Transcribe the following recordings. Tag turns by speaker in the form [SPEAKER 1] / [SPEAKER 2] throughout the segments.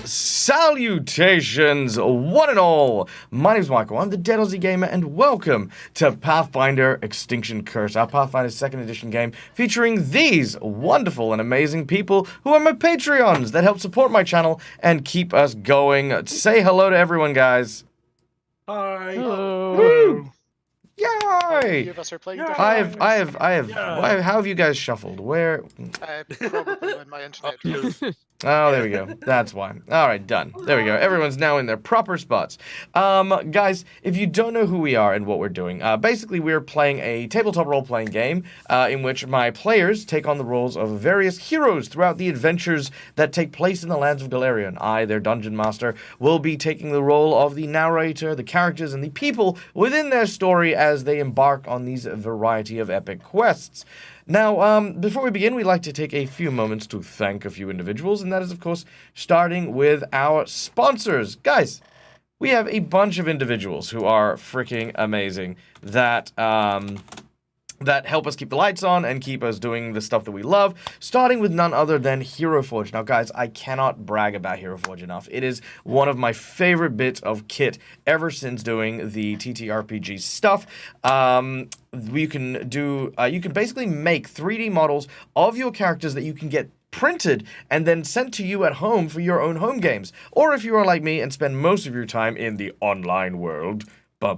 [SPEAKER 1] Salutations, one and all! My name is Michael, I'm the Dead Aussie Gamer, and welcome to Pathfinder Extinction Curse, our Pathfinder 2nd Edition game featuring these wonderful and amazing people who are my Patreons that help support my channel and keep us going. Say hello to everyone, guys.
[SPEAKER 2] Hi.
[SPEAKER 1] Hello. Woo. Yay!
[SPEAKER 3] Few of us are playing
[SPEAKER 1] I have. How have you guys shuffled? Where?
[SPEAKER 3] probably when my internet.
[SPEAKER 1] Oh, there we go. That's why. All right, done. There we go. Everyone's now in their proper spots. Guys, if you don't know who we are and what we're doing, basically we're playing a tabletop role-playing game in which my players take on the roles of various heroes throughout the adventures that take place in the lands of Galarian. I, their dungeon master, will be taking the role of the narrator, the characters, and the people within their story as they embark on these variety of epic quests. Now, before we begin, we'd like to take a few moments to thank a few individuals, and that is, of course, starting with our sponsors. Guys, we have a bunch of individuals who are freaking amazing that help us keep the lights on and keep us doing the stuff that we love, starting with none other than Hero Forge. Now, guys, I cannot brag about Hero Forge enough. It is one of my favorite bits of kit ever since doing the TTRPG stuff. You can basically make 3D models of your characters that you can get printed and then sent to you at home for your own home games. Or if you are like me and spend most of your time in the online world, you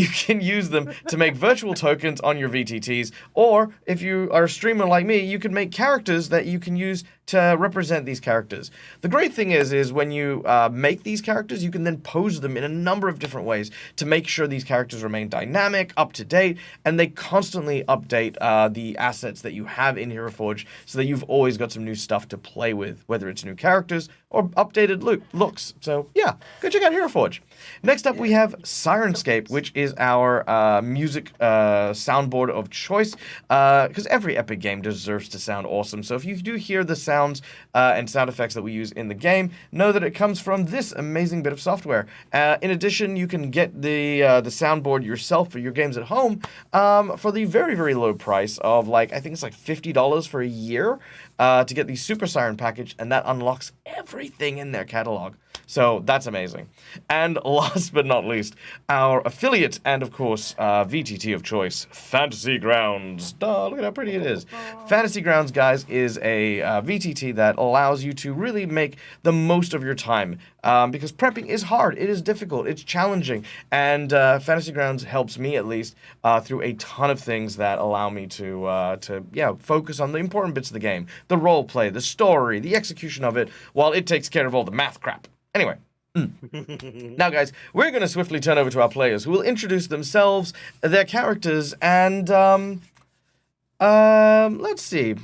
[SPEAKER 1] can use them to make virtual tokens on your VTTs, or if you are a streamer like me, you can make characters that you can use to represent these characters. The great thing is when you make these characters, you can then pose them in a number of different ways to make sure these characters remain dynamic, up to date, and they constantly update the assets that you have in Hero Forge so that you've always got some new stuff to play with, whether it's new characters or updated looks. So yeah, go check out Hero Forge. Next up, we have Sirenscape, which is our music soundboard of choice, because every epic game deserves to sound awesome. So if you do hear the sounds and sound effects that we use in the game, know that it comes from this amazing bit of software. In addition, you can get the soundboard yourself for your games at home for the very, very low price of, I think it's like $50 for a year. to get the Super Siren package, and that unlocks everything in their catalog. So that's amazing. And last but not least, our affiliate and, of course, VTT of choice, Fantasy Grounds. Duh, look at how pretty it is. Fantasy Grounds, guys, is a VTT that allows you to really make the most of your time. Because prepping is hard, it is difficult, it's challenging, and Fantasy Grounds helps me at least through a ton of things that allow me to focus on the important bits of the game, the role play, the story, the execution of it, while it takes care of all the math crap. Anyway. Now, guys, we're going to swiftly turn over to our players, who will introduce themselves, their characters, and let's see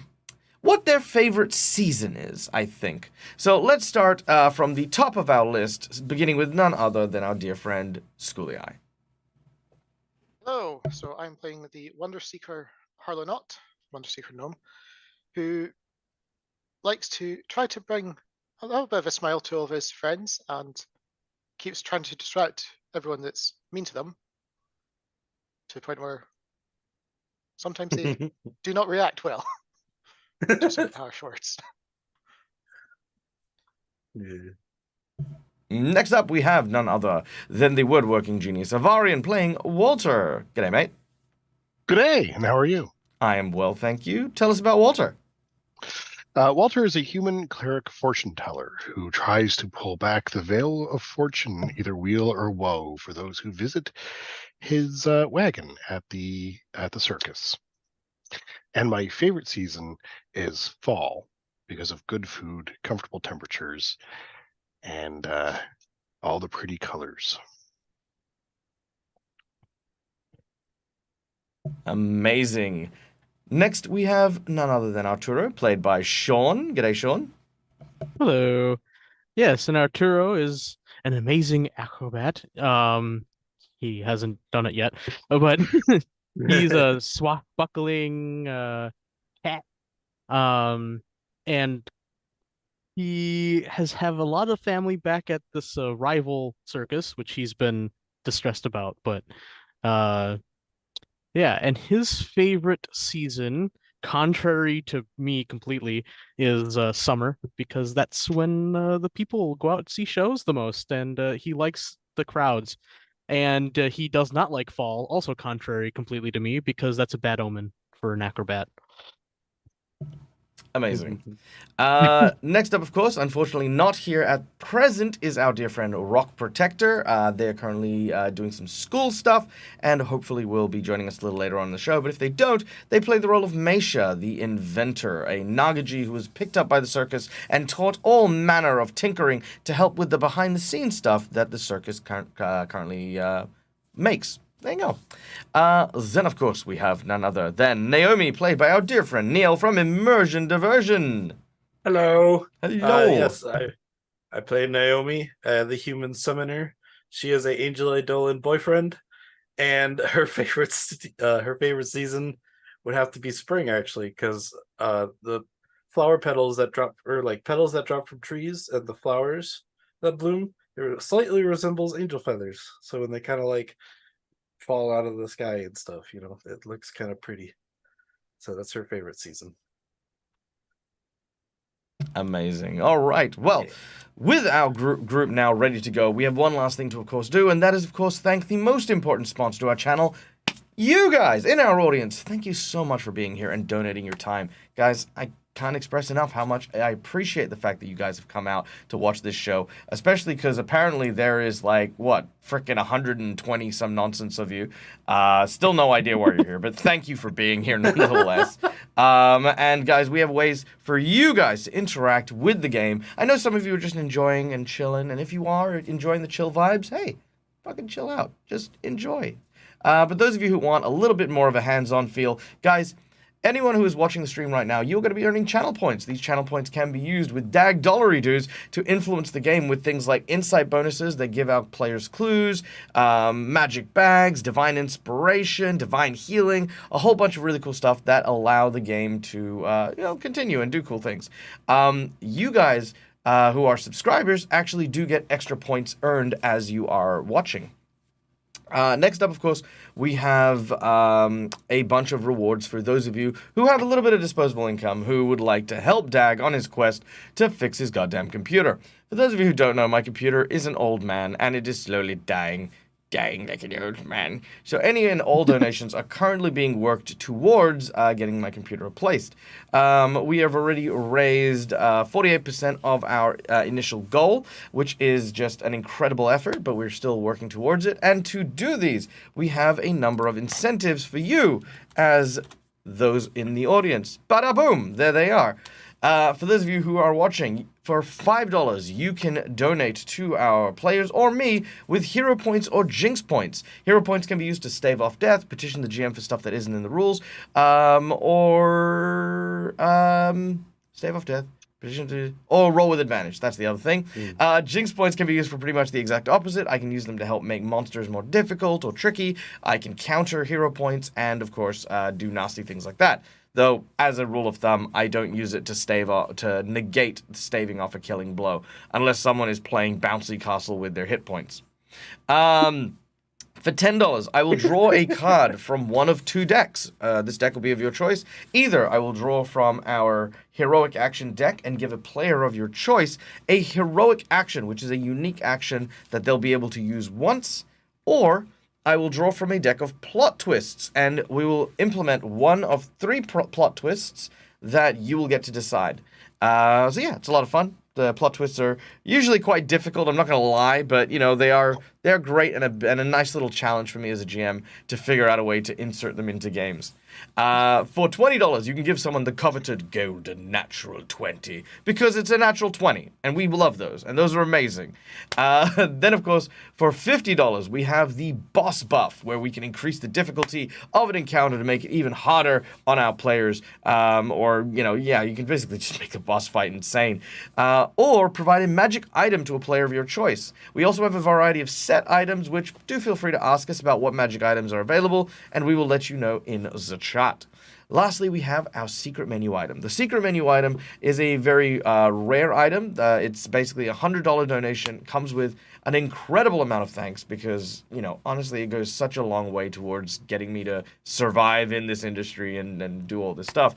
[SPEAKER 1] what their favorite season is, I think. So let's start from the top of our list, beginning with none other than our dear friend, Schooly Eye.
[SPEAKER 3] Hello, so I'm playing the Wonder Seeker Harlonaut, Wonder Seeker Gnome, who likes to try to bring a little bit of a smile to all of his friends and keeps trying to distract everyone that's mean to them to the point where sometimes they do not react well to some harsh words.
[SPEAKER 1] Next up, we have none other than the woodworking genius Avarian playing Walter. G'day, mate.
[SPEAKER 2] G'day, and how are you?
[SPEAKER 1] I am well, thank you. Tell us about Walter.
[SPEAKER 2] Walter is a human cleric fortune teller who tries to pull back the veil of fortune, either weal or woe, for those who visit his wagon at the circus. And my favorite season is fall because of good food, comfortable temperatures, and all the pretty colors.
[SPEAKER 1] Amazing. Next, we have none other than Arturo, played by Sean. G'day, Sean.
[SPEAKER 4] Hello. Yes, and Arturo is an amazing acrobat. He hasn't done it yet, but he's a swashbuckling cat. And he have a lot of family back at this rival circus, which he's been distressed about. But yeah, and his favorite season, contrary to me completely, is summer, because that's when the people go out and see shows the most, and he likes the crowds. And he does not like fall, also contrary completely to me, because that's a bad omen for an acrobat.
[SPEAKER 1] Amazing. Next up, of course, unfortunately not here at present, is our dear friend Rock Protector. They're currently doing some school stuff, and hopefully will be joining us a little later on in the show. But if they don't, they play the role of Meisha, the inventor, a Nagaji who was picked up by the circus and taught all manner of tinkering to help with the behind-the-scenes stuff that the circus currently makes. There you go. Then, of course, we have none other than Naomi, played by our dear friend Neil from Immersion Diversion.
[SPEAKER 5] Hello.
[SPEAKER 1] Hello.
[SPEAKER 5] Yes, I play Naomi, the human summoner. She is a Angel Eidolon boyfriend, and her favorite season would have to be spring, actually, because the flower petals that drop, or like petals that drop from trees, and the flowers that bloom, it slightly resembles angel feathers. So when they kind of like fall out of the sky and stuff, you know, it looks kind of pretty. So that's her favorite season.
[SPEAKER 1] Amazing. All right. Well, with our group now ready to go, we have one last thing to, of course, do, and that is, of course, thank the most important sponsor to our channel, you guys in our audience. Thank you so much for being here and donating your time. Guys, I can't express enough how much I appreciate the fact that you guys have come out to watch this show, especially because apparently there is like, what, frickin' 120 some nonsense of you. Still no idea why you're here, but thank you for being here nonetheless. And guys, we have ways for you guys to interact with the game. I know some of you are just enjoying and chilling, and if you are enjoying the chill vibes, hey, fucking chill out. Just enjoy. But those of you who want a little bit more of a hands-on feel, guys, anyone who is watching the stream right now, you're going to be earning channel points. These channel points can be used with dag-dollary dues to influence the game with things like insight bonuses that give out players clues, magic bags, divine inspiration, divine healing, a whole bunch of really cool stuff that allow the game to continue and do cool things. You guys who are subscribers actually do get extra points earned as you are watching. Next up, of course, we have a bunch of rewards for those of you who have a little bit of disposable income who would like to help Dag on his quest to fix his goddamn computer. For those of you who don't know, my computer is an old man, and it is slowly dying like an old man. So any and all donations are currently being worked towards getting my computer replaced. We have already raised 48% of our initial goal, which is just an incredible effort, but we're still working towards it. And to do these, we have a number of incentives for you as those in the audience. Bada boom, there they are. For those of you who are watching, for $5, you can donate to our players or me with hero points or jinx points. Hero points can be used to stave off death, petition the GM for stuff that isn't in the rules, or stave off death, or roll with advantage. That's the other thing. Jinx points can be used for pretty much the exact opposite. I can use them to help make monsters more difficult or tricky. I can counter hero points and, of course, do nasty things like that. Though, as a rule of thumb, I don't use it to negate staving off a killing blow, unless someone is playing Bouncy Castle with their hit points. For $10, I will draw a card from one of two decks. This deck will be of your choice. Either I will draw from our heroic action deck and give a player of your choice a heroic action, which is a unique action that they'll be able to use once, or I will draw from a deck of plot twists, and we will implement one of three plot twists that you will get to decide. So yeah, it's a lot of fun. The plot twists are usually quite difficult, I'm not going to lie, but, you know, they're great and a nice little challenge for me as a GM to figure out a way to insert them into games. For $20, you can give someone the coveted golden natural 20, because it's a natural 20, and we love those, and those are amazing. Then, of course, for $50, we have the boss buff, where we can increase the difficulty of an encounter to make it even harder on our players, or, you know, yeah, you can basically just make the boss fight insane. Or provide a magic item to a player of your choice. We also have a variety of set items, which do feel free to ask us about what magic items are available, and we will let you know in the chat. Lastly, we have our secret menu item. The secret menu item is a very rare item. It's basically a $100 donation. Comes with an incredible amount of thanks because, you know, honestly, it goes such a long way towards getting me to survive in this industry and do all this stuff.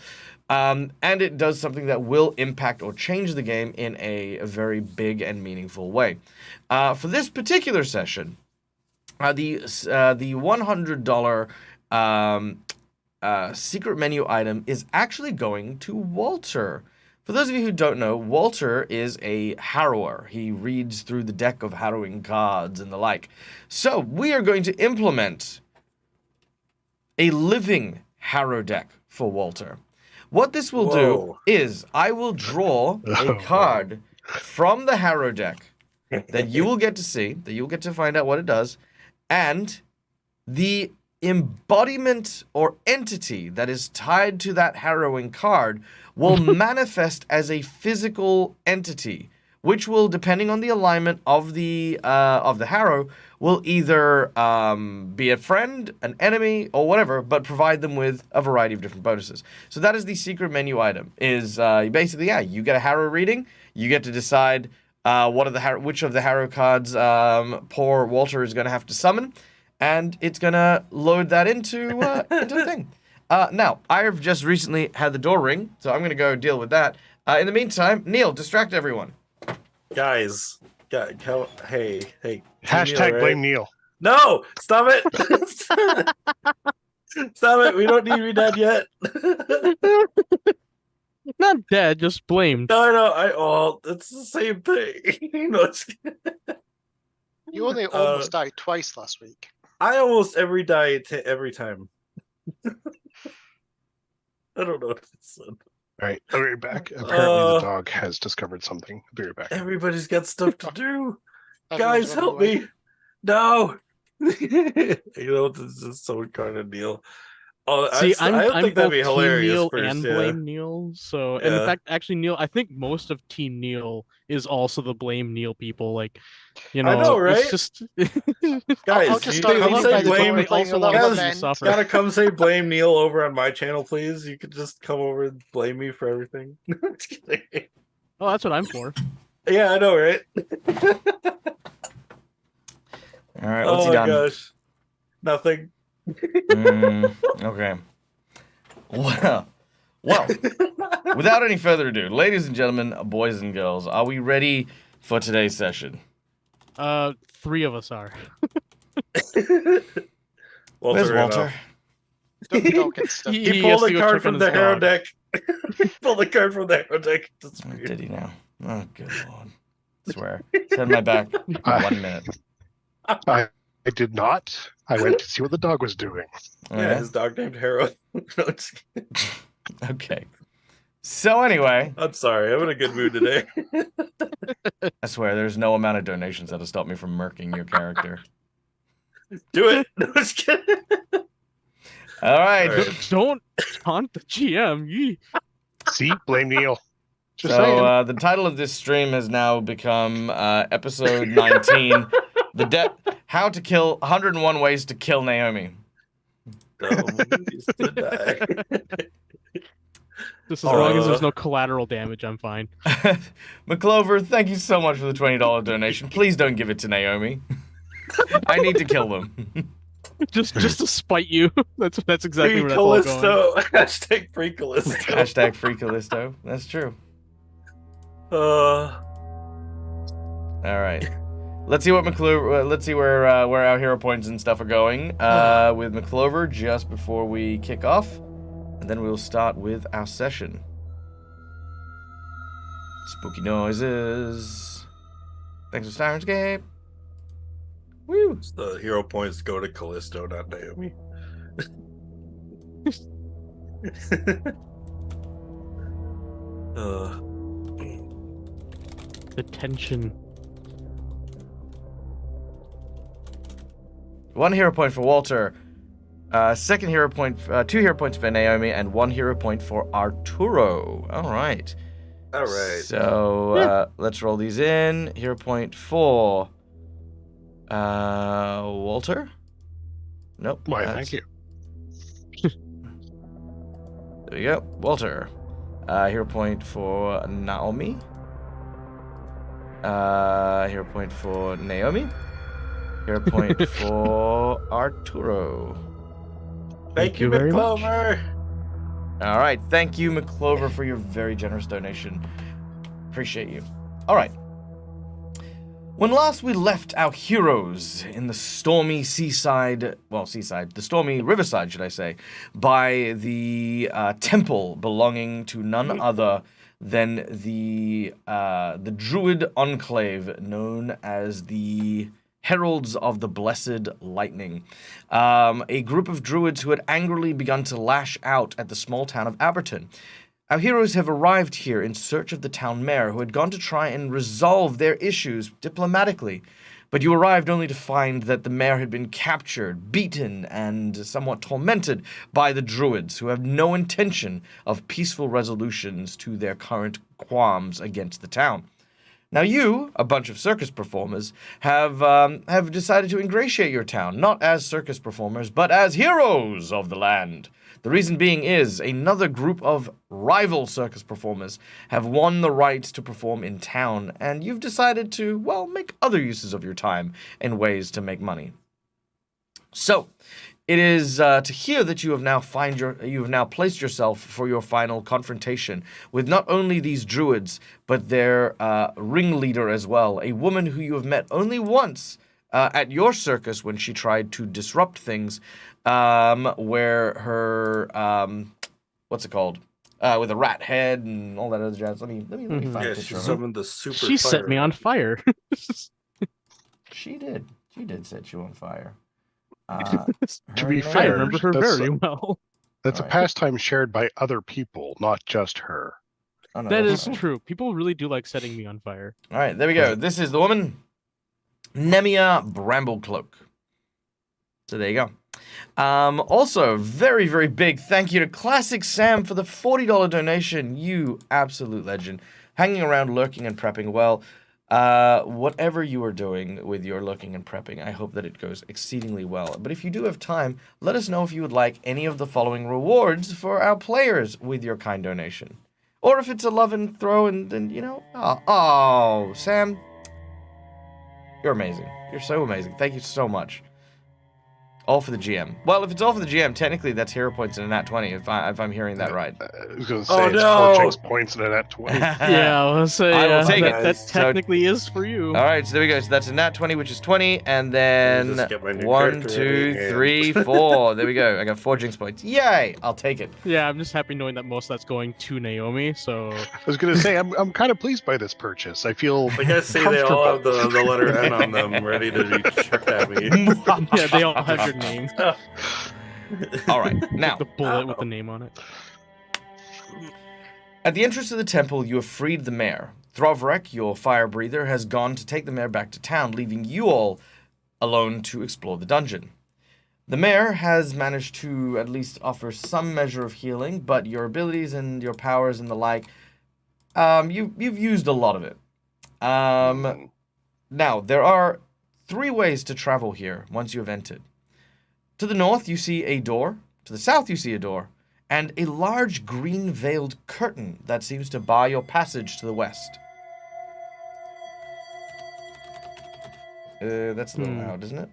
[SPEAKER 1] And it does something that will impact or change the game in a very big and meaningful way. For this particular session, the $100 secret menu item is actually going to Walter. For those of you who don't know, Walter is a harrower. He reads through the deck of harrowing cards and the like. So we are going to implement a living harrow deck for Walter. What this will do is I will draw a card from the harrow deck that you will get to see, that you'll get to find out what it does, and the embodiment or entity that is tied to that harrowing card will manifest as a physical entity, which will, depending on the alignment of the harrow, will either be a friend, an enemy, or whatever, but provide them with a variety of different bonuses. So that is the secret menu item. Is basically, yeah, you get a harrow reading, you get to decide which of the harrow cards poor Walter is going to have to summon, and it's going to load that into the thing. Now, I have just recently had the door ring, so I'm going to go deal with that. In the meantime, Neil, distract everyone.
[SPEAKER 5] Guys, hey.
[SPEAKER 2] Hashtag
[SPEAKER 5] Neil,
[SPEAKER 2] blame Neil.
[SPEAKER 5] No, stop it. Stop it. We don't need me dead yet.
[SPEAKER 4] Not dead, just blamed.
[SPEAKER 5] No, it's the same thing. No,
[SPEAKER 3] You only almost died twice last week.
[SPEAKER 5] I almost every time. I don't know what it's said.
[SPEAKER 2] All right, I'll be right back. Apparently the dog has discovered something. I'll be right back.
[SPEAKER 5] Everybody's got stuff to do.
[SPEAKER 3] Everyone's
[SPEAKER 5] Guys, help
[SPEAKER 3] running away.
[SPEAKER 5] me. No. You know, this is so kind of Neil. Oh,
[SPEAKER 4] See,
[SPEAKER 5] I
[SPEAKER 4] I'm
[SPEAKER 5] think that'd
[SPEAKER 4] both
[SPEAKER 5] be
[SPEAKER 4] Team
[SPEAKER 5] hilarious
[SPEAKER 4] Neil
[SPEAKER 5] first,
[SPEAKER 4] and
[SPEAKER 5] yeah.
[SPEAKER 4] blame Neil. So, and in fact, actually, Neil, I think most of Team Neil is also the blame Neil people. Like, you know,
[SPEAKER 5] I know, right?
[SPEAKER 4] It's just
[SPEAKER 5] Guys,
[SPEAKER 3] I'll just
[SPEAKER 5] you
[SPEAKER 3] start
[SPEAKER 5] come
[SPEAKER 3] yelling
[SPEAKER 5] say
[SPEAKER 3] by the
[SPEAKER 5] blame.
[SPEAKER 3] door, playing
[SPEAKER 4] also
[SPEAKER 3] a little
[SPEAKER 4] want
[SPEAKER 5] Guys,
[SPEAKER 4] to
[SPEAKER 3] lament.
[SPEAKER 4] suffer.
[SPEAKER 5] Gotta come say blame Neil over on my channel, please. You could just come over and blame me for everything. Just kidding.
[SPEAKER 4] Oh, that's what I'm for.
[SPEAKER 5] Yeah, I know, right?
[SPEAKER 1] All right, what's he
[SPEAKER 5] Oh my
[SPEAKER 1] done?
[SPEAKER 5] gosh. Nothing.
[SPEAKER 1] Okay. Well, without any further ado, ladies and gentlemen, boys and girls, are we ready for today's session?
[SPEAKER 4] 3 of us are.
[SPEAKER 1] Where's
[SPEAKER 5] Walter?
[SPEAKER 1] Walter?
[SPEAKER 3] Don't we all get stuff?
[SPEAKER 4] He
[SPEAKER 5] He
[SPEAKER 4] has
[SPEAKER 5] pulled
[SPEAKER 4] to
[SPEAKER 5] the
[SPEAKER 4] go
[SPEAKER 5] card
[SPEAKER 4] check on
[SPEAKER 5] from the
[SPEAKER 4] his
[SPEAKER 5] hero
[SPEAKER 4] dog.
[SPEAKER 5] deck. He pulled the card from the hero deck. That's
[SPEAKER 1] Oh,
[SPEAKER 5] weird.
[SPEAKER 1] did he now? Oh, good lord. I swear. Turn my back. 1 minute.
[SPEAKER 2] I did not. I went to see what the dog was doing.
[SPEAKER 1] Oh,
[SPEAKER 5] Yeah, his dog named Hero. No, just kidding.
[SPEAKER 1] Okay. So anyway,
[SPEAKER 5] I'm sorry. I'm in a good mood today.
[SPEAKER 1] I swear there's no amount of donations that'll stop me from murking your character.
[SPEAKER 5] Do it. No, just kidding.
[SPEAKER 1] All right.
[SPEAKER 5] All right.
[SPEAKER 4] Don't taunt the GM. Yee.
[SPEAKER 2] See, blame Neil. Just
[SPEAKER 1] So
[SPEAKER 2] saying.
[SPEAKER 1] the title of this stream has now become episode 19, How to Kill 101 Ways to Kill Naomi.
[SPEAKER 5] Used to die.
[SPEAKER 4] Just as
[SPEAKER 1] All
[SPEAKER 4] long
[SPEAKER 1] right.
[SPEAKER 4] as there's no collateral damage, I'm fine.
[SPEAKER 1] McClover, thank you so much for the $20 donation. Please don't give it to Naomi. I need to kill them.
[SPEAKER 4] just to spite you. That's exactly
[SPEAKER 5] Free
[SPEAKER 4] where that's all going.
[SPEAKER 5] Callisto. Hashtag free Callisto.
[SPEAKER 1] Hashtag free Callisto. That's true.
[SPEAKER 5] Uh,
[SPEAKER 1] All right. Let's see what McClover. Let's see where our hero points and stuff are going with McClover just before we kick off, and then we'll start with our session. Spooky noises. Thanks for Sirenscape. Woo!
[SPEAKER 5] the hero points go to Callisto, not Naomi. uh,
[SPEAKER 4] The tension.
[SPEAKER 1] 1 hero point for Walter. Second hero point. 2 hero points for Naomi, and 1 hero point for Arturo. All right.
[SPEAKER 5] all right.
[SPEAKER 1] So let's roll these in. Hero point for Walter. Nope.
[SPEAKER 2] Why,
[SPEAKER 1] that's-
[SPEAKER 2] thank you.
[SPEAKER 1] There we go. Walter. Hero point for Naomi. Hero point for Naomi. Hero point for Arturo.
[SPEAKER 5] Thank you,
[SPEAKER 4] very much.
[SPEAKER 5] McClover.
[SPEAKER 1] All right. Thank you, McClover, for your very generous donation. Appreciate you. All right. When last we left our heroes in the stormy the stormy riverside, should I say, by the temple belonging to none other than the Druid enclave known as the Heralds of the Blessed Lightning, a group of druids who had angrily begun to lash out at the small town of Abberton. Our heroes have arrived here in search of the town mayor, who had gone to try and resolve their issues diplomatically. But you arrived only to find that the mayor had been captured, beaten, and somewhat tormented by the druids, who have no intention of peaceful resolutions to their current qualms against the town. Now you, a bunch of circus performers, have decided to ingratiate your town, not as circus performers, but as heroes of the land. The reason being is another group of rival circus performers have won the right to perform in town, and you've decided to, well, make other uses of your time and ways to make money. So, it is to hear that you have now placed yourself for your final confrontation with not only these druids, but their ringleader as well, a woman who you have met only once at your circus when she tried to disrupt things, where her what's it called? With a rat head and all that other jazz. Let me find a
[SPEAKER 5] Yeah,
[SPEAKER 1] picture
[SPEAKER 5] she
[SPEAKER 1] of her.
[SPEAKER 5] summoned the super.
[SPEAKER 4] She set me on fire.
[SPEAKER 1] She did. She did set you on fire.
[SPEAKER 2] To be
[SPEAKER 1] her
[SPEAKER 4] I
[SPEAKER 2] fair,
[SPEAKER 4] remember her
[SPEAKER 2] that's-
[SPEAKER 4] very well.
[SPEAKER 2] That's a
[SPEAKER 1] Alright.
[SPEAKER 2] pastime shared by other people, not just her.
[SPEAKER 1] Oh, no,
[SPEAKER 4] That
[SPEAKER 1] that's
[SPEAKER 4] is
[SPEAKER 1] fine.
[SPEAKER 4] true. People really do like setting me on fire.
[SPEAKER 1] All right, there we go. This is the woman, Nemia Bramblecloak. So there you go. Also, very, very big thank you to Classic Sam for the $40 donation. You absolute legend. Hanging around, lurking, and prepping. Well, whatever you are doing with your lurking and prepping, I hope that it goes exceedingly well. But if you do have time, let us know if you would like any of the following rewards for our players with your kind donation. Or if it's a love and throw and then, you know, oh, Sam, you're amazing. You're so amazing. Thank you so much. All for the GM. Well, if it's all for the GM, technically that's hero points in a nat 20, if I'm hearing that right.
[SPEAKER 2] I was going to
[SPEAKER 5] Oh,
[SPEAKER 2] say it's
[SPEAKER 5] no!
[SPEAKER 2] 4 jinx points and a nat 20.
[SPEAKER 4] Yeah, I was say
[SPEAKER 1] I will take
[SPEAKER 4] that,
[SPEAKER 1] it.
[SPEAKER 4] that
[SPEAKER 1] So-
[SPEAKER 4] technically is for you.
[SPEAKER 1] All right, so there we go. So that's a nat 20, which is 20, and then
[SPEAKER 5] just get my new
[SPEAKER 1] 1,
[SPEAKER 5] character
[SPEAKER 1] 2,
[SPEAKER 5] ready,
[SPEAKER 1] 3, 4. There we go. I got 4 jinx points. Yay! I'll take it.
[SPEAKER 4] Yeah, I'm just happy knowing that most of that's going to Naomi. So
[SPEAKER 2] I was going to say I'm kind of pleased by this purchase. I feel
[SPEAKER 5] Like I see, they all have
[SPEAKER 2] comfortable.
[SPEAKER 5] the letter N on them, ready to be chucked at me.
[SPEAKER 4] yeah, they all have your name.
[SPEAKER 1] All right, now
[SPEAKER 4] The bullet with the name on it.
[SPEAKER 1] at the entrance of the temple, you have freed the mayor. Throvrek, your fire breather, has gone to take the mayor back to town, leaving you all alone to explore the dungeon. The mayor has managed to at least offer some measure of healing, but your abilities and your powers and the like, you've used a lot of it. Now, there are 3 ways to travel here once you have entered. To the north, you see a door. To the south, you see a door. And a large green-veiled curtain that seems to bar your passage to the west. That's a little loud, isn't it?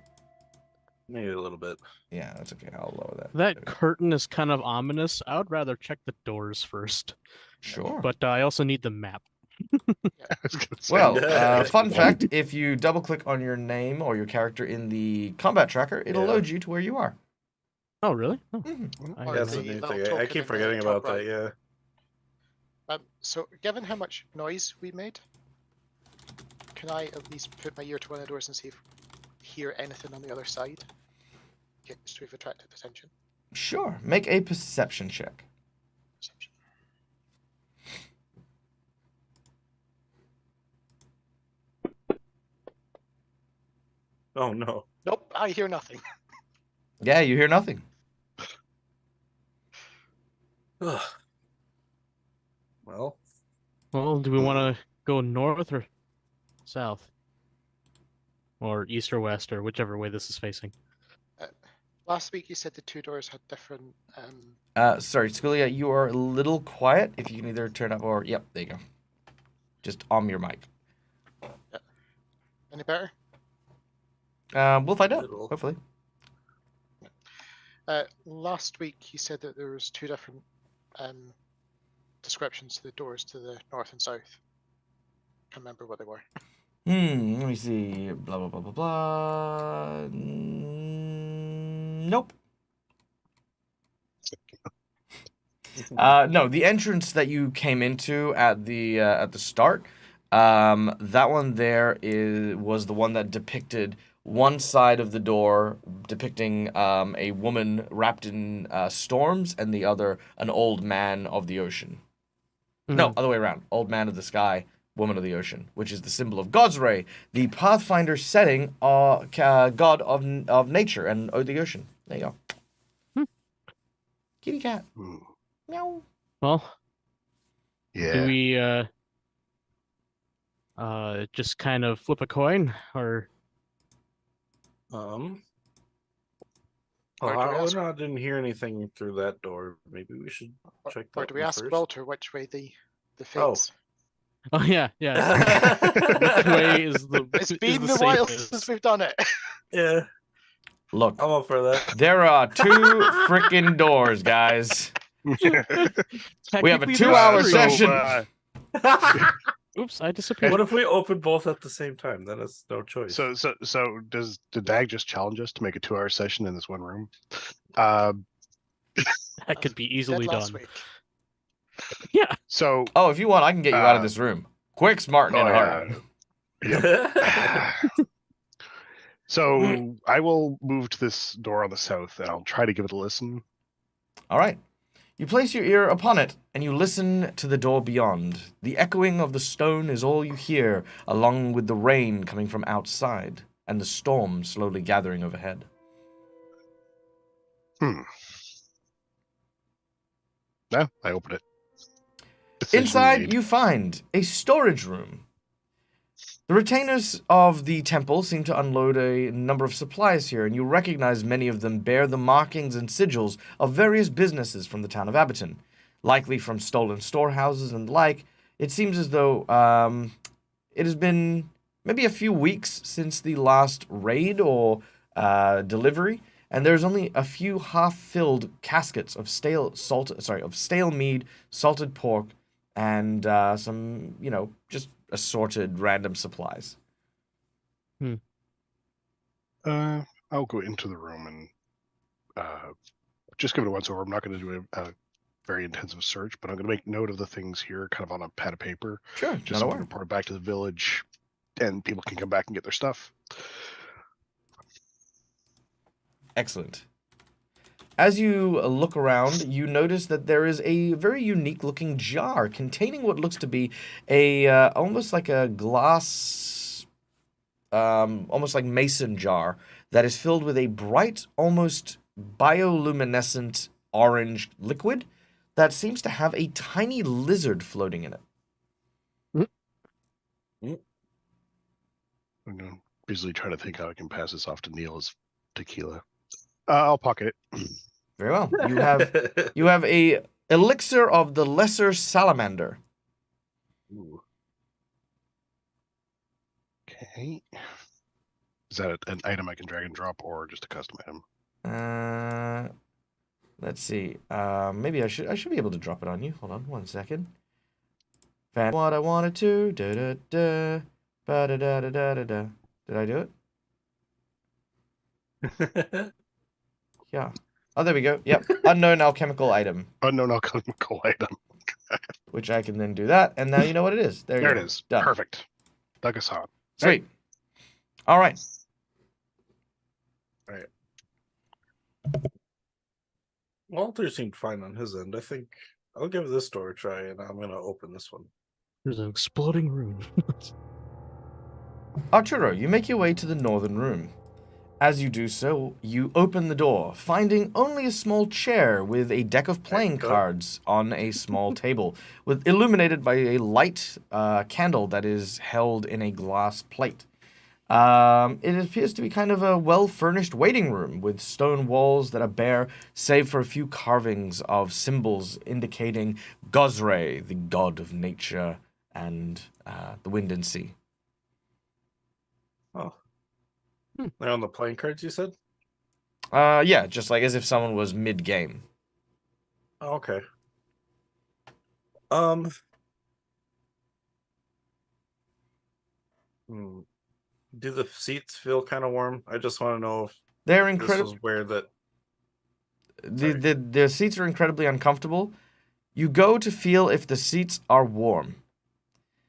[SPEAKER 5] Maybe a little bit.
[SPEAKER 1] Yeah, that's okay. I'll lower that.
[SPEAKER 4] That
[SPEAKER 1] There we go.
[SPEAKER 4] curtain is kind of ominous. I would rather check the doors first.
[SPEAKER 1] Sure.
[SPEAKER 4] But I also need the map.
[SPEAKER 2] I was gonna say,
[SPEAKER 1] Well, fun fact, if you double-click on your name or your character in the combat tracker, it'll
[SPEAKER 5] Yeah.
[SPEAKER 1] load you to where you are.
[SPEAKER 4] Oh, really? Oh,
[SPEAKER 1] Mhm.
[SPEAKER 4] I
[SPEAKER 3] Or
[SPEAKER 5] That's
[SPEAKER 3] the
[SPEAKER 5] a new
[SPEAKER 3] little
[SPEAKER 5] thing. I
[SPEAKER 3] token
[SPEAKER 5] keep
[SPEAKER 3] in the
[SPEAKER 5] forgetting
[SPEAKER 3] top
[SPEAKER 5] about that,
[SPEAKER 3] right.
[SPEAKER 5] yeah.
[SPEAKER 3] So, given how much noise we made, can I at least put my ear to one of the doors and see if hear anything on the other side? Just to have attracted attention.
[SPEAKER 1] Sure. Make a perception check.
[SPEAKER 3] Perception.
[SPEAKER 5] Oh no.
[SPEAKER 3] Nope, I hear nothing.
[SPEAKER 1] Yeah, you hear nothing.
[SPEAKER 5] Ugh. Well,
[SPEAKER 4] well, do we want to go north or south? Or east or west, or whichever way this is facing.
[SPEAKER 3] Last week you said the 2 doors had different.
[SPEAKER 1] Sorry, Sculia, you are a little quiet. If you can either turn up or... Yep, there you go. Just on your mic.
[SPEAKER 3] Any better?
[SPEAKER 1] We'll find out,
[SPEAKER 5] Little.
[SPEAKER 1] hopefully.
[SPEAKER 3] Last week you said that there was 2 different descriptions to the doors to the north and south. Can't remember what they were.
[SPEAKER 1] Let me see. Blah, blah, blah, blah, blah. Nope. No, the entrance that you came into at the start, that one there was the one that depicted one side of the door depicting a woman wrapped in storms, and the other an old man of the ocean. No, other way around. Old man of the sky, woman of the ocean, which is the symbol of God's ray, the Pathfinder setting, god of nature and the ocean. There you go. Kitty cat.
[SPEAKER 2] Hmm.
[SPEAKER 1] Meow.
[SPEAKER 4] Well,
[SPEAKER 2] Yeah.
[SPEAKER 4] do we just kind of flip a coin, or
[SPEAKER 5] Well,
[SPEAKER 3] Or do we ask-
[SPEAKER 5] I didn't hear anything through that door. Maybe we should check that
[SPEAKER 3] Or do we
[SPEAKER 5] one
[SPEAKER 3] ask
[SPEAKER 5] first.
[SPEAKER 3] Walter which way the
[SPEAKER 5] Oh.
[SPEAKER 3] fates?
[SPEAKER 4] oh yeah, which way is the
[SPEAKER 3] It's
[SPEAKER 4] is
[SPEAKER 3] been
[SPEAKER 4] the
[SPEAKER 3] a while
[SPEAKER 4] safest?
[SPEAKER 3] since we've done it.
[SPEAKER 5] Yeah,
[SPEAKER 1] Look,
[SPEAKER 5] I'm up for that.
[SPEAKER 1] there are 2 frickin' doors, guys. We have a
[SPEAKER 4] Technically,
[SPEAKER 1] 2-hour
[SPEAKER 4] there's
[SPEAKER 1] session.
[SPEAKER 4] three. Oops, I disappeared.
[SPEAKER 5] What if we open both at the same time? Then it's no choice.
[SPEAKER 2] So did Dag just challenge us to make a 2-hour session in this one room?
[SPEAKER 4] That could be
[SPEAKER 3] Did
[SPEAKER 4] easily
[SPEAKER 3] last
[SPEAKER 4] done.
[SPEAKER 3] week.
[SPEAKER 4] Yeah.
[SPEAKER 2] So
[SPEAKER 1] Oh, if you want, I can get you out of this room. Quick, smart, and in a hurry.
[SPEAKER 2] So I will move to this door on the south, and I'll try to give it a listen.
[SPEAKER 1] All right. You place your ear upon it, and you listen to the door beyond. The echoing of the stone is all you hear, along with the rain coming from outside, and the storm slowly gathering overhead.
[SPEAKER 2] No, I open it. Decision
[SPEAKER 1] Inside,
[SPEAKER 2] made.
[SPEAKER 1] you find a storage room. The retainers of the temple seem to unload a number of supplies here, and you recognize many of them bear the markings and sigils of various businesses from the town of Abberton, likely from stolen storehouses and the like. It seems as though it has been maybe a few weeks since the last raid or delivery, and there's only a few half-filled caskets of stale mead, salted pork, and some, just assorted random supplies.
[SPEAKER 2] I'll go into the room and just give it a once over. I'm not going to do a very intensive search, but I'm going to make note of the things here kind of on a pad of paper.
[SPEAKER 1] Sure,
[SPEAKER 2] Just
[SPEAKER 1] not
[SPEAKER 2] so
[SPEAKER 1] a
[SPEAKER 2] we can
[SPEAKER 1] worry.
[SPEAKER 2] report back to the village and people can come back and get their stuff.
[SPEAKER 1] Excellent. As you look around, you notice that there is a very unique looking jar containing what looks to be a almost like a glass, almost like mason jar that is filled with a bright, almost bioluminescent orange liquid that seems to have a tiny lizard floating in it.
[SPEAKER 2] I'm going to busily try to think how I can pass this off to Neil as tequila. I'll pocket it.
[SPEAKER 1] Very well. You have a elixir of the lesser salamander.
[SPEAKER 2] Ooh. Okay. Is that an item I can drag and drop or just a custom item?
[SPEAKER 1] Let's see. Maybe I should be able to drop it on you. Hold on 1 second. What I wanted to. Da da da. Ba da da da da da da. Did I do it? Yeah. Oh, there we go. Yep. Unknown alchemical item.
[SPEAKER 2] Unknown alchemical item.
[SPEAKER 1] Which I can then do that, and now you know what it is. There
[SPEAKER 2] There
[SPEAKER 1] you
[SPEAKER 2] it
[SPEAKER 1] go.
[SPEAKER 2] is.
[SPEAKER 1] Done.
[SPEAKER 2] Perfect. Doug-a-san.
[SPEAKER 1] Sweet. All right.
[SPEAKER 5] Walter seemed fine on his end. I think I'll give this door a try, and I'm gonna open this one.
[SPEAKER 4] There's an exploding room.
[SPEAKER 1] Arturo, you make your way to the northern room. As you do so, you open the door, finding only a small chair with a deck of playing cards on a small table, illuminated by a light candle that is held in a glass plate. It appears to be kind of a well-furnished waiting room with stone walls that are bare, save for a few carvings of symbols indicating Gosre, the god of nature and the wind and sea.
[SPEAKER 5] Oh. They're on the playing cards, you said?
[SPEAKER 1] Yeah, just like as if someone was mid-game.
[SPEAKER 5] Oh, okay. Do the seats feel kind of warm? I just want to know if
[SPEAKER 1] They're
[SPEAKER 5] this
[SPEAKER 1] incredible.
[SPEAKER 5] was where that.
[SPEAKER 1] The seats are incredibly uncomfortable. You go to feel if the seats are warm.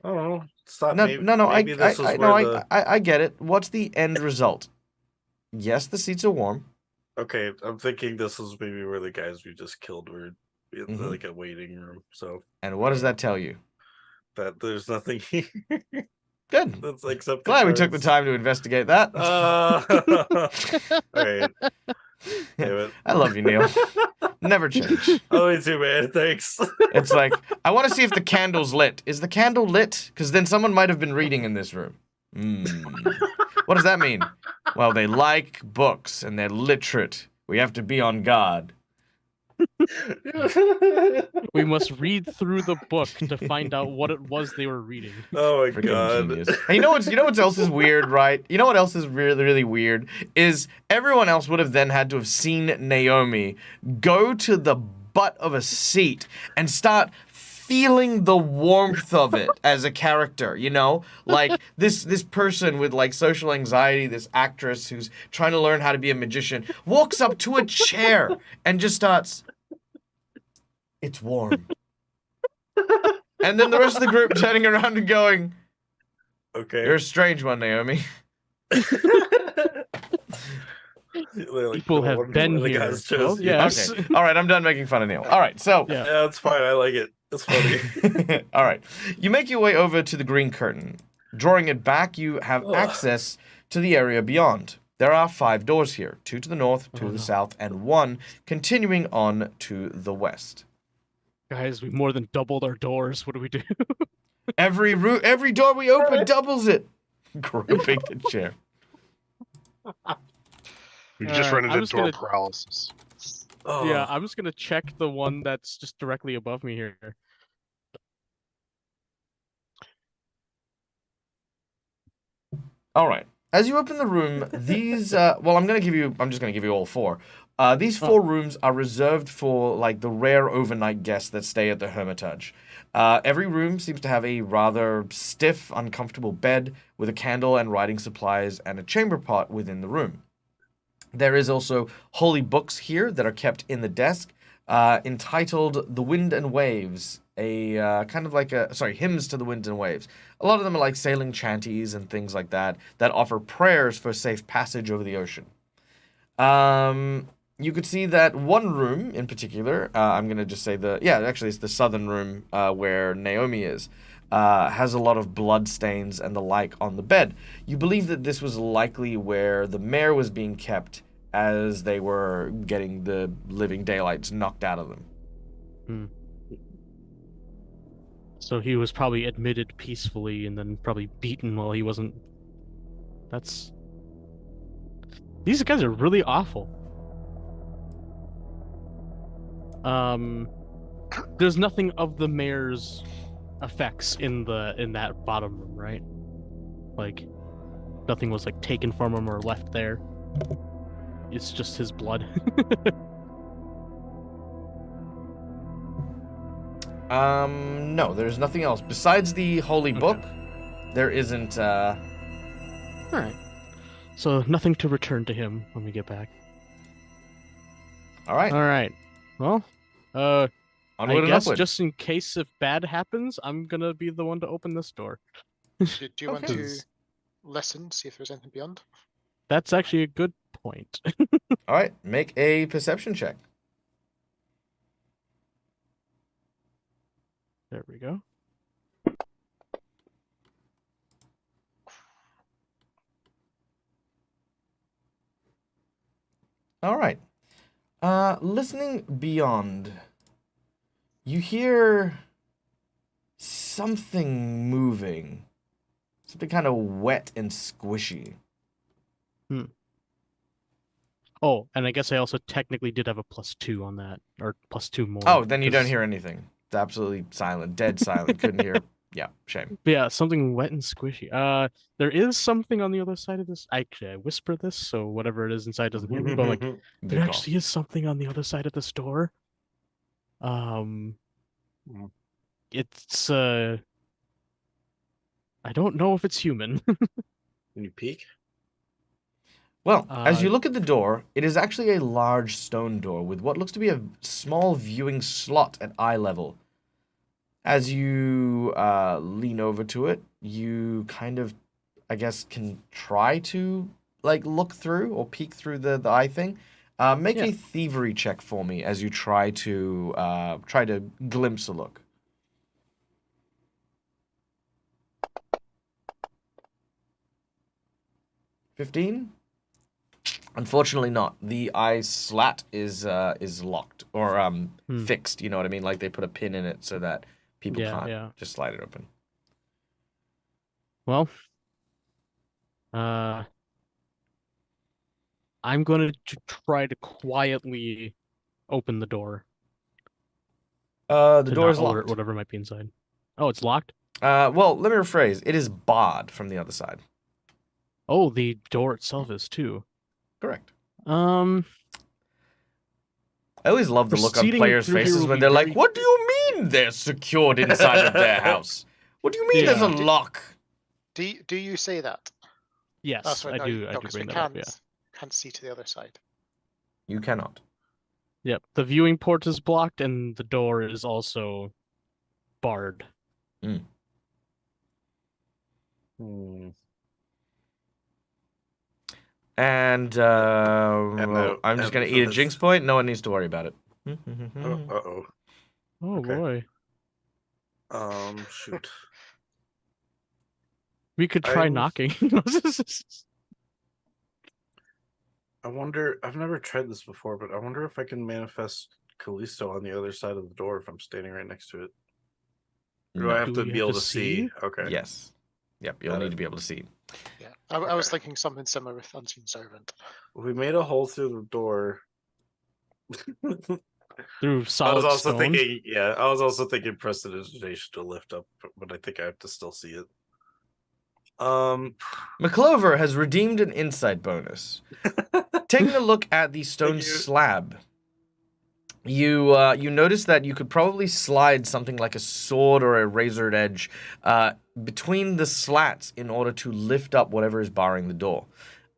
[SPEAKER 5] Oh, stop.
[SPEAKER 1] No,
[SPEAKER 5] maybe,
[SPEAKER 1] no,
[SPEAKER 5] maybe
[SPEAKER 1] I get it. What's the end result? Yes, the seats are warm.
[SPEAKER 5] Okay, I'm thinking this is maybe where the guys we just killed were in like a waiting room. So.
[SPEAKER 1] And what does that tell you?
[SPEAKER 5] That there's nothing here.
[SPEAKER 1] Good.
[SPEAKER 5] That's except
[SPEAKER 1] Glad we took the time to investigate that.
[SPEAKER 5] All right.
[SPEAKER 1] I love you, Neil. Never change.
[SPEAKER 5] Oh, me too, man. Thanks.
[SPEAKER 1] It's like, I want to see if the candle's lit. Is the candle lit? Because then someone might have been reading in this room. What does that mean? Well, they like books and they're literate. We have to be on guard.
[SPEAKER 4] We must read through the book to find out what it was they were reading.
[SPEAKER 5] Oh my
[SPEAKER 1] Freaking
[SPEAKER 5] god.
[SPEAKER 1] genius. And you know what else is weird, right? You know what else is really, really weird? Is everyone else would have then had to have seen Naomi go to the butt of a seat and start feeling the warmth of it as a character, you know? Like this person with like social anxiety, this actress who's trying to learn how to be a magician, walks up to a chair and just starts, "It's warm." And then the rest of the group turning around and going,
[SPEAKER 5] Okay.
[SPEAKER 1] "You're a strange one, Naomi."
[SPEAKER 4] People have been here. Well, yes.
[SPEAKER 1] Okay. All right, I'm done making fun of Neil. All right, so
[SPEAKER 4] Yeah.
[SPEAKER 5] Yeah, it's fine. I like it. It's funny.
[SPEAKER 1] all right. You make your way over to the green curtain. Drawing it back, you have access to the area beyond. There are 5 doors here, 2 to the north, 2 to the south, and 1 continuing on to the west.
[SPEAKER 4] Guys, we more than doubled our doors. What do we do?
[SPEAKER 1] Every door we open doubles it. Gripping the chair.
[SPEAKER 2] We just run into
[SPEAKER 4] I'm just
[SPEAKER 2] door
[SPEAKER 4] gonna-
[SPEAKER 2] paralysis.
[SPEAKER 5] Oh,
[SPEAKER 4] Yeah, I'm just gonna check the one that's just directly above me here.
[SPEAKER 1] All right. As you open the room, these well, I'm just gonna give you all four. These
[SPEAKER 4] Oh.
[SPEAKER 1] 4 rooms are reserved for like the rare overnight guests that stay at the Hermitage. Every room seems to have a rather stiff, uncomfortable bed with a candle and writing supplies and a chamber pot within the room. There is also holy books here that are kept in the desk, entitled "The Wind and Waves," a kind of like hymns to the wind and waves. A lot of them are like sailing chanties and things like that that offer prayers for safe passage over the ocean. You could see that one room in particular, I'm going to just say it's the southern room where Naomi is, has a lot of blood stains and the like on the bed. You believe that this was likely where the mayor was being kept as they were getting the living daylights knocked out of them.
[SPEAKER 4] So he was probably admitted peacefully and then probably beaten while he wasn't. These guys are really awful. There's nothing of the mayor's effects in that bottom room, right? Like, nothing was like taken from him or left there. It's just his blood.
[SPEAKER 1] No, there's nothing else besides the holy book. There isn't.
[SPEAKER 4] All right. So nothing to return to him when we get back.
[SPEAKER 1] All right.
[SPEAKER 4] All right. Well,
[SPEAKER 1] Onward
[SPEAKER 4] I
[SPEAKER 1] and
[SPEAKER 4] guess
[SPEAKER 1] upward.
[SPEAKER 4] just in case if bad happens, I'm gonna be the one to open this door.
[SPEAKER 3] Do you want
[SPEAKER 1] Okay.
[SPEAKER 3] to listen, see if there's anything beyond?
[SPEAKER 4] That's actually a good point.
[SPEAKER 1] All right, make a perception check.
[SPEAKER 4] There we go.
[SPEAKER 1] All right. Listening beyond, you hear something moving. Something kind of wet and squishy.
[SPEAKER 4] Oh, and I guess I also technically did have a +2 on that, or +2 more.
[SPEAKER 1] Oh, then you don't
[SPEAKER 4] 'cause-
[SPEAKER 1] hear anything. It's absolutely silent, dead silent. Couldn't hear. Yeah, shame.
[SPEAKER 4] But yeah, something wet and squishy. There is something on the other side of this. Actually, I whisper this, so whatever it is inside doesn't hear me. But like,
[SPEAKER 1] Good
[SPEAKER 4] there
[SPEAKER 1] call.
[SPEAKER 4] actually is something on the other side of this door. It's I don't know if it's human.
[SPEAKER 5] Can you peek?
[SPEAKER 1] Well, as you
[SPEAKER 4] Uh,
[SPEAKER 1] look at the door, it is actually a large stone door with what looks to be a small viewing slot at eye level. As you lean over to it, you kind of, I guess, can try to like look through or peek through the eye thing. Make
[SPEAKER 4] Yeah.
[SPEAKER 1] a thievery check for me as you try to glimpse a look. 15? Unfortunately not. The eye slat is locked or fixed, you know what I mean? Like they put a pin in it so that people
[SPEAKER 4] Yeah,
[SPEAKER 1] can't
[SPEAKER 4] yeah.
[SPEAKER 1] just slide it open.
[SPEAKER 4] Well, I'm going to try to quietly open the door
[SPEAKER 1] The
[SPEAKER 4] to
[SPEAKER 1] door
[SPEAKER 4] not
[SPEAKER 1] is
[SPEAKER 4] alert
[SPEAKER 1] locked.
[SPEAKER 4] whatever might be inside. Oh, it's locked?
[SPEAKER 1] Well, let me rephrase. It is barred from the other side.
[SPEAKER 4] Oh, the door itself is too.
[SPEAKER 1] Correct.
[SPEAKER 4] Um,
[SPEAKER 1] I always love the look on
[SPEAKER 4] Proceeding
[SPEAKER 1] players'
[SPEAKER 4] through here
[SPEAKER 1] faces
[SPEAKER 4] will
[SPEAKER 1] when
[SPEAKER 4] be
[SPEAKER 1] they're like,
[SPEAKER 4] very-
[SPEAKER 1] "What do you mean they're secured inside of their house? What do you mean there's a
[SPEAKER 4] Yeah.
[SPEAKER 1] lock?"
[SPEAKER 3] Do you say that?
[SPEAKER 4] yes,
[SPEAKER 3] Oh, sorry,
[SPEAKER 4] I
[SPEAKER 3] no,
[SPEAKER 4] do.
[SPEAKER 3] no,
[SPEAKER 4] I do
[SPEAKER 3] 'cause we
[SPEAKER 4] bring that up. Yeah.
[SPEAKER 3] can't see to the other side.
[SPEAKER 1] You cannot.
[SPEAKER 4] Yep. The viewing port is blocked, and the door is also barred.
[SPEAKER 5] Hmm.
[SPEAKER 1] And
[SPEAKER 5] no-
[SPEAKER 1] I'm just
[SPEAKER 5] and
[SPEAKER 1] gonna
[SPEAKER 5] so
[SPEAKER 1] eat a
[SPEAKER 5] this-
[SPEAKER 1] jinx point. No one needs to worry about it.
[SPEAKER 5] Uh-oh.
[SPEAKER 4] Oh
[SPEAKER 5] Okay.
[SPEAKER 4] boy.
[SPEAKER 5] Shoot.
[SPEAKER 4] We could try
[SPEAKER 5] I'm-
[SPEAKER 4] knocking.
[SPEAKER 5] I wonder, I've never tried this before, but I wonder if I can manifest Callisto on the other side of the door if I'm standing right next to it. Or do I
[SPEAKER 1] No.
[SPEAKER 5] have
[SPEAKER 4] Do
[SPEAKER 5] to
[SPEAKER 4] we
[SPEAKER 5] be
[SPEAKER 4] have
[SPEAKER 5] able
[SPEAKER 4] to
[SPEAKER 5] to see?
[SPEAKER 4] see?
[SPEAKER 5] Okay.
[SPEAKER 1] Yes. Yep. You'll
[SPEAKER 5] Got
[SPEAKER 1] need
[SPEAKER 5] it.
[SPEAKER 1] to be able to see.
[SPEAKER 3] Yeah, I was
[SPEAKER 5] Okay.
[SPEAKER 3] thinking something similar with Unseen Servant.
[SPEAKER 5] We made a hole through the door.
[SPEAKER 4] Through
[SPEAKER 5] I
[SPEAKER 4] solid
[SPEAKER 5] was also
[SPEAKER 4] stone.
[SPEAKER 5] thinking, I was also thinking prestidigitation to lift up, but I think I have to still see it.
[SPEAKER 1] McClover has redeemed an insight bonus. Taking a look at the stone
[SPEAKER 5] Thank you.
[SPEAKER 1] slab, you notice that you could probably slide something like a sword or a razored edge between the slats in order to lift up whatever is barring the door.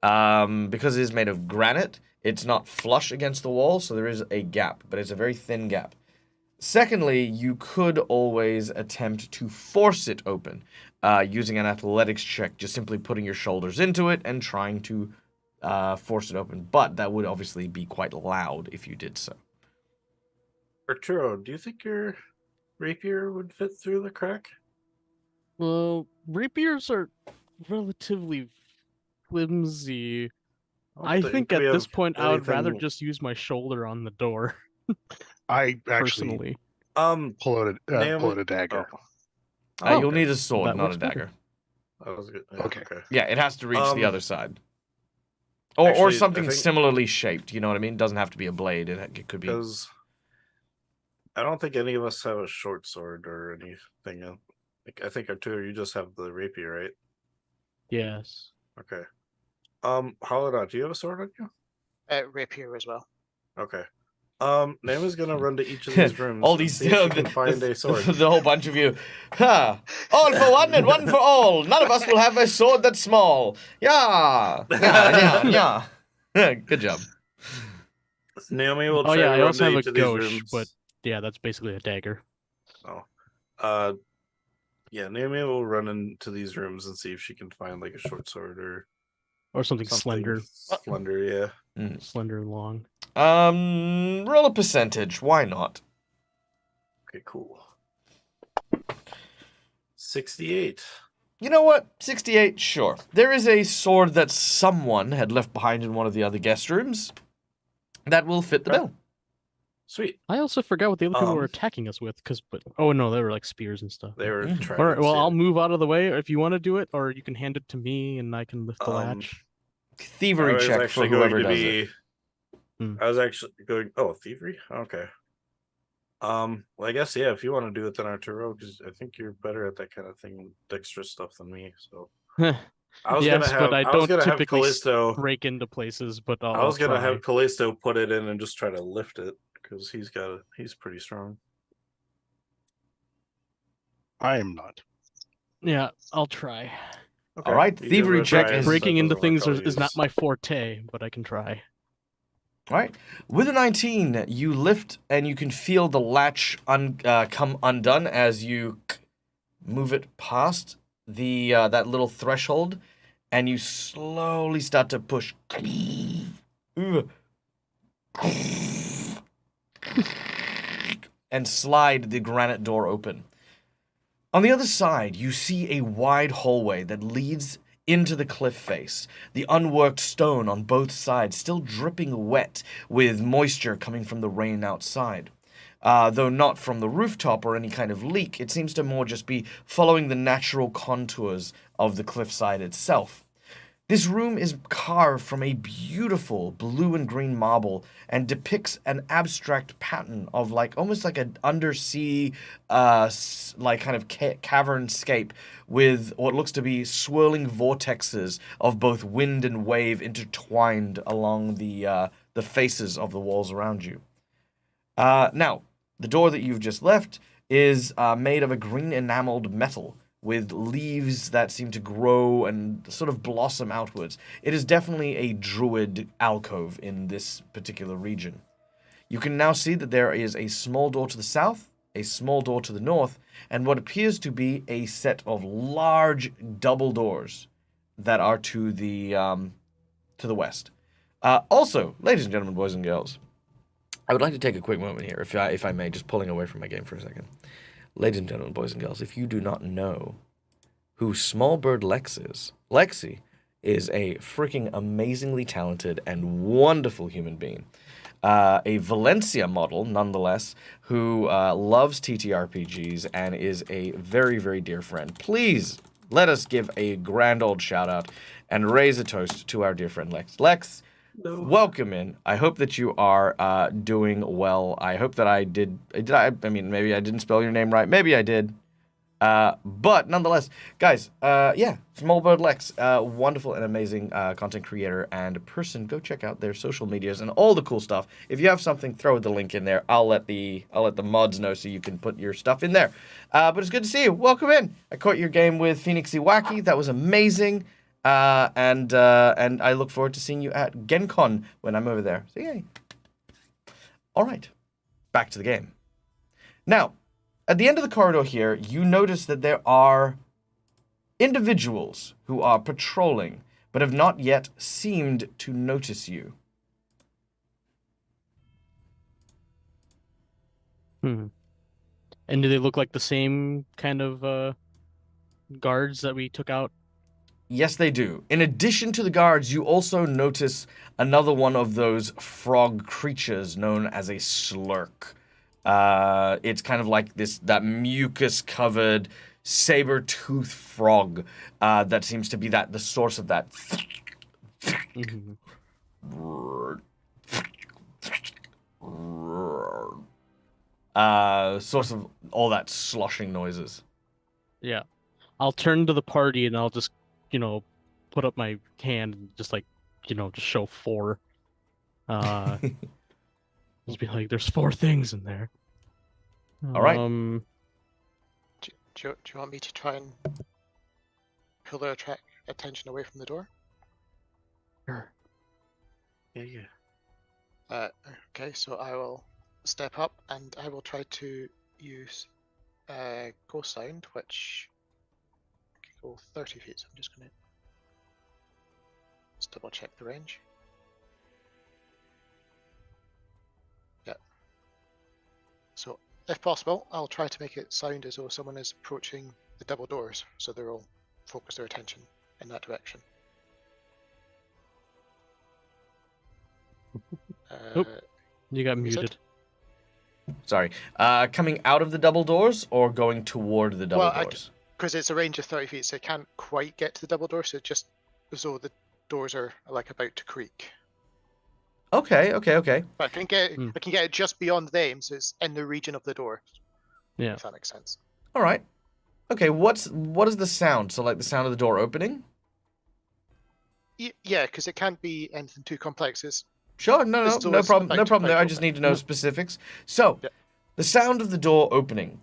[SPEAKER 1] Because it is made of granite, it's not flush against the wall, so there is a gap, but it's a very thin gap. Secondly, you could always attempt to force it open using an athletics check, just simply putting your shoulders into it and trying to force it open. But that would obviously be quite loud if you did so.
[SPEAKER 5] Arturo, do you think your rapier would fit through the crack?
[SPEAKER 4] Well, rapiers are relatively flimsy. I think at this point I would rather just use my shoulder on the door.
[SPEAKER 2] I actually
[SPEAKER 4] Personally.
[SPEAKER 2] pull out
[SPEAKER 5] Naomi-
[SPEAKER 2] a dagger.
[SPEAKER 1] You'll need a sword,
[SPEAKER 4] That
[SPEAKER 1] not a
[SPEAKER 4] works better.
[SPEAKER 1] dagger.
[SPEAKER 5] That was good.
[SPEAKER 2] Okay.
[SPEAKER 1] Yeah, it has to reach the other side. Or
[SPEAKER 5] actually, I
[SPEAKER 1] something
[SPEAKER 5] think-
[SPEAKER 1] similarly shaped, you know what I mean? It doesn't have to be a blade, it could be...
[SPEAKER 5] Because I don't think any of us have a short sword or anything. I think Arturo, you just have the rapier, right?
[SPEAKER 4] Yes.
[SPEAKER 5] Okay. Holodot, do you have a sword on you?
[SPEAKER 3] Rapier as well.
[SPEAKER 5] Okay. Naomi's gonna run to each of these rooms.
[SPEAKER 1] all
[SPEAKER 5] and
[SPEAKER 1] these
[SPEAKER 5] see if she can find a sword.
[SPEAKER 1] the whole bunch of you. Ha! All for one and one for all. None of us will have a sword that's small. Yeah. Yeah. Good job.
[SPEAKER 5] Naomi will
[SPEAKER 4] Oh
[SPEAKER 5] try
[SPEAKER 4] yeah,
[SPEAKER 5] to
[SPEAKER 4] I
[SPEAKER 5] run
[SPEAKER 4] also
[SPEAKER 5] to
[SPEAKER 4] have
[SPEAKER 5] each
[SPEAKER 4] a
[SPEAKER 5] of these
[SPEAKER 4] gauche,
[SPEAKER 5] rooms.
[SPEAKER 4] but yeah, that's basically a dagger.
[SPEAKER 5] Yeah, Naomi will run into these rooms and see if she can find like a short sword or
[SPEAKER 4] Or something
[SPEAKER 5] something
[SPEAKER 4] slender.
[SPEAKER 5] slender, yeah.
[SPEAKER 4] Slender and long.
[SPEAKER 1] Roll a percentage. Why not?
[SPEAKER 5] Okay, cool. 68.
[SPEAKER 1] You know what? 68, sure. There is a sword that someone had left behind in one of the other guest rooms that will fit the
[SPEAKER 5] Okay.
[SPEAKER 1] bill.
[SPEAKER 5] Sweet.
[SPEAKER 4] I also forgot what the other people were
[SPEAKER 5] Um,
[SPEAKER 4] attacking us with, oh no, they were like spears and stuff.
[SPEAKER 5] They were trying.
[SPEAKER 4] All right, well, I'll move out of the way if you want to do it, or you can hand it to me and I can lift the latch.
[SPEAKER 1] Thievery check for whoever does it.
[SPEAKER 5] I was actually going. Oh, thievery. Okay. Well, I guess yeah. If you want to do it, then Arturo, because I think you're better at that kind of thing, dexterous stuff than me. So I was
[SPEAKER 4] Yes,
[SPEAKER 5] gonna have.
[SPEAKER 4] but I
[SPEAKER 5] I was
[SPEAKER 4] don't
[SPEAKER 5] gonna have
[SPEAKER 4] typically
[SPEAKER 5] Callisto.
[SPEAKER 4] break into places, but
[SPEAKER 5] I was gonna
[SPEAKER 4] try.
[SPEAKER 5] have Callisto put it in and just try to lift it because he's pretty strong.
[SPEAKER 2] I am not.
[SPEAKER 4] Yeah, I'll try.
[SPEAKER 5] Okay.
[SPEAKER 1] All right,
[SPEAKER 5] you
[SPEAKER 1] thievery
[SPEAKER 5] give it a
[SPEAKER 1] check
[SPEAKER 5] try,
[SPEAKER 1] is-
[SPEAKER 5] that
[SPEAKER 4] Breaking into
[SPEAKER 5] doesn't work,
[SPEAKER 4] things
[SPEAKER 5] I'll
[SPEAKER 4] is not
[SPEAKER 5] use-
[SPEAKER 4] my forte, but I can try.
[SPEAKER 1] All right. With a 19, you lift and you can feel the latch come undone as you move it past the that little threshold, and you slowly start to push. And slide the granite door open. On the other side, you see a wide hallway that leads into the cliff face, the unworked stone on both sides still dripping wet with moisture coming from the rain outside. Though not from the rooftop or any kind of leak, it seems to more just be following the natural contours of the cliffside itself. This room is carved from a beautiful blue and green marble and depicts an abstract pattern of like almost like an undersea like kind of cavernscape with what looks to be swirling vortexes of both wind and wave intertwined along the faces of the walls around you. Now, the door that you've just left is made of a green enameled metal with leaves that seem to grow and sort of blossom outwards. It is definitely a druid alcove in this particular region. You can now see that there is a small door to the south, a small door to the north, and what appears to be a set of large double doors that are to the west. Also, ladies and gentlemen, boys and girls, I would like to take a quick moment here, if I may, just pulling away from my game for a second. Ladies and gentlemen, boys and girls, if you do not know who Smallbird Lexi is a freaking amazingly talented and wonderful human being. A Valencia model, nonetheless, who loves TTRPGs and is a very, very dear friend. Please let us give a grand old shout out and raise a toast to our dear friend Lex. Lex, welcome in. I hope that you are doing well. I hope that I mean, maybe I didn't spell your name right. Maybe I did. But nonetheless, guys, yeah, Smallbird Lex, wonderful and amazing content creator and person. Go check out their social medias and all the cool stuff. If you have something, throw the link in there. I'll let the mods know so you can put your stuff in there. But it's good to see you. Welcome in. I caught your game with Phoenixy Wacky. That was amazing. And I look forward to seeing you at GenCon when I'm over there. So yay. All right, back to the game. Now, at the end of the corridor here, you notice that there are individuals who are patrolling, but have not yet seemed to notice you.
[SPEAKER 4] And do they look like the same kind of guards that we took out?
[SPEAKER 1] Yes, they do. In addition to the guards, you also notice another one of those frog creatures known as a slurk. It's kind of like that mucus-covered saber-toothed frog that seems to be the source of that. Source of all that sloshing noises.
[SPEAKER 4] Yeah. I'll turn to the party and I'll just, put up my hand and just just show 4. Just be like, there's 4 things in there.
[SPEAKER 1] All right.
[SPEAKER 3] Do you want me to try and pull their attention away from the door?
[SPEAKER 4] Sure.
[SPEAKER 5] Yeah.
[SPEAKER 3] Okay, so I will step up and I will try to use Ghost Sound, which can go 30 feet. So I'm just going to double check the range. Yeah. So, if possible, I'll try to make it sound as though someone is approaching the double doors, so they'll all focus their attention in that direction.
[SPEAKER 4] Oop. You got
[SPEAKER 3] you said?
[SPEAKER 4] muted.
[SPEAKER 1] Sorry. Coming out of the double doors or going toward the double doors?
[SPEAKER 3] Because it's a range of 30 feet, so it can't quite get to the double door, so just as though the doors are about to creak.
[SPEAKER 1] Okay.
[SPEAKER 3] But I can get it just beyond them, so it's in the region of the door.
[SPEAKER 4] Yeah.
[SPEAKER 3] If that makes sense.
[SPEAKER 1] All right. Okay, what is the sound? So like the sound of the door opening?
[SPEAKER 3] Yeah, because it can't be anything too complex. It's
[SPEAKER 1] Sure, no problem there. I just need to know specifics. So, the sound of the door opening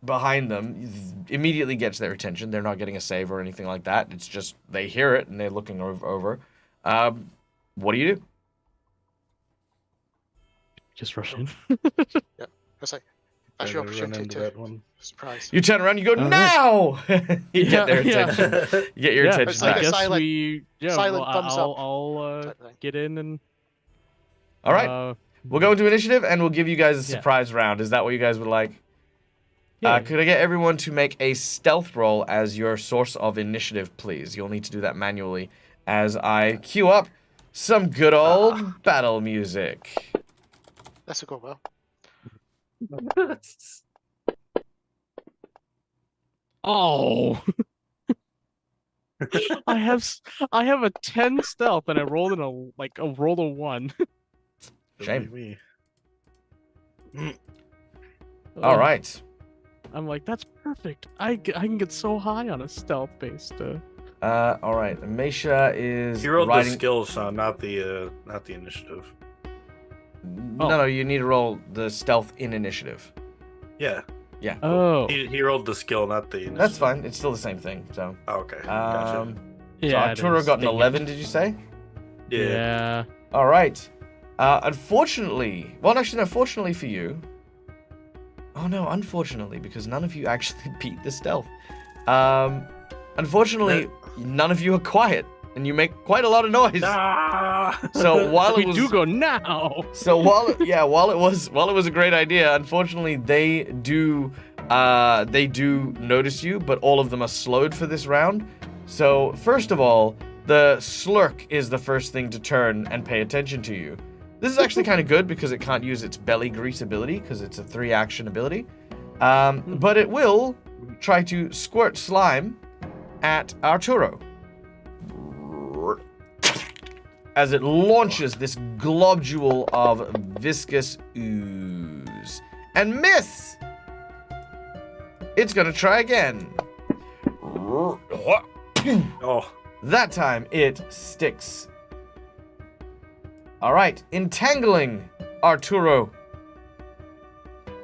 [SPEAKER 1] behind them immediately gets their attention. They're not getting a save or anything like that. It's just they hear it and they're looking over. What do you do?
[SPEAKER 4] Just rush in.
[SPEAKER 3] Yeah, it's like that's your opportunity to
[SPEAKER 5] that one.
[SPEAKER 3] surprise.
[SPEAKER 1] You turn around, you go, now! You get their attention. You get your attention
[SPEAKER 3] It's like
[SPEAKER 1] back.
[SPEAKER 3] a silent-
[SPEAKER 4] silent
[SPEAKER 3] thumbs up
[SPEAKER 4] I'll
[SPEAKER 3] type thing.
[SPEAKER 4] get in and...
[SPEAKER 1] All right, we'll go into initiative and we'll give you guys a surprise round. Is that what you guys would like?
[SPEAKER 4] Yeah.
[SPEAKER 1] Could I get everyone to make a stealth roll as your source of initiative, please? You'll need to do that manually as I queue up some good old battle music.
[SPEAKER 3] This will go well.
[SPEAKER 4] Oh! I have a 10 stealth and I rolled in a roll of 1.
[SPEAKER 1] Shame. All right.
[SPEAKER 4] I'm like, that's perfect. I can get so high on a stealth based.
[SPEAKER 1] All right. Mesha is
[SPEAKER 5] You rolled
[SPEAKER 1] riding...
[SPEAKER 5] the skill, Sean, not the initiative.
[SPEAKER 1] No, you need to roll the stealth in initiative.
[SPEAKER 5] Yeah.
[SPEAKER 1] Yeah.
[SPEAKER 4] Oh.
[SPEAKER 5] He rolled the skill, not the initiative.
[SPEAKER 1] That's fine. It's still the same thing. So.
[SPEAKER 5] Oh, okay. Gotcha.
[SPEAKER 1] So Arturo got an 11. Did you say?
[SPEAKER 4] Yeah.
[SPEAKER 1] All right. Unfortunately, well, actually, no. Fortunately for you. Oh no, unfortunately, because none of you actually beat the stealth. Unfortunately, none of you are quiet, and you make quite a lot of noise. So while
[SPEAKER 4] we do go now.
[SPEAKER 1] So while it was a great idea, unfortunately they do notice you, but all of them are slowed for this round. So first of all, the slurk is the first thing to turn and pay attention to you. This is actually kind of good because it can't use its belly grease ability because it's a 3-action ability. But it will try to squirt slime at Arturo as it launches this globule of viscous ooze. And miss! it's gonna try again.
[SPEAKER 5] Oh,
[SPEAKER 1] That time it sticks. All right, entangling Arturo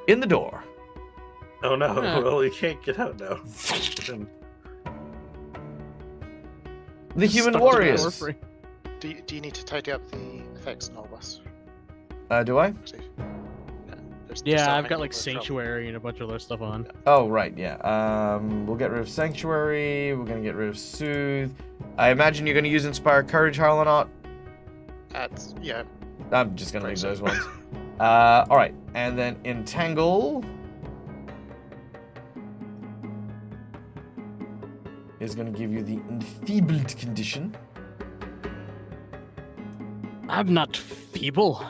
[SPEAKER 1] in the door.
[SPEAKER 5] oh no!
[SPEAKER 4] Yeah.
[SPEAKER 5] Well, you can't get out now.
[SPEAKER 1] The human
[SPEAKER 4] Stuck to the door
[SPEAKER 1] warriors.
[SPEAKER 4] free.
[SPEAKER 3] Do you need to tidy up the effects and all this?
[SPEAKER 1] Do I?
[SPEAKER 3] Actually, there's
[SPEAKER 4] Yeah,
[SPEAKER 3] something
[SPEAKER 4] I've got like
[SPEAKER 3] over the trouble.
[SPEAKER 4] Sanctuary and a bunch of other stuff on.
[SPEAKER 1] Oh, right, yeah. We'll get rid of Sanctuary. We're gonna get rid of Soothe. I imagine you're gonna use Inspire Courage, Harlanot.
[SPEAKER 3] Yeah,
[SPEAKER 1] I'm just gonna
[SPEAKER 3] Pretty
[SPEAKER 1] leave those
[SPEAKER 3] soon.
[SPEAKER 1] ones. All right, and then Entangle is gonna give you the enfeebled condition.
[SPEAKER 4] I'm not feeble.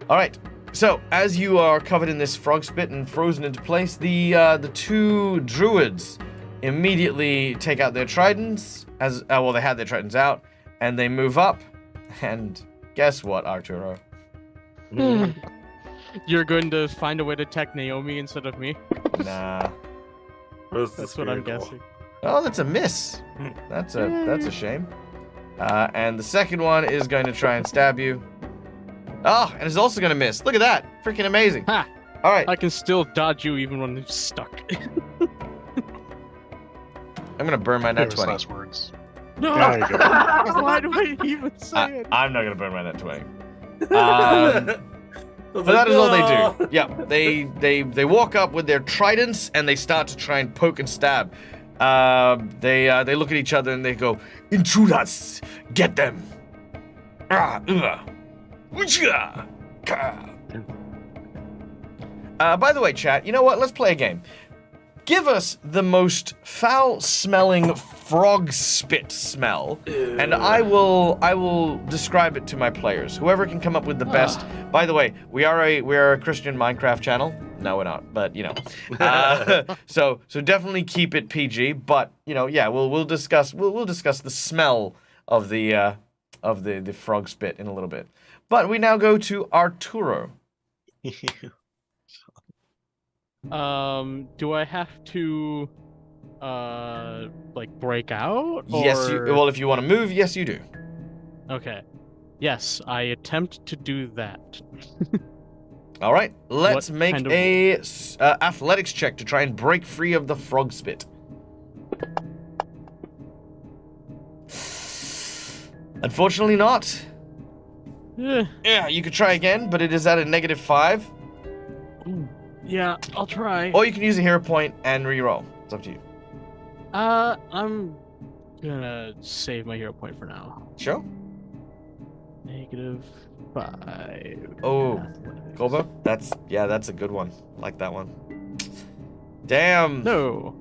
[SPEAKER 1] All right. So as you are covered in this frog spit and frozen into place, the two druids immediately take out their tridents. Well, they had their tridents out, and they move up. And guess what, Arturo?
[SPEAKER 4] You're going to find a way to attack Naomi instead of me?
[SPEAKER 1] Nah.
[SPEAKER 4] That's what I'm guessing.
[SPEAKER 1] Oh, that's a miss. That's a shame. And the second one is going to try and stab you. Oh, and it's also going to miss. Look at that. Freaking amazing.
[SPEAKER 4] Ha!
[SPEAKER 1] All right.
[SPEAKER 4] I can still dodge you even when I'm stuck.
[SPEAKER 1] I'm going to burn my net
[SPEAKER 2] Famous
[SPEAKER 1] 20.
[SPEAKER 2] last words.
[SPEAKER 4] No!
[SPEAKER 2] There you go.
[SPEAKER 4] Why do I even say it?
[SPEAKER 1] I'm not going to burn my net 20. But that is all they do. Yeah, they walk up with their tridents and they start to try and poke and stab. They look at each other and they go, "Intruders, get them!" By the way, chat, you know what? Let's play a game. Give us the most foul-smelling frog spit smell, and I will describe it to my players. Whoever can come up with the best. By the way, we are a Christian Minecraft channel. No, we're not, but you know. So definitely keep it PG. But you know, yeah, we'll discuss the smell of the frog spit in a little bit. But we now go to Arturo.
[SPEAKER 4] Do I have to like break out?
[SPEAKER 1] Yes,
[SPEAKER 4] or-
[SPEAKER 1] well, if you want to move, yes, you do.
[SPEAKER 4] Okay. Yes, I attempt to do that.
[SPEAKER 1] All right, let's
[SPEAKER 4] What
[SPEAKER 1] make
[SPEAKER 4] kind of-
[SPEAKER 1] a athletics check to try and break free of the frog spit. Unfortunately not.
[SPEAKER 4] Eh,
[SPEAKER 1] Yeah, you could try again, but it is at a -5.
[SPEAKER 4] yeah, I'll try.
[SPEAKER 1] Or you can use a hero point and reroll. It's up to you.
[SPEAKER 4] I'm gonna save my hero point for now.
[SPEAKER 1] Sure.
[SPEAKER 4] -5.
[SPEAKER 1] Oh,
[SPEAKER 4] Athletics.
[SPEAKER 1] Golbo? That's a good one. Like that one. Damn.
[SPEAKER 4] No.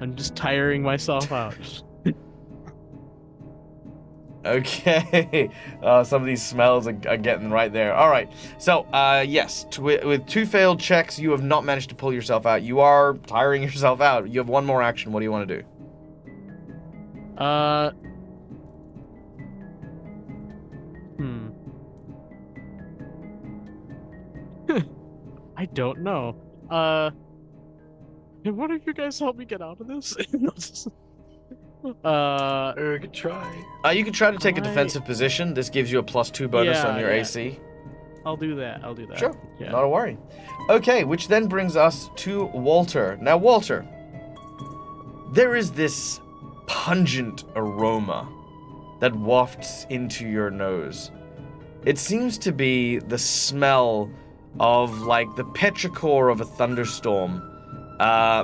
[SPEAKER 4] I'm just tiring myself out.
[SPEAKER 1] Okay. Some of these smells are getting right there. All right. So, yes, with 2 failed checks, you have not managed to pull yourself out. You are tiring yourself out. You have 1 more action. What do you want to do?
[SPEAKER 4] I don't know. Can one of you guys help me get out of this?
[SPEAKER 5] Or could try.
[SPEAKER 1] You can try to take a
[SPEAKER 4] I-
[SPEAKER 1] defensive position. This gives you a +2 bonus
[SPEAKER 4] Yeah,
[SPEAKER 1] on your
[SPEAKER 4] yeah.
[SPEAKER 1] AC.
[SPEAKER 4] I'll do that.
[SPEAKER 1] Sure.
[SPEAKER 4] Yeah.
[SPEAKER 1] Not a worry. Okay, which then brings us to Walter. Now, Walter, there is this pungent aroma that wafts into your nose. It seems to be the smell of, like, the petrichor of a thunderstorm,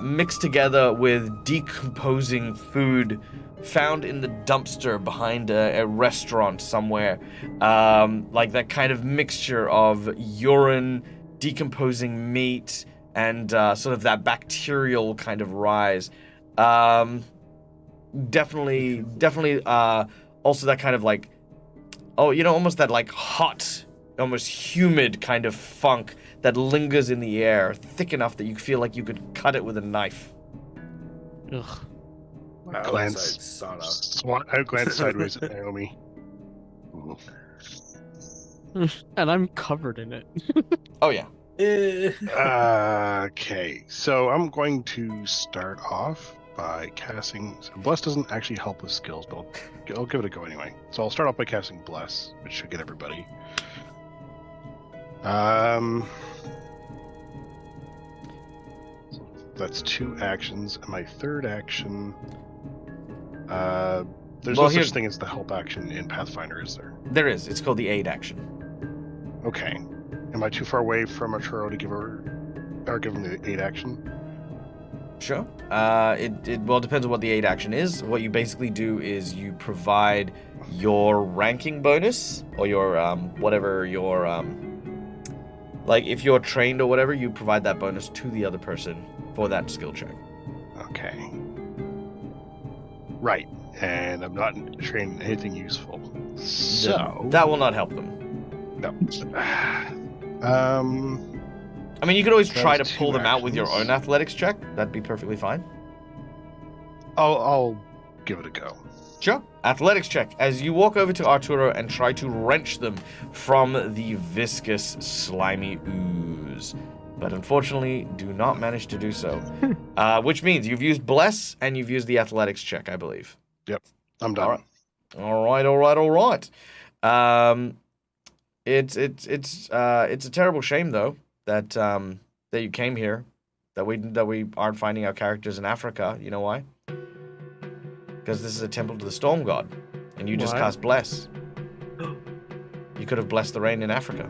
[SPEAKER 1] mixed together with decomposing food found in the dumpster behind a restaurant somewhere. Like that kind of mixture of urine, decomposing meat, and sort of that bacterial kind of rise. Definitely, also that kind of like, almost that like hot, almost humid kind of funk that lingers in the air, thick enough that you feel like you could cut it with a knife.
[SPEAKER 4] Ugh.
[SPEAKER 2] Glance.
[SPEAKER 5] Outside sauna.
[SPEAKER 2] I glance sideways at Naomi. Ooh.
[SPEAKER 4] And I'm covered in it.
[SPEAKER 1] Oh yeah.
[SPEAKER 2] Okay, so I'm going to start off by casting. So Bless doesn't actually help with skills, but I'll give it a go anyway. So I'll start off by casting Bless, which should get everybody. So that's 2 actions, and my third action. There's
[SPEAKER 1] Well,
[SPEAKER 2] no
[SPEAKER 1] here-
[SPEAKER 2] such thing as the help action in Pathfinder, is there?
[SPEAKER 1] There is. It's called the aid action.
[SPEAKER 2] Okay. Am I too far away from Arturo to give her, or give him the aid action?
[SPEAKER 1] Sure. It well depends on what the aid action is. What you basically do is you provide your ranking bonus or your whatever your like if you're trained or whatever, you provide that bonus to the other person for that skill check.
[SPEAKER 2] Okay. Right. And I'm not trained in anything useful. So
[SPEAKER 1] That will not help them.
[SPEAKER 2] no.
[SPEAKER 1] I mean, you could always
[SPEAKER 2] That's
[SPEAKER 1] try to
[SPEAKER 2] 2
[SPEAKER 1] pull them out with your
[SPEAKER 2] actions.
[SPEAKER 1] own athletics check. That'd be perfectly fine.
[SPEAKER 2] I'll give it a go.
[SPEAKER 1] Sure. Athletics check as you walk over to Arturo and try to wrench them from the viscous, slimy ooze. But unfortunately, do not manage to do so. Which means you've used Bless and you've used the athletics check, I believe.
[SPEAKER 2] I'm done.
[SPEAKER 1] All right. It's a terrible shame though that that you came here, that we aren't finding our characters in Africa. You know why? Because this is a temple to the storm god, and you just
[SPEAKER 4] Why?
[SPEAKER 1] cast bless. You could have blessed the rain in Africa.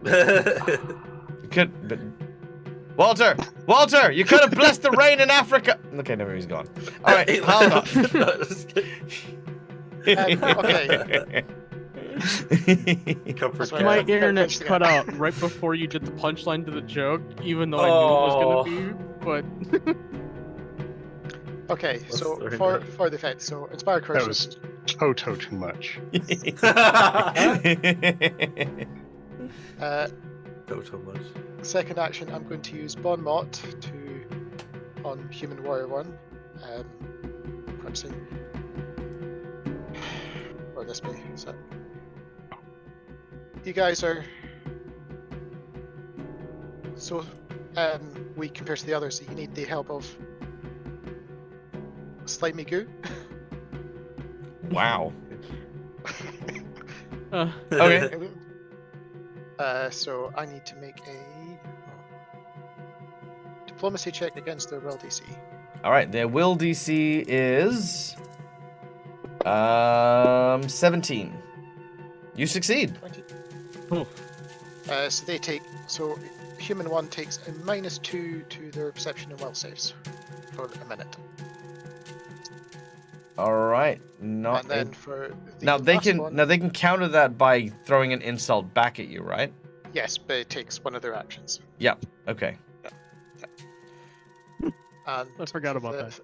[SPEAKER 1] You could, but Walter, you could have blessed the rain in Africa. Okay, never, he's gone. All right, hold on.
[SPEAKER 3] Okay.
[SPEAKER 5] Comfort
[SPEAKER 3] Sorry,
[SPEAKER 4] My
[SPEAKER 3] Yeah.
[SPEAKER 5] cat.
[SPEAKER 4] internet
[SPEAKER 3] Finish the
[SPEAKER 4] cut
[SPEAKER 3] guy.
[SPEAKER 4] out right before you did the punchline to the joke, even though I knew it was gonna be. But
[SPEAKER 3] Okay,
[SPEAKER 5] What's
[SPEAKER 3] so
[SPEAKER 5] the
[SPEAKER 3] for the effect, so Inspire Curse.
[SPEAKER 2] That was Toto too much.
[SPEAKER 5] Go so much.
[SPEAKER 3] Second action, I'm going to use Bon Mot on Human Warrior 1. Practicing. Or this way. So. You guys are so weak compared to the others, so you need the help of Slimy Goo.
[SPEAKER 1] Wow.
[SPEAKER 4] okay.
[SPEAKER 3] So I need to make a diplomacy check against their will DC.
[SPEAKER 1] All right, their will DC is 17. You succeed.
[SPEAKER 3] 20.
[SPEAKER 4] Oh.
[SPEAKER 3] So they take. So human 1 takes a -2 to their perception and will saves for a minute,
[SPEAKER 1] All right. Not
[SPEAKER 3] and then for the
[SPEAKER 1] now they
[SPEAKER 3] last
[SPEAKER 1] can
[SPEAKER 3] one,
[SPEAKER 1] they can counter that by throwing an insult back at you, right?
[SPEAKER 3] yes, but it takes one of their actions.
[SPEAKER 1] Okay.
[SPEAKER 3] And
[SPEAKER 4] I forgot about
[SPEAKER 3] the-
[SPEAKER 4] that.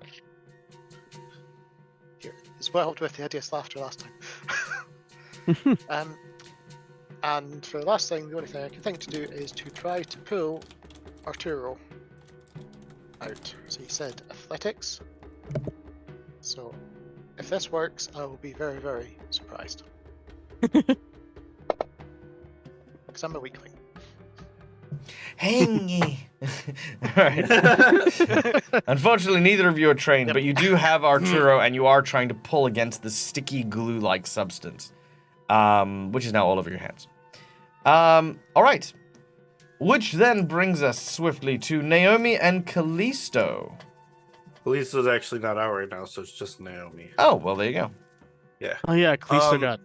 [SPEAKER 3] Here, it's what helped with the hideous laughter last time. And for the last thing, the only thing I can think to do is to try to pull Arturo out. So he said athletics. So if this works, I will be very, very surprised. Because I'm a weakling.
[SPEAKER 1] Hangy. All right. Unfortunately, neither of you are trained, but you do have Arturo, and you are trying to pull against the sticky glue-like substance, which is now all over your hands. All right. Which then brings us swiftly to Naomi and Callisto.
[SPEAKER 5] Lisa's actually not out right now, so it's just Naomi.
[SPEAKER 1] Oh, well, there you go.
[SPEAKER 4] Oh yeah, Callisto
[SPEAKER 5] Um,
[SPEAKER 4] got.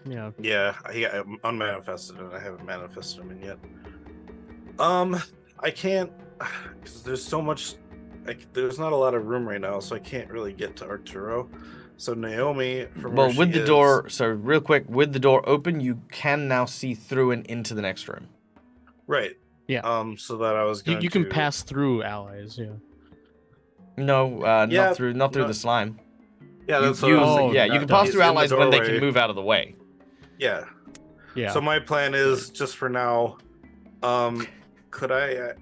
[SPEAKER 4] Yeah.
[SPEAKER 5] Yeah, he got unmanifested, and I haven't manifested him in yet. I can't, because there's so much. There's not a lot of room right now, so I can't really get to Arturo. So Naomi, from
[SPEAKER 1] Well,
[SPEAKER 5] where
[SPEAKER 1] with
[SPEAKER 5] she
[SPEAKER 1] the
[SPEAKER 5] is-
[SPEAKER 1] door, so real quick, with the door open, you can now see through and into the next room.
[SPEAKER 5] right?
[SPEAKER 4] Yeah.
[SPEAKER 5] So that I was going
[SPEAKER 4] You can
[SPEAKER 5] to-
[SPEAKER 4] pass through allies. Yeah.
[SPEAKER 1] No,
[SPEAKER 5] Yeah,
[SPEAKER 1] not through
[SPEAKER 5] no.
[SPEAKER 1] the slime.
[SPEAKER 5] Yeah,
[SPEAKER 1] You,
[SPEAKER 5] that's what
[SPEAKER 1] you-
[SPEAKER 5] I was
[SPEAKER 4] Oh,
[SPEAKER 5] thinking.
[SPEAKER 1] yeah, you can pass
[SPEAKER 5] He's
[SPEAKER 1] through
[SPEAKER 5] in the
[SPEAKER 1] allies when they can
[SPEAKER 5] doorway.
[SPEAKER 1] move out of the way.
[SPEAKER 5] Yeah.
[SPEAKER 4] Yeah.
[SPEAKER 5] So my plan is just for now. Could I?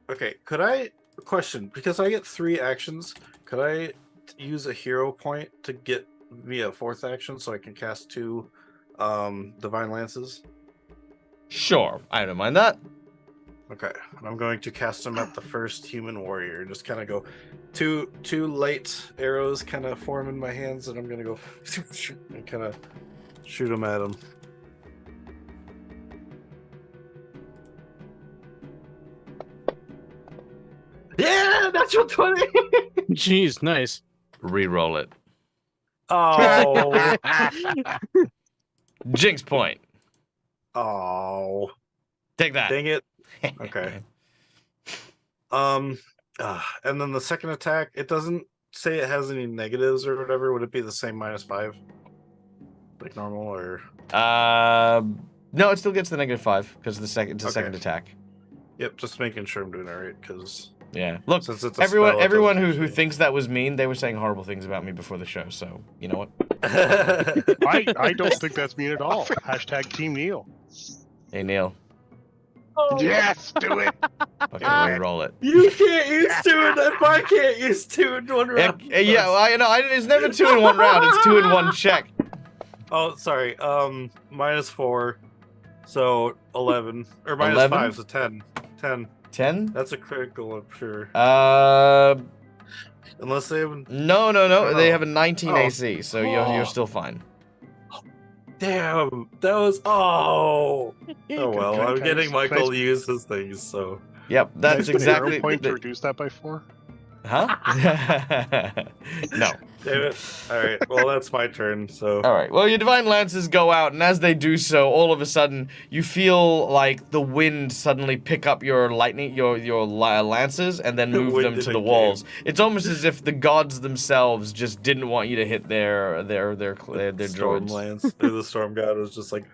[SPEAKER 5] Okay. Could I? Question, because I get 3 actions. Could I use a hero point to get me a 4th action so I can cast 2 divine lances?
[SPEAKER 1] Sure, I don't mind that.
[SPEAKER 5] Okay, and I'm going to cast him at the first human warrior. Just kind of go, two light arrows kind of form in my hands, and I'm gonna go and kind of shoot him at him. Yeah, natural 20.
[SPEAKER 4] Jeez, nice.
[SPEAKER 1] Reroll it.
[SPEAKER 5] Oh,
[SPEAKER 1] Jinx point.
[SPEAKER 5] oh,
[SPEAKER 1] Take that.
[SPEAKER 5] dang it. Okay. And then the second attack, it doesn't say it has any negatives or whatever. Would it be the same -5, like normal, or?
[SPEAKER 1] No, it still gets the -5 because it's a
[SPEAKER 5] Okay.
[SPEAKER 1] second attack.
[SPEAKER 5] Yep, just making sure I'm doing it right, because
[SPEAKER 1] Yeah. Look,
[SPEAKER 5] since it's a
[SPEAKER 1] everyone
[SPEAKER 5] spell, it
[SPEAKER 1] everyone
[SPEAKER 5] doesn't
[SPEAKER 1] who
[SPEAKER 5] usually-
[SPEAKER 1] thinks that was mean, they were saying horrible things about me before the show. So you know what?
[SPEAKER 2] I don't think that's mean at all. Hashtag Team Neil.
[SPEAKER 1] Hey Neil,
[SPEAKER 2] Yes, do it.
[SPEAKER 1] fucking reroll it.
[SPEAKER 5] You can't use 2 in if I can't use 2 in one round.
[SPEAKER 1] Yeah, well, I know. It's never 2 in 1 round. It's 2 in 1 check.
[SPEAKER 5] Oh, sorry. -4, so 11, or -5,
[SPEAKER 1] 11?
[SPEAKER 5] so 10. 10.
[SPEAKER 1] 10?
[SPEAKER 5] That's a critical, I'm sure. Unless they have.
[SPEAKER 1] No. They have a 19
[SPEAKER 5] Oh.
[SPEAKER 1] AC, so you're still fine.
[SPEAKER 5] Damn, that was. Oh well,
[SPEAKER 2] Can I-
[SPEAKER 5] I'm
[SPEAKER 2] can I
[SPEAKER 5] getting
[SPEAKER 2] just-
[SPEAKER 5] Michael
[SPEAKER 2] can I-
[SPEAKER 5] to use his things, so.
[SPEAKER 1] Yep,
[SPEAKER 2] Can I
[SPEAKER 1] that's
[SPEAKER 2] spend a hero
[SPEAKER 1] exactly.
[SPEAKER 2] point to reduce that by 4.
[SPEAKER 1] Huh? No.
[SPEAKER 5] Damn it. Alright, well, that's my turn, so.
[SPEAKER 1] All right. Well, your divine lances go out, and as they do so, all of a sudden you feel like the wind suddenly pick up your lightning, your lances, and then move
[SPEAKER 5] Wind
[SPEAKER 1] them
[SPEAKER 5] in
[SPEAKER 1] to
[SPEAKER 5] a
[SPEAKER 1] the
[SPEAKER 5] game.
[SPEAKER 1] walls. It's almost as if the gods themselves just didn't want you to hit their
[SPEAKER 5] Storm
[SPEAKER 1] droids.
[SPEAKER 5] Lance, or the Storm God was just like.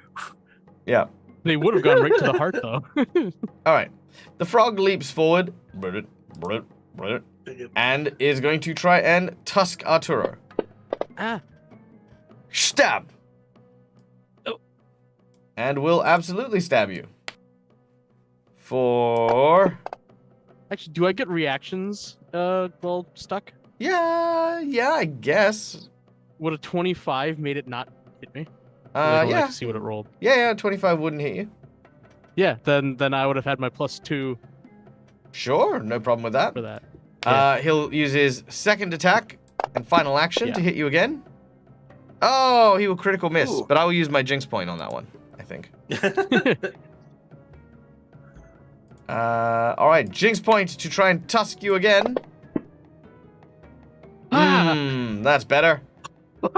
[SPEAKER 1] Yeah.
[SPEAKER 4] They would have gone right to the heart, though.
[SPEAKER 1] All right. The frog leaps forward, and is going to try and tusk Arturo.
[SPEAKER 4] Ah.
[SPEAKER 1] Stab.
[SPEAKER 4] Oh.
[SPEAKER 1] And will absolutely stab you. For
[SPEAKER 4] Actually, do I get reactions while stuck?
[SPEAKER 1] yeah, I guess.
[SPEAKER 4] Would a 25 made it not hit me? Like, I would like
[SPEAKER 1] Yeah,
[SPEAKER 4] to see what it rolled.
[SPEAKER 1] yeah. 25 wouldn't hit you.
[SPEAKER 4] Yeah, then I would have had my +2
[SPEAKER 1] Sure, no problem with that.
[SPEAKER 4] for that.
[SPEAKER 1] He'll use his second attack and final action
[SPEAKER 4] Yeah.
[SPEAKER 1] to hit you again. Oh, he will critical miss,
[SPEAKER 5] Ooh.
[SPEAKER 1] but I will use my jinx point on that one, I think. All right, jinx point to try and tusk you again. That's better.
[SPEAKER 4] I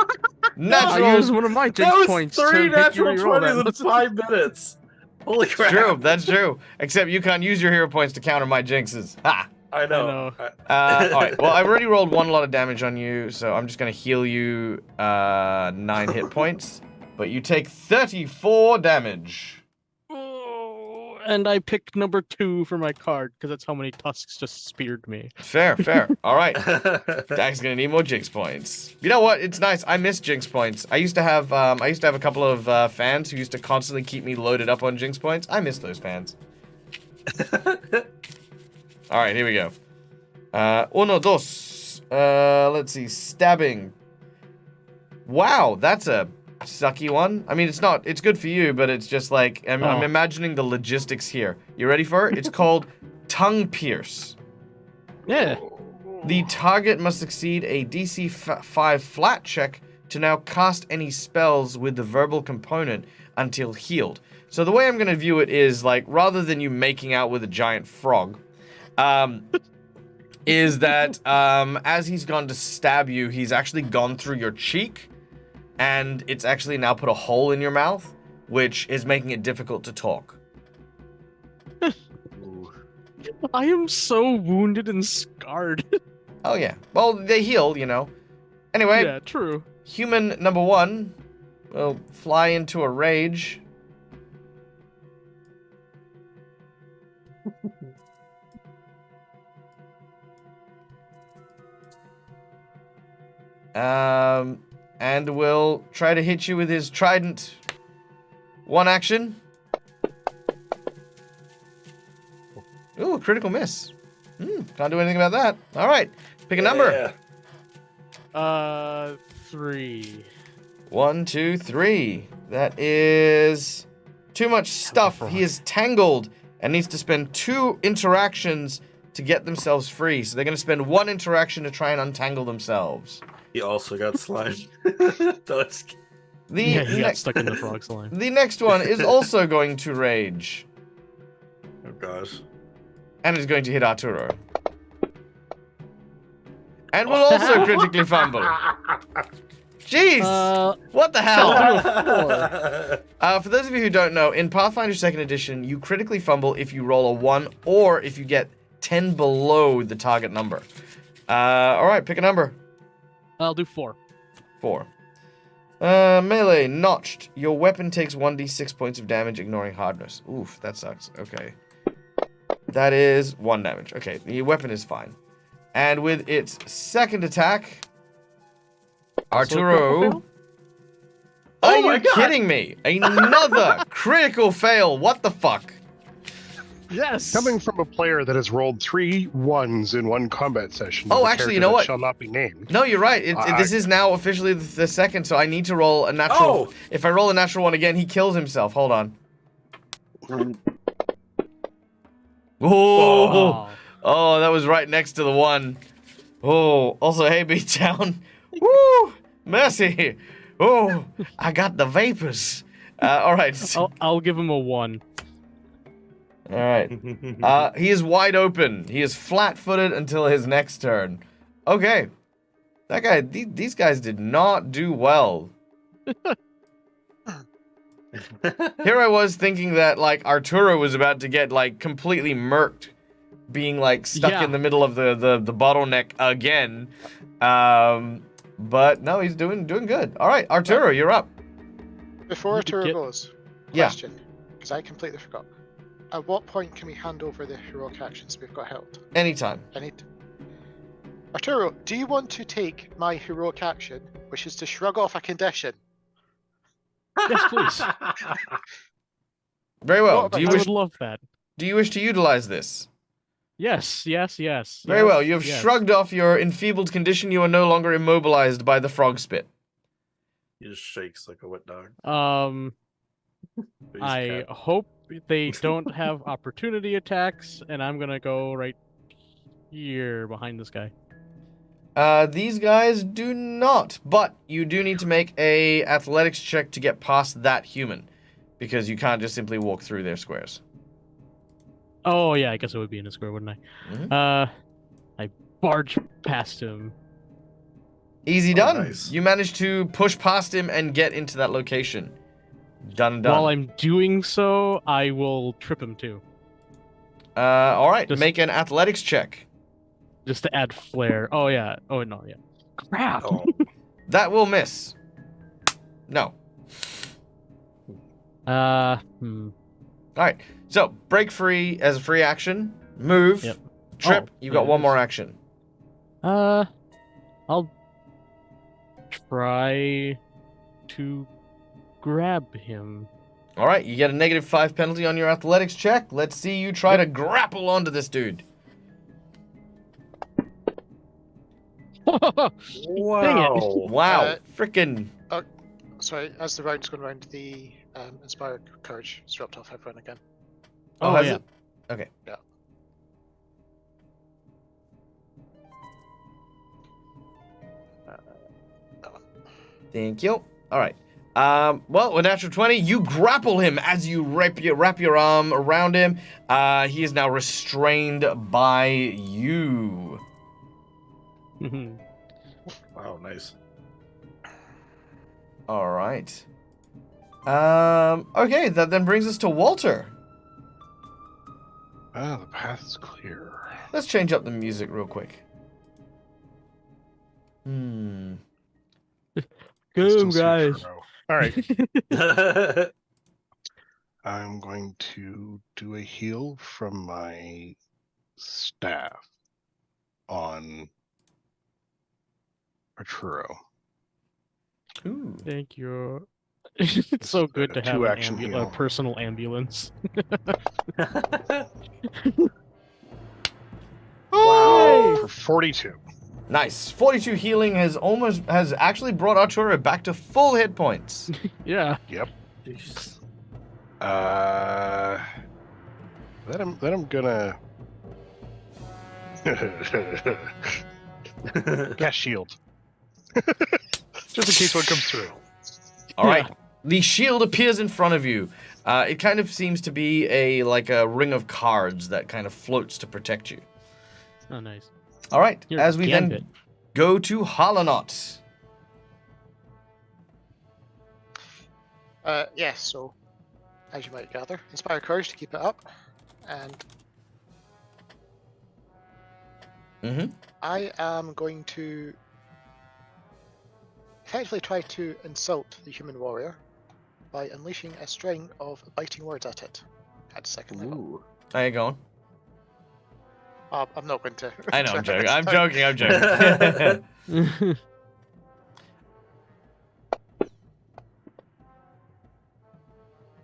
[SPEAKER 1] Natural.
[SPEAKER 4] used one of my
[SPEAKER 5] That
[SPEAKER 4] jinx
[SPEAKER 5] was
[SPEAKER 4] points
[SPEAKER 5] 3
[SPEAKER 4] to make you
[SPEAKER 5] natural
[SPEAKER 4] reroll
[SPEAKER 5] 20s
[SPEAKER 4] that.
[SPEAKER 5] in 5 minutes. Holy crap.
[SPEAKER 1] True, that's true. Except you can't use your hero points to counter my jinxes. Ha!
[SPEAKER 5] I know.
[SPEAKER 4] I
[SPEAKER 1] All right. Well, I've already rolled 1 lot of damage on you, so I'm just gonna heal you 9 hit points. But you take 34 damage.
[SPEAKER 4] Oh, and I picked number 2 for my card because that's how many tusks just speared me.
[SPEAKER 1] Fair. All right. Dak's gonna need more jinx points. You know what? It's nice. I miss jinx points. I used to have a couple of fans who used to constantly keep me loaded up on jinx points. I miss those fans. All right, here we go. Uno, dos. Let's see. Stabbing. Wow, that's a sucky one. I mean, it's not. It's good for you, but it's just like I'm imagining the logistics here. You ready for it? It's called tongue pierce.
[SPEAKER 4] Yeah.
[SPEAKER 1] The target must succeed a DC 5 flat check to now cast any spells with the verbal component until healed. So the way I'm going to view it is like rather than you making out with a giant frog, is that as he's gone to stab you, he's actually gone through your cheek, and it's actually now put a hole in your mouth, which is making it difficult to talk.
[SPEAKER 4] I am so wounded and scarred.
[SPEAKER 1] Oh yeah. Well, they heal, you know. Anyway,
[SPEAKER 4] Yeah, true.
[SPEAKER 1] human number 1 will fly into a rage. And will try to hit you with his trident. 1 action. Ooh, critical miss. Can't do anything about that. All right, pick a number.
[SPEAKER 4] 3.
[SPEAKER 1] 1, 2, 3. That is Too much stuff. He is tangled and needs to spend 2 interactions to get themselves free. So they're going to spend 1 interaction to try and untangle themselves.
[SPEAKER 5] He also got slimed.
[SPEAKER 4] Yeah, he got stuck in the frog slime.
[SPEAKER 1] The next one is also going to rage.
[SPEAKER 5] Oh gosh.
[SPEAKER 1] And is going to hit Arturo. And will also critically fumble. Jeez! What the hell? For those of you who don't know, in Pathfinder 2nd Edition, you critically fumble if you roll a 1 or if you get 10 below the target number. Alright, pick a number.
[SPEAKER 4] I'll do 4.
[SPEAKER 1] 4. Melee, notched. Your weapon takes 1d6 points of damage, ignoring hardness. Oof, that sucks. Okay. That is 1 damage. Okay, the weapon is fine. And with its second attack, Arturo... Are you kidding me? Another critical fail. What the fuck?
[SPEAKER 4] Yes!
[SPEAKER 2] Coming from a player that has rolled 3 1s in one combat session.
[SPEAKER 1] Oh,
[SPEAKER 2] with a
[SPEAKER 1] actually, you
[SPEAKER 2] character
[SPEAKER 1] know
[SPEAKER 2] that
[SPEAKER 1] what?
[SPEAKER 2] Shall not be named.
[SPEAKER 1] No, you're right. This is now officially the second, so I need to roll a natural...
[SPEAKER 5] Oh!
[SPEAKER 1] If I roll a natural 1 again, he kills himself. Hold on. Oh, oh, that was right next to the 1. Oh, also, hey, Beatdown. Woo! Mercy. Oh, I got the vapors. All right.
[SPEAKER 4] I'll give him a 1.
[SPEAKER 1] All right. He is wide open. He is flat-footed until his next turn. Okay. That guy, these guys did not do well. Here I was thinking that, like, Arturo was about to get, like, completely murked, being, like, stuck in the middle of the bottleneck again. But no, he's doing good. All right, Arturo, you're up.
[SPEAKER 3] Before Arturo goes,
[SPEAKER 1] Yeah.
[SPEAKER 3] question, because I completely forgot. At what point can we hand over the heroic actions we've got held?
[SPEAKER 1] Anytime.
[SPEAKER 3] Arturo, do you want to take my heroic action, which is to shrug off a condition?
[SPEAKER 4] Yes, please.
[SPEAKER 1] Very well.
[SPEAKER 3] What
[SPEAKER 1] Do
[SPEAKER 3] about
[SPEAKER 1] you
[SPEAKER 4] I would love that.
[SPEAKER 1] wish to utilize this?
[SPEAKER 4] Yes.
[SPEAKER 1] Very well. You have shrugged off your enfeebled condition. You are no longer immobilized by the frog spit.
[SPEAKER 5] He just shakes like a wet dog. But he's a
[SPEAKER 4] I
[SPEAKER 5] cat.
[SPEAKER 4] hope they don't have opportunity attacks, and I'm gonna go right here behind this guy.
[SPEAKER 1] These guys do not, but you do need to make a athletics check to get past that human, because you can't just simply walk through their squares.
[SPEAKER 4] Oh yeah, I guess it would be in a square, wouldn't I?
[SPEAKER 1] Mhm.
[SPEAKER 4] I barge past him.
[SPEAKER 1] Easy done.
[SPEAKER 5] Nice.
[SPEAKER 1] You managed to push past him and get into that location. Done.
[SPEAKER 4] While I'm doing so, I will trip him too,
[SPEAKER 1] All right.
[SPEAKER 4] Just-
[SPEAKER 1] Make an athletics check.
[SPEAKER 4] just to add flair. Oh yeah. Oh no, yeah. Crap.
[SPEAKER 5] Oh,
[SPEAKER 1] That will miss. No.
[SPEAKER 4] Uh.
[SPEAKER 1] All right. So break free as a free action. Move.
[SPEAKER 4] Yep.
[SPEAKER 1] Trip.
[SPEAKER 4] Oh,
[SPEAKER 1] You got
[SPEAKER 4] yeah,
[SPEAKER 1] one
[SPEAKER 4] it
[SPEAKER 1] more
[SPEAKER 4] is.
[SPEAKER 1] action.
[SPEAKER 4] I'll try to grab him.
[SPEAKER 1] All right. You get a -5 penalty on your athletics check. Let's see you try to grapple onto this dude.
[SPEAKER 5] wow.
[SPEAKER 1] Wow. Frickin'.
[SPEAKER 3] Sorry, as the round's going round, the Inspired Courage has dropped off everyone again.
[SPEAKER 1] Oh,
[SPEAKER 4] Oh,
[SPEAKER 1] has
[SPEAKER 4] yeah.
[SPEAKER 1] it? Okay.
[SPEAKER 3] Yeah. That one.
[SPEAKER 1] Thank you. All right. Well, with natural 20, you grapple him as you wrap your arm around him. He is now restrained by you.
[SPEAKER 5] Wow, nice.
[SPEAKER 1] All right. Okay, that then brings us to Walter.
[SPEAKER 2] Ah, the path's clear.
[SPEAKER 1] Let's change up the music real quick.
[SPEAKER 2] Still
[SPEAKER 4] Go,
[SPEAKER 2] see
[SPEAKER 4] guys.
[SPEAKER 2] Frodo. All right, I'm going to do a heal from my staff on Arturo.
[SPEAKER 1] Ooh.
[SPEAKER 4] Thank you. It's so good to
[SPEAKER 2] a
[SPEAKER 4] have
[SPEAKER 2] two-action
[SPEAKER 4] a
[SPEAKER 2] heal.
[SPEAKER 4] personal ambulance.
[SPEAKER 1] Oh!
[SPEAKER 2] For 42.
[SPEAKER 1] Nice. 42 healing has actually brought Arturo back to full hit points.
[SPEAKER 4] Yeah.
[SPEAKER 2] Yep.
[SPEAKER 5] Jeez.
[SPEAKER 2] Then I'm gonna gas shield. Just in case one comes through.
[SPEAKER 1] All right. The shield appears in front of you. It kind of seems to be a ring of cards that kind of floats to protect you.
[SPEAKER 4] Oh, nice.
[SPEAKER 1] All right.
[SPEAKER 4] You're
[SPEAKER 1] As we
[SPEAKER 4] Gambit.
[SPEAKER 1] then go to Holonot.
[SPEAKER 3] Yes, so as you might gather, inspire courage to keep it up, and
[SPEAKER 1] Mm-hmm.
[SPEAKER 3] I am going to effectively try to insult the human warrior by unleashing a string of biting words at it at second level.
[SPEAKER 5] Ooh.
[SPEAKER 1] How you going?
[SPEAKER 3] I'm not going to.
[SPEAKER 1] I know. I'm
[SPEAKER 3] try
[SPEAKER 1] joking.
[SPEAKER 3] this
[SPEAKER 1] I'm
[SPEAKER 3] time.
[SPEAKER 1] joking. I'm joking.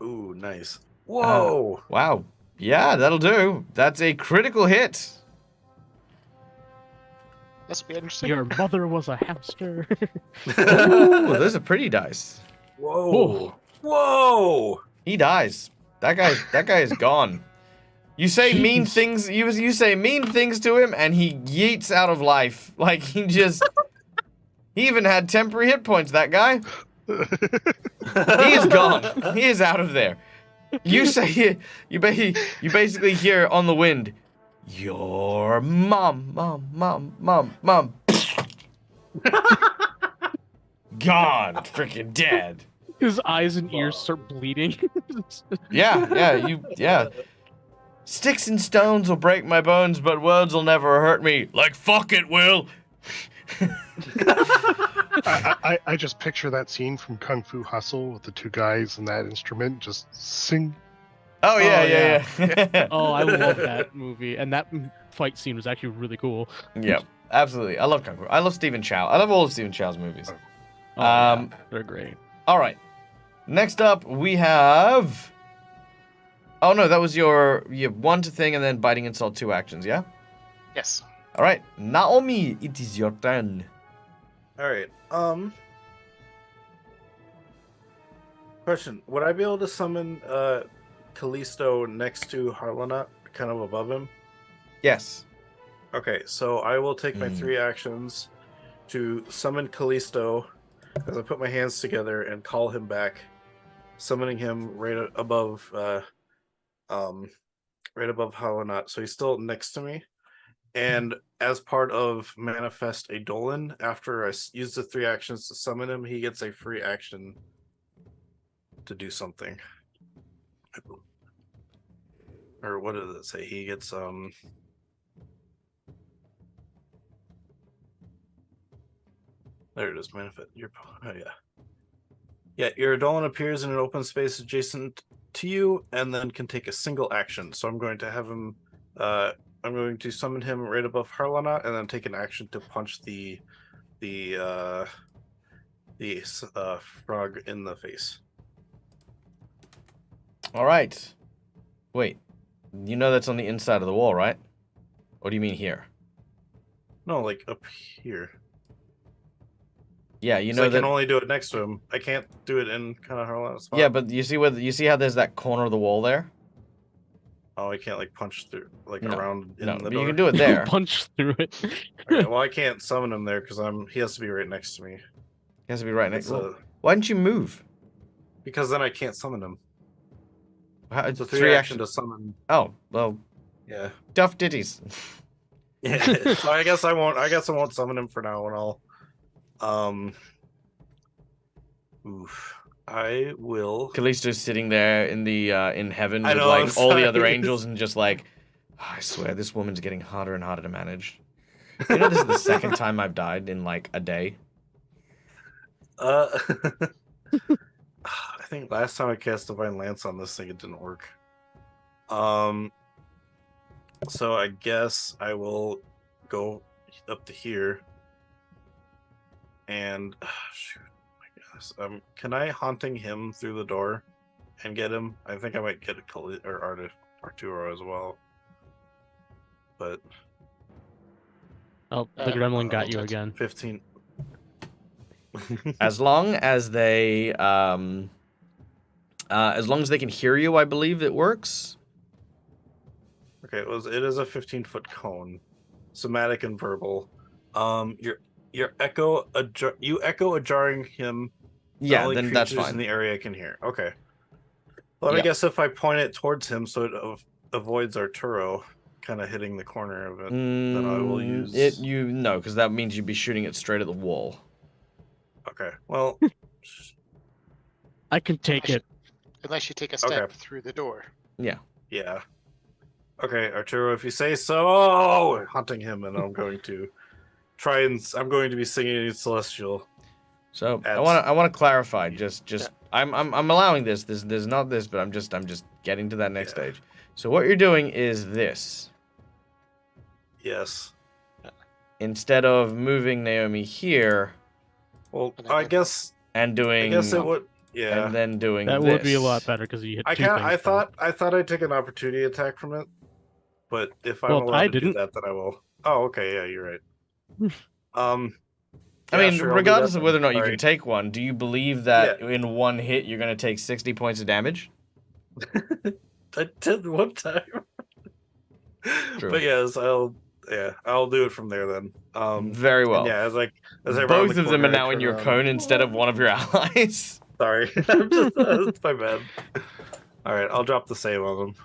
[SPEAKER 5] Ooh, nice. Whoa.
[SPEAKER 1] Wow. Yeah, that'll do. That's a critical hit.
[SPEAKER 3] This will be interesting.
[SPEAKER 4] Your mother was a hamster.
[SPEAKER 1] Ooh, those are pretty dice.
[SPEAKER 5] Whoa.
[SPEAKER 4] Whoa.
[SPEAKER 5] Whoa.
[SPEAKER 1] He dies. That guy is gone. You say mean
[SPEAKER 4] Jeez.
[SPEAKER 1] things. You say mean things to him, and he yeets out of life. Like he just. He even had temporary hit points. That guy. He is gone. He is out of there. You say you basically hear on the wind, your mom. Gone, freaking dead.
[SPEAKER 4] His eyes and ears start bleeding.
[SPEAKER 1] Yeah. Sticks and stones will break my bones, but words will never hurt me. Like fuck it will.
[SPEAKER 2] I just picture that scene from Kung Fu Hustle with the two guys and that instrument just sing.
[SPEAKER 1] Oh yeah.
[SPEAKER 4] Oh, I love that movie, and that fight scene was actually really cool.
[SPEAKER 1] Yeah, absolutely. I love Kung Fu. I love Stephen Chow. I love all of Stephen Chow's movies.
[SPEAKER 4] Oh, yeah, they're great.
[SPEAKER 1] All right. Next up, we have. Oh no, that was your one to thing and then biting insult 2 actions. Yeah.
[SPEAKER 3] Yes.
[SPEAKER 1] All right, Naomi, it is your turn.
[SPEAKER 5] All right. Question: would I be able to summon Callisto next to Harlanot, kind of above him?
[SPEAKER 1] Yes.
[SPEAKER 5] Okay, so I will take my 3 actions to summon Callisto as I put my hands together and call him back, summoning him right above Harlanot. So he's still next to me. And as part of Manifest a Dolan, after I use the 3 actions to summon him, he gets a free action to do something. Or what does it say? He gets there it is, Manifest. Yeah, your Dolan appears in an open space adjacent to you and then can take a single action. So I'm going to have him I'm going to summon him right above Harlanot and then take an action to punch the frog in the face.
[SPEAKER 1] All right. Wait. You know that's on the inside of the wall, right? What do you mean here?
[SPEAKER 5] No, like up here.
[SPEAKER 1] Yeah, you
[SPEAKER 5] 'Cause
[SPEAKER 1] know
[SPEAKER 5] I
[SPEAKER 1] that.
[SPEAKER 5] can only do it next to him. I can't do it in kind of Harlanot's spot.
[SPEAKER 1] Yeah, but you see how there's that corner of the wall there?
[SPEAKER 5] Oh, I can't like punch through like
[SPEAKER 1] No,
[SPEAKER 5] around in
[SPEAKER 1] No,
[SPEAKER 5] the
[SPEAKER 1] but
[SPEAKER 5] door.
[SPEAKER 1] you can do it there.
[SPEAKER 4] Punch through it.
[SPEAKER 5] Okay, well, I can't summon him there because he has to be right next to me.
[SPEAKER 1] He has to be right next.
[SPEAKER 5] It's a-
[SPEAKER 1] Why didn't you move?
[SPEAKER 5] because then I can't summon him.
[SPEAKER 1] How,
[SPEAKER 5] It's a
[SPEAKER 1] 3
[SPEAKER 5] 3
[SPEAKER 1] action
[SPEAKER 5] action to summon.
[SPEAKER 1] Oh well,
[SPEAKER 5] Yeah.
[SPEAKER 1] duff ditties.
[SPEAKER 5] Yeah. So I guess I won't summon him for now, and I'll I will.
[SPEAKER 1] Callisto's sitting there in the in heaven
[SPEAKER 5] I
[SPEAKER 1] with
[SPEAKER 5] know,
[SPEAKER 1] like
[SPEAKER 5] I'm
[SPEAKER 1] all the other
[SPEAKER 5] sorry.
[SPEAKER 1] angels and just like, "Oh, I swear this woman's getting harder and harder to manage. You know, this is the second time I've died in like a day.
[SPEAKER 5] I think last time I cast Divine Lance on this thing, it didn't work. So I guess I will go up to here. And shoot, my goodness. Can I haunting him through the door and get him? I think I might get a Arturo as well. But
[SPEAKER 4] Oh, the gremlin got you again.
[SPEAKER 5] 15.
[SPEAKER 1] As long as they As long as they can hear you, I believe it works.
[SPEAKER 5] Okay, it is a 15-foot cone, somatic and verbal. You echo a jarring hymn.
[SPEAKER 1] Yeah,
[SPEAKER 5] only
[SPEAKER 1] then that's
[SPEAKER 5] creatures
[SPEAKER 1] fine.
[SPEAKER 5] in the area can hear. Okay. Well,
[SPEAKER 1] Yeah.
[SPEAKER 5] I guess if I point it towards him, so it avoids Arturo kind of hitting the corner of it, then I will use
[SPEAKER 1] it. No, because that means you'd be shooting it straight at the wall.
[SPEAKER 5] Okay. Well,
[SPEAKER 4] I can take it.
[SPEAKER 3] Unless you take a step
[SPEAKER 5] Okay.
[SPEAKER 3] through the door.
[SPEAKER 1] Yeah.
[SPEAKER 5] yeah. Okay, Arturo, if you say so, hunting him, and I'm going to I'm going to be singing in Celestial.
[SPEAKER 1] So
[SPEAKER 5] At-
[SPEAKER 1] I want to clarify. Just
[SPEAKER 3] Yeah.
[SPEAKER 1] I'm allowing this. There's not this, but I'm just getting to that next stage. So what you're doing is this.
[SPEAKER 5] Yes.
[SPEAKER 1] Instead of moving Naomi here
[SPEAKER 5] Well,
[SPEAKER 3] And then
[SPEAKER 5] I
[SPEAKER 3] hit
[SPEAKER 5] guess
[SPEAKER 1] and doing
[SPEAKER 5] it would. Yeah.
[SPEAKER 1] and then doing
[SPEAKER 4] That
[SPEAKER 1] this.
[SPEAKER 4] would be a lot better because you hit two things.
[SPEAKER 5] I
[SPEAKER 4] from it.
[SPEAKER 5] thought I'd take an opportunity attack from it, but if I'm
[SPEAKER 4] Well,
[SPEAKER 5] allowed
[SPEAKER 4] I
[SPEAKER 5] to do
[SPEAKER 4] didn't.
[SPEAKER 5] that, then I will. Oh, okay, yeah, you're right.
[SPEAKER 1] I
[SPEAKER 5] yeah,
[SPEAKER 1] mean,
[SPEAKER 5] sure, I'll do
[SPEAKER 1] regardless
[SPEAKER 5] that
[SPEAKER 1] of whether or
[SPEAKER 5] then.
[SPEAKER 1] not you
[SPEAKER 5] Sorry.
[SPEAKER 1] can take one, do you believe that in one hit you're going to take 60 points of damage?
[SPEAKER 5] I did one time.
[SPEAKER 1] True.
[SPEAKER 5] But yes, I'll do it from there then.
[SPEAKER 1] Very well.
[SPEAKER 5] Yeah, as I round
[SPEAKER 1] Both
[SPEAKER 5] the
[SPEAKER 1] of them are
[SPEAKER 5] corner, I
[SPEAKER 1] now in
[SPEAKER 5] turn
[SPEAKER 1] your
[SPEAKER 5] around.
[SPEAKER 1] cone instead of one of your allies.
[SPEAKER 5] Sorry, I'm just it's my bad. All right, I'll drop the save on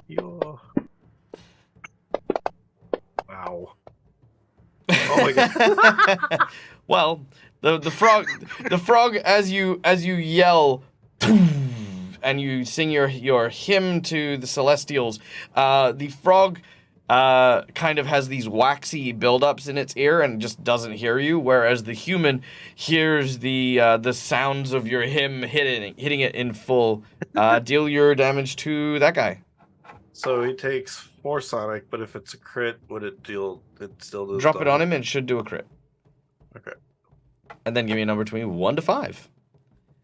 [SPEAKER 5] them. Wow. Oh my god.
[SPEAKER 1] Well, the frog as you yell and you sing your hymn to the celestials, the frog kind of has these waxy buildups in its ear and just doesn't hear you, whereas the human hears the sounds of your hymn hitting it in full. Deal your damage to that guy.
[SPEAKER 5] So he takes 4 sonic, but if it's a crit, would it deal? It still does.
[SPEAKER 1] Drop it on
[SPEAKER 5] double?
[SPEAKER 1] him and it should do a crit.
[SPEAKER 5] Okay.
[SPEAKER 1] And then give me a number between 1 to 5.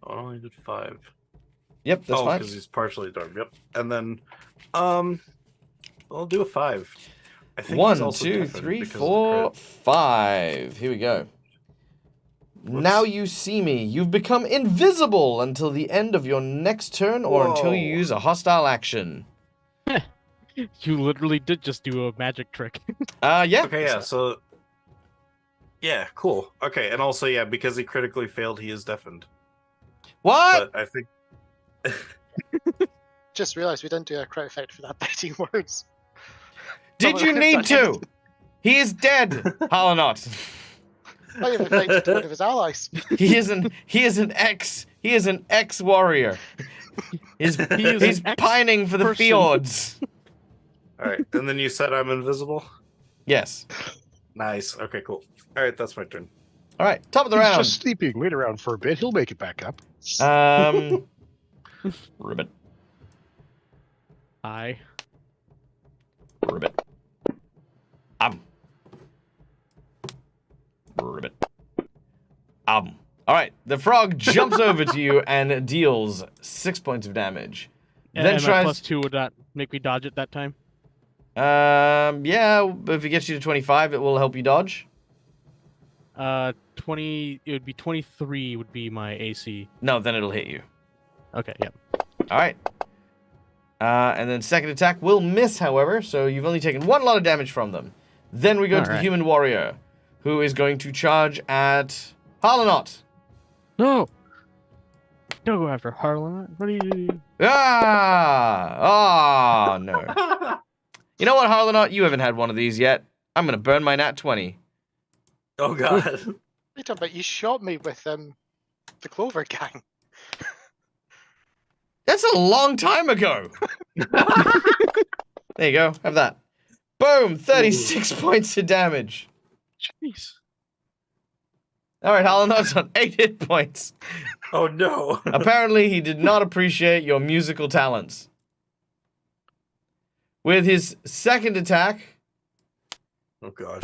[SPEAKER 5] Oh, I only did 5.
[SPEAKER 1] Yep, that's fine.
[SPEAKER 5] because he's partially dark. Yep. And then, I'll do a 5. I think he's
[SPEAKER 1] 1,
[SPEAKER 5] also
[SPEAKER 1] 2,
[SPEAKER 5] deafened
[SPEAKER 1] 3,
[SPEAKER 5] because of the
[SPEAKER 1] 4,
[SPEAKER 5] crit.
[SPEAKER 1] 5. Here we go.
[SPEAKER 5] Whoops.
[SPEAKER 1] Now you see me. You've become invisible until the end of your next turn or until you
[SPEAKER 5] Whoa.
[SPEAKER 1] use a hostile action.
[SPEAKER 4] You literally did just do a magic trick.
[SPEAKER 1] Yeah.
[SPEAKER 5] Okay, yeah. So, yeah, cool. Okay, and also, yeah, because he critically failed, he is deafened.
[SPEAKER 1] What?
[SPEAKER 5] But I think.
[SPEAKER 3] Just realised we didn't do a crit effect for that biting words.
[SPEAKER 1] Did you need to? He is dead, Halonot.
[SPEAKER 3] Might have affected one of his allies.
[SPEAKER 1] He is an ex warrior. He's
[SPEAKER 4] is an
[SPEAKER 1] pining for the
[SPEAKER 4] ex-person.
[SPEAKER 1] fjords.
[SPEAKER 5] All right, and then you said I'm invisible.
[SPEAKER 1] Yes.
[SPEAKER 5] Nice. Okay, cool. All right, that's my turn.
[SPEAKER 1] All right, top of the
[SPEAKER 2] He's
[SPEAKER 1] round.
[SPEAKER 2] just sleeping. Wait around for a bit. He'll make it back up.
[SPEAKER 1] Ribbit.
[SPEAKER 4] Hi.
[SPEAKER 1] Ribbit. Ribbit. All right, the frog jumps over to you and deals 6 points of damage.
[SPEAKER 4] And
[SPEAKER 1] Then
[SPEAKER 4] my
[SPEAKER 1] tries.
[SPEAKER 4] +2 would not make me dodge it that time.
[SPEAKER 1] Yeah, but if it gets you to 25, it will help you dodge.
[SPEAKER 4] 20. It would be 23. Would be my AC.
[SPEAKER 1] No, then it'll hit you.
[SPEAKER 4] Okay. Yep.
[SPEAKER 1] All right. And then second attack will miss, however, so you've only taken 1 lot of damage from them. Then we go to the
[SPEAKER 4] Alright.
[SPEAKER 1] human warrior, who is going to charge at Harlanot.
[SPEAKER 4] No. Don't go after Harlan. What are you?
[SPEAKER 1] No. You know what, Harlanot? You haven't had one of these yet. I'm going to burn my nat 20.
[SPEAKER 5] Oh god.
[SPEAKER 3] What are you talking about? You shot me with the Clover Gang.
[SPEAKER 1] That's a long time ago. There you go. Have that. Boom. 36 points of damage.
[SPEAKER 4] Jeez.
[SPEAKER 1] All right, Harlanot's on 8 hit points.
[SPEAKER 5] Oh no.
[SPEAKER 1] Apparently, he did not appreciate your musical talents. With his second attack,
[SPEAKER 5] Oh gosh.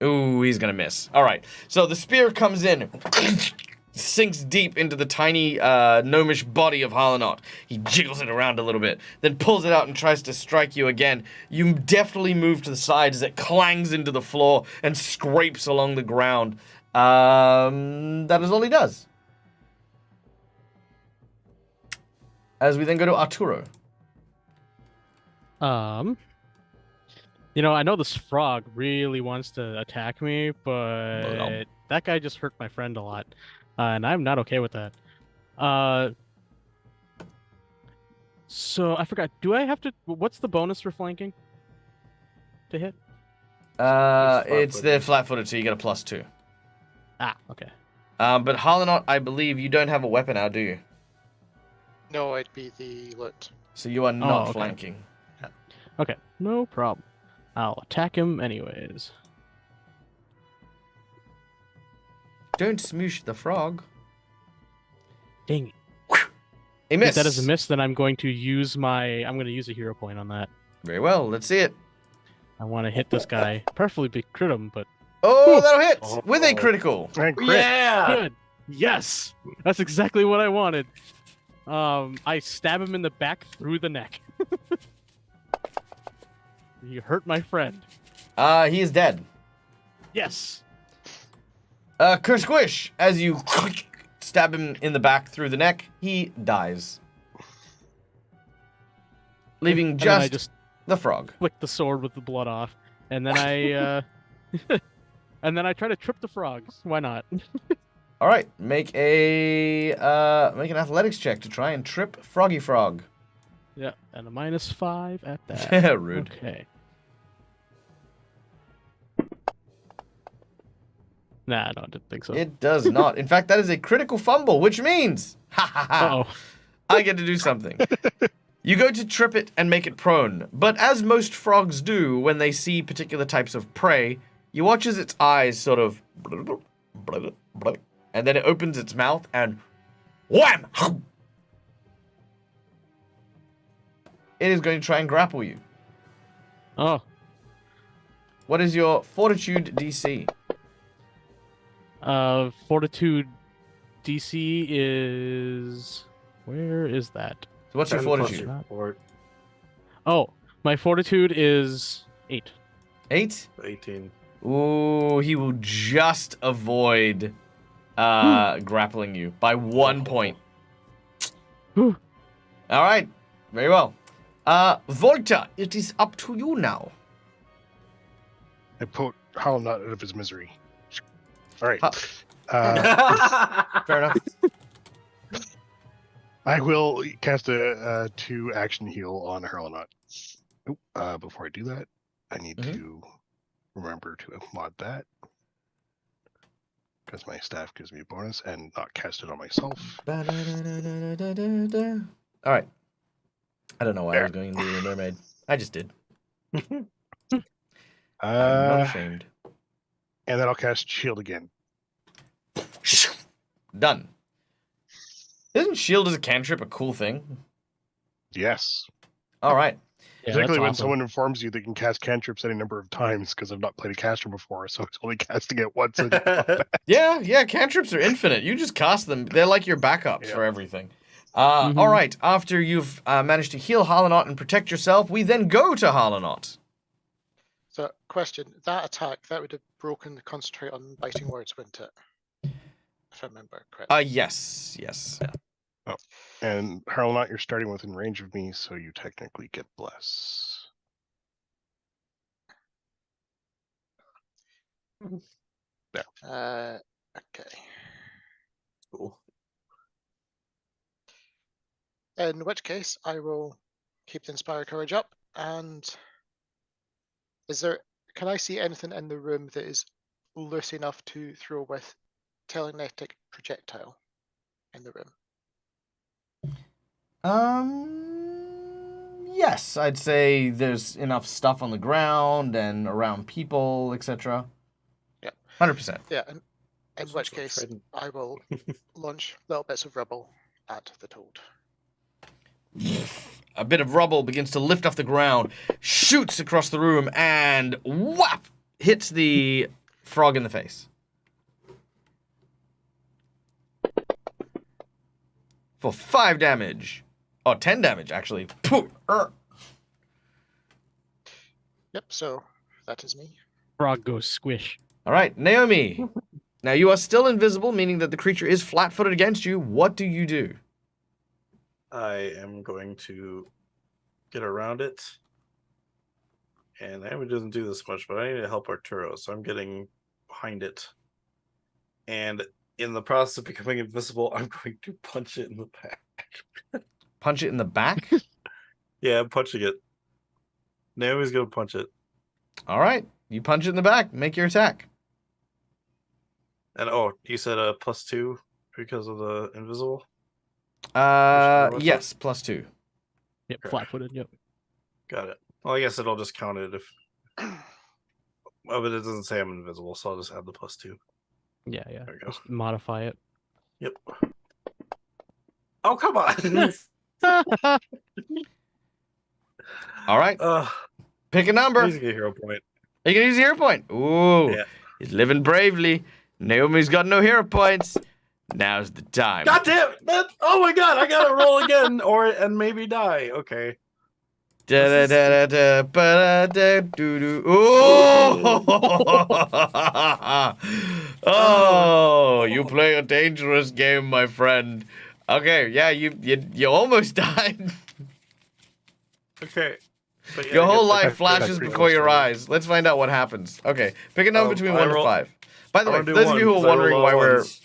[SPEAKER 1] ooh, he's gonna miss. All right, so the spear comes in, sinks deep into the tiny gnomish body of Harlanot. He jiggles it around a little bit, then pulls it out and tries to strike you again. You deftly move to the side as it clangs into the floor and scrapes along the ground. That is all he does. as we then go to Arturo.
[SPEAKER 4] You know, I know this frog really wants to attack me, but that guy just hurt my friend a lot, and I'm not okay with that. So I forgot. Do I have to? What's the bonus for flanking? To hit?
[SPEAKER 1] It's the flat-footed, so you get a +2.
[SPEAKER 4] Ah, okay.
[SPEAKER 1] But Harlanot, I believe you don't have a weapon out, do you?
[SPEAKER 3] No, it'd be the loot.
[SPEAKER 1] So you are not
[SPEAKER 4] okay.
[SPEAKER 1] flanking.
[SPEAKER 4] Okay, no problem. I'll attack him anyways.
[SPEAKER 1] Don't smoosh the frog.
[SPEAKER 4] Dang it.
[SPEAKER 1] A
[SPEAKER 4] If
[SPEAKER 1] miss.
[SPEAKER 4] that is a miss, then I'm going to use a hero point on that.
[SPEAKER 1] Very well. Let's see it.
[SPEAKER 4] I want to hit this guy. Preferably crit him, but
[SPEAKER 1] Oh, that'll hit with a critical.
[SPEAKER 2] And crit.
[SPEAKER 5] Yeah.
[SPEAKER 4] good. Yes, that's exactly what I wanted. I stab him in the back through the neck. He hurt my friend.
[SPEAKER 1] He is dead.
[SPEAKER 4] Yes.
[SPEAKER 1] Kersquish, as you stab him in the back through the neck, he dies. Leaving
[SPEAKER 4] And then I
[SPEAKER 1] just
[SPEAKER 4] just
[SPEAKER 1] the frog.
[SPEAKER 4] flick the sword with the blood off, and then I and then I try to trip the frogs. Why not?
[SPEAKER 1] All right, make an athletics check to try and trip Froggy Frog.
[SPEAKER 4] Yeah, and a -5 at that.
[SPEAKER 1] Rude.
[SPEAKER 4] Okay. Nah, no, I didn't think so.
[SPEAKER 1] It does not. In fact, that is a critical fumble, which means
[SPEAKER 4] Uh-oh.
[SPEAKER 1] I get to do something. You go to trip it and make it prone, but as most frogs do when they see particular types of prey, you watch as its eyes sort of and then it opens its mouth and wham! It is going to try and grapple you.
[SPEAKER 4] Oh.
[SPEAKER 1] What is your fortitude DC?
[SPEAKER 4] Fortitude DC is... Where is that?
[SPEAKER 1] So what's your
[SPEAKER 5] 10 plus
[SPEAKER 1] fortitude?
[SPEAKER 5] your fort.
[SPEAKER 4] Oh, my fortitude is 8.
[SPEAKER 1] 8?
[SPEAKER 5] 18.
[SPEAKER 1] Ooh, he will just avoid grappling you by 1 point.
[SPEAKER 4] Whew.
[SPEAKER 1] All right, very well. Volta, it is up to you now.
[SPEAKER 2] I put Harlanot out of his misery. All right.
[SPEAKER 1] Fair enough.
[SPEAKER 2] I will cast a 2 action heal on Harlanot. Before I do that, I need to remember to mod that because my staff gives me a bonus and not cast it on myself.
[SPEAKER 1] All right. I don't know why I was going to do the mermaid. I just did. I'm not ashamed.
[SPEAKER 2] And then I'll cast shield again.
[SPEAKER 1] Done. Isn't shield as a cantrip a cool thing?
[SPEAKER 2] Yes.
[SPEAKER 1] All right.
[SPEAKER 4] Yeah,
[SPEAKER 2] Particularly
[SPEAKER 4] that's
[SPEAKER 2] when
[SPEAKER 4] awesome.
[SPEAKER 2] someone informs you they can cast cantrips any number of times because I've not played a caster before, so it's only casting it once.
[SPEAKER 1] Yeah, cantrips are infinite. You just cast them. They're like your backups for everything. All right, after you've managed to heal Harlanot and protect yourself, we then go to Harlanot.
[SPEAKER 3] So, question: that attack that would have broken the concentrate on biting words, wouldn't it? If I remember correctly.
[SPEAKER 1] Yes.
[SPEAKER 2] And Harlanot, you're starting within range of me, so you technically get bless.
[SPEAKER 3] Okay.
[SPEAKER 5] Cool.
[SPEAKER 3] In which case, I will keep the Inspire Courage up. And can I see anything in the room that is loose enough to throw with telekinetic projectile in the room?
[SPEAKER 1] Yes, I'd say there's enough stuff on the ground and around people, etc.
[SPEAKER 3] Yeah.
[SPEAKER 1] 100%.
[SPEAKER 3] Yeah, and in
[SPEAKER 5] Some
[SPEAKER 3] which
[SPEAKER 5] sort of
[SPEAKER 3] case,
[SPEAKER 5] trident.
[SPEAKER 3] I will launch little bits of rubble at the toad.
[SPEAKER 1] A bit of rubble begins to lift off the ground, shoots across the room, and whap! Hits the frog in the face. For 5 damage. Oh, 10 damage, actually.
[SPEAKER 3] Yep, so that is me.
[SPEAKER 4] Frog goes squish.
[SPEAKER 1] All right, Naomi. Now, you are still invisible, meaning that the creature is flat-footed against you. What do you do?
[SPEAKER 5] I am going to get around it. And Naomi doesn't do this much, but I need to help Arturo, so I'm getting behind it. And in the process of becoming invisible, I'm going to punch it in the back.
[SPEAKER 1] Punch it in the back?
[SPEAKER 5] Yeah, I'm punching it. Naomi's going to punch it.
[SPEAKER 1] All right. You punch it in the back. Make your attack.
[SPEAKER 5] And you said a +2 because of the invisible?
[SPEAKER 1] Yes, +2.
[SPEAKER 4] Yep,
[SPEAKER 5] Okay.
[SPEAKER 4] flat-footed. Yep.
[SPEAKER 5] Got it. Well, I guess it'll just count it if. Oh, but it doesn't say I'm invisible, so I'll just add the +2.
[SPEAKER 4] Yeah.
[SPEAKER 5] There we go.
[SPEAKER 4] Just modify it.
[SPEAKER 5] Yep. Oh, come on!
[SPEAKER 1] All right. Pick a number.
[SPEAKER 5] He's a hero point.
[SPEAKER 1] You can use a hero point. Ooh.
[SPEAKER 5] Yeah.
[SPEAKER 1] He's living bravely. Naomi's got no hero points. Now's the time.
[SPEAKER 5] God damn! Oh my god! I gotta roll again, and maybe die. Okay.
[SPEAKER 1] Da da da da da da doo doo. Ooh! Oh, you play a dangerous game, my friend. Okay, yeah, you almost died.
[SPEAKER 5] Okay. But yeah,
[SPEAKER 1] Your
[SPEAKER 5] I
[SPEAKER 1] whole
[SPEAKER 5] get
[SPEAKER 1] life
[SPEAKER 5] the-
[SPEAKER 1] flashes
[SPEAKER 2] pretty
[SPEAKER 1] before your
[SPEAKER 2] close.
[SPEAKER 1] eyes. Let's find out what happens. Okay, pick a number between
[SPEAKER 5] I
[SPEAKER 1] 1 to
[SPEAKER 5] roll-
[SPEAKER 1] 5. By the
[SPEAKER 5] I
[SPEAKER 1] way,
[SPEAKER 5] wanna
[SPEAKER 1] for
[SPEAKER 5] do
[SPEAKER 1] those of
[SPEAKER 5] one,
[SPEAKER 1] you who are
[SPEAKER 5] 'cause I roll
[SPEAKER 1] wondering
[SPEAKER 5] low
[SPEAKER 1] why
[SPEAKER 5] ones.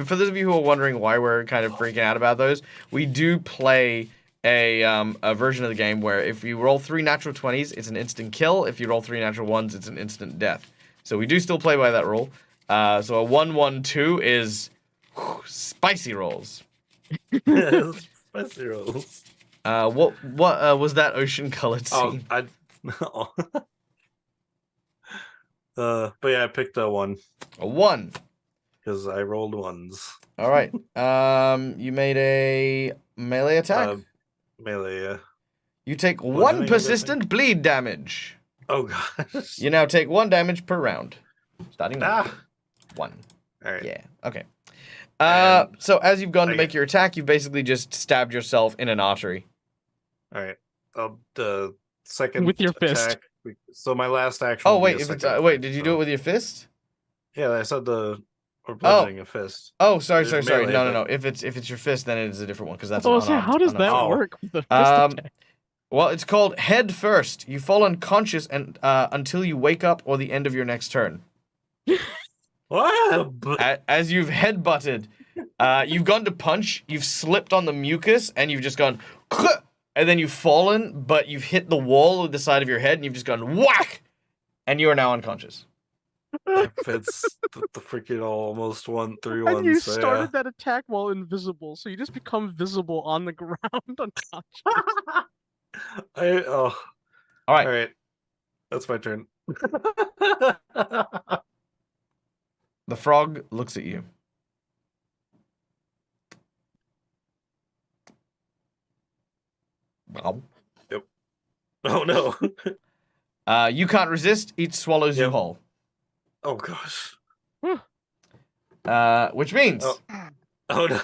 [SPEAKER 1] for those of you who are wondering why we're kind of freaking out about those, we do play a version of the game where if you roll 3 natural 20s, it's an instant kill. If you roll 3 natural 1s, it's an instant death. So we do still play by that rule. So a 1-1-2 is spicy rolls.
[SPEAKER 5] Spicy rolls.
[SPEAKER 1] What was that ocean colored scene?
[SPEAKER 5] But yeah, I picked a 1
[SPEAKER 1] A 1.
[SPEAKER 5] because I rolled 1s.
[SPEAKER 1] All right. You made a melee attack.
[SPEAKER 5] Melee. Yeah.
[SPEAKER 1] You take
[SPEAKER 5] Bludgeoning,
[SPEAKER 1] 1
[SPEAKER 5] I'm guessing.
[SPEAKER 1] persistent bleed damage.
[SPEAKER 5] Oh gosh.
[SPEAKER 1] You now take 1 damage per round. Starting now.
[SPEAKER 5] Ah.
[SPEAKER 1] 1.
[SPEAKER 5] All right.
[SPEAKER 1] Yeah. Okay.
[SPEAKER 5] And
[SPEAKER 1] So as you've gone to
[SPEAKER 5] I
[SPEAKER 1] make
[SPEAKER 5] get-
[SPEAKER 1] your attack, you've basically just stabbed yourself in an artery.
[SPEAKER 5] All right. The second
[SPEAKER 4] With your fist.
[SPEAKER 5] attack. So my last action.
[SPEAKER 1] Oh
[SPEAKER 5] will be
[SPEAKER 1] wait,
[SPEAKER 5] a
[SPEAKER 1] if it's
[SPEAKER 5] second
[SPEAKER 1] wait,
[SPEAKER 5] attack,
[SPEAKER 1] did you
[SPEAKER 5] so-
[SPEAKER 1] do it with your fist?
[SPEAKER 5] Yeah, I said or bludgeoning a fist.
[SPEAKER 1] Oh, sorry.
[SPEAKER 5] There's
[SPEAKER 1] No,
[SPEAKER 5] melee,
[SPEAKER 1] no.
[SPEAKER 5] but-
[SPEAKER 1] If it's your fist, then it is a different one because that's
[SPEAKER 4] Oh,
[SPEAKER 1] an
[SPEAKER 4] so
[SPEAKER 1] unarmed.
[SPEAKER 4] how does that
[SPEAKER 1] unarmed.
[SPEAKER 5] Oh.
[SPEAKER 4] work with the fist
[SPEAKER 1] Um,
[SPEAKER 4] attack?
[SPEAKER 1] Well, it's called head first. You fall unconscious and until you wake up or the end of your next turn.
[SPEAKER 5] What?
[SPEAKER 1] As you've headbutted, you've gone to punch, you've slipped on the mucus, and you've just gone, and then you've fallen, but you've hit the wall with the side of your head, and you've just gone whack, and you are now unconscious.
[SPEAKER 5] Fits the freaking almost 1-3
[SPEAKER 4] And
[SPEAKER 5] ones.
[SPEAKER 4] you
[SPEAKER 5] so
[SPEAKER 4] started that attack while invisible, so you just become visible on the ground unconscious.
[SPEAKER 1] All right.
[SPEAKER 5] All right. That's my turn.
[SPEAKER 1] The frog looks at you. Wow.
[SPEAKER 5] Oh no.
[SPEAKER 1] You can't resist. Each swallows you
[SPEAKER 5] Yep.
[SPEAKER 1] whole.
[SPEAKER 5] Oh gosh.
[SPEAKER 1] Which means
[SPEAKER 5] Oh no.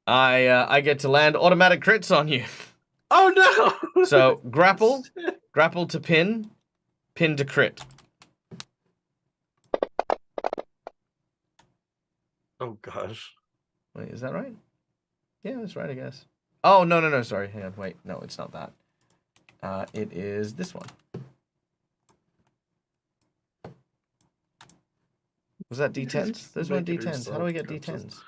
[SPEAKER 1] I get to land automatic crits on you.
[SPEAKER 5] Oh no.
[SPEAKER 1] So grapple to pin to crit.
[SPEAKER 5] Oh gosh.
[SPEAKER 1] Wait, is that right? Yeah, that's right, I guess. Oh, no, sorry. Hang on, wait. No, it's not that. It is this one. Was that D10s? Those weren't
[SPEAKER 5] Make it
[SPEAKER 1] D10s. How do I get
[SPEAKER 5] yourself.
[SPEAKER 1] D10s?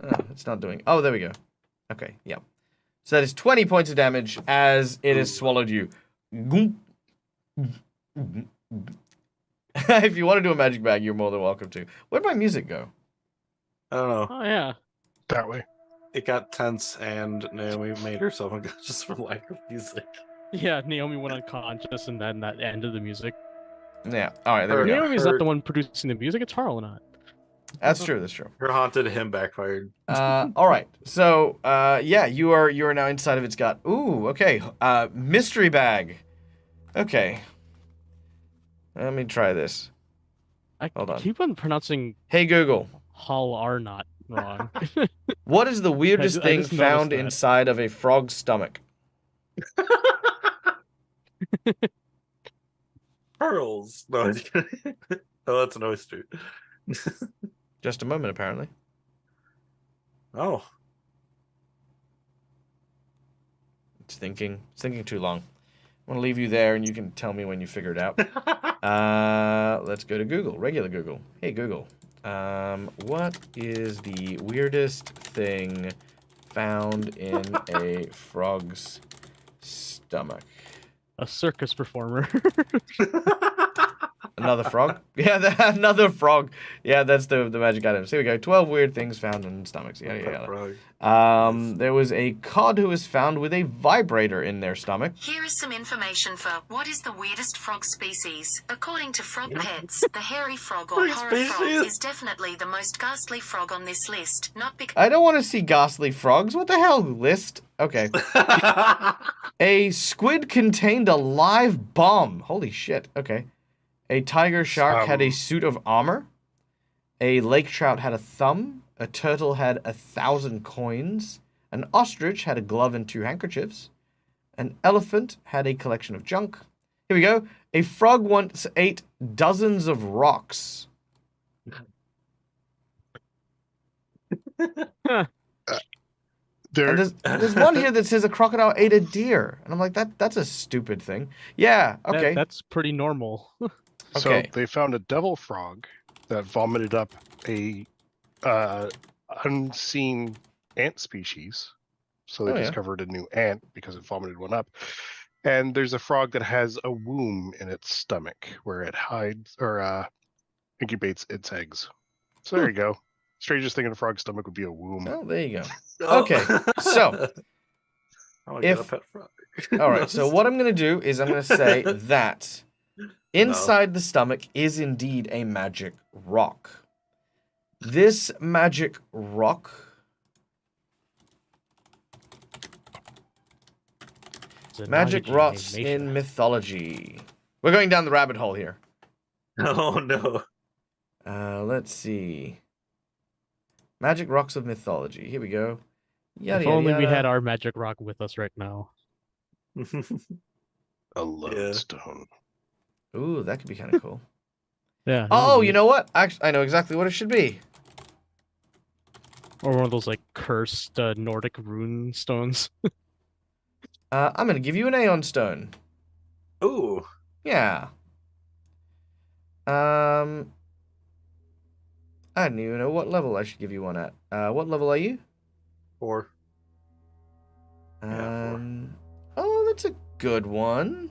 [SPEAKER 1] Oh, it's not doing... Oh, there we go. Okay, yeah. So that is 20 points of damage as it has swallowed you. If you want to do a magic bag, you're more than welcome to. Where'd my music go?
[SPEAKER 5] I don't know.
[SPEAKER 4] Oh yeah.
[SPEAKER 2] That way.
[SPEAKER 5] It got tense and Naomi made herself unconscious for lack of music.
[SPEAKER 4] Yeah, Naomi went unconscious and then that ended the music.
[SPEAKER 1] Yeah. All right, there we go.
[SPEAKER 4] Naomi's not the one producing the music, it's Harl not.
[SPEAKER 1] That's true. That's true.
[SPEAKER 5] Her haunted him backfired.
[SPEAKER 1] All right. So, yeah, you are now inside of its gut. Ooh, okay. Mystery bag. Okay. Let me try this.
[SPEAKER 4] I
[SPEAKER 1] Hold on.
[SPEAKER 4] keep on pronouncing
[SPEAKER 1] Hey Google,
[SPEAKER 4] Hal are not wrong.
[SPEAKER 1] what is the weirdest
[SPEAKER 4] I
[SPEAKER 1] thing
[SPEAKER 4] just
[SPEAKER 1] found
[SPEAKER 4] noticed that.
[SPEAKER 1] inside of a frog's stomach?
[SPEAKER 5] Pearls. No, I'm just kidding. Oh, that's an oyster.
[SPEAKER 1] Just a moment, apparently.
[SPEAKER 5] Oh.
[SPEAKER 1] It's thinking. It's thinking too long. I'm gonna leave you there, and you can tell me when you figure it out. Let's go to Google. Regular Google. Hey Google. What is the weirdest thing found in a frog's stomach?
[SPEAKER 4] A circus performer.
[SPEAKER 1] Another frog? Yeah, another frog. Yeah, that's the magic items. Here we go. 12 weird things found in stomachs. Yada yada. There was a cod who was found with a vibrator in their stomach.
[SPEAKER 6] Here is some information for what is the weirdest frog species. According to Frog Pets, the hairy frog or horror frog is definitely the most ghastly frog on this list. Not because
[SPEAKER 1] I don't want to see ghastly frogs. What the hell, list? Okay. A squid contained a live bomb. Holy shit. Okay. A tiger shark had a suit of armor. A lake trout had a thumb. A turtle had 1,000 coins. An ostrich had a glove and 2 handkerchiefs. An elephant had a collection of junk. Here we go. A frog once ate dozens of rocks. And there's one here that says a crocodile ate a deer. And I'm like, that's a stupid thing. Yeah, okay.
[SPEAKER 4] That's pretty normal.
[SPEAKER 1] Okay.
[SPEAKER 2] So they found a devil frog that vomited up a unseen ant species. So they discovered a new ant because it vomited one up. And there's a frog that has a womb in its stomach where it hides or incubates its eggs. So there you go. Strangest thing in a frog's stomach would be a womb.
[SPEAKER 1] Oh, there you go. Okay, so
[SPEAKER 5] get a pet frog.
[SPEAKER 1] All right, so what I'm going to do is I'm going to say that inside the stomach is indeed a magic rock. This magic rock magic rocks in mythology. We're going down the rabbit hole here.
[SPEAKER 5] Oh no.
[SPEAKER 1] Let's see. Magic rocks of mythology. Here we go. Yada,
[SPEAKER 4] If only
[SPEAKER 1] yada,
[SPEAKER 4] we
[SPEAKER 1] yada.
[SPEAKER 4] had our magic rock with us right now.
[SPEAKER 2] A lodestone.
[SPEAKER 1] Ooh, that could be kind of cool.
[SPEAKER 4] Yeah.
[SPEAKER 1] Oh, you know what? Actually, I know exactly what it should be.
[SPEAKER 4] Or one of those like cursed Nordic rune stones.
[SPEAKER 1] I'm gonna give you an Aeon Stone.
[SPEAKER 5] Ooh.
[SPEAKER 1] Yeah. I don't even know what level I should give you one at. What level are you?
[SPEAKER 5] 4.
[SPEAKER 1] Oh, that's a good one.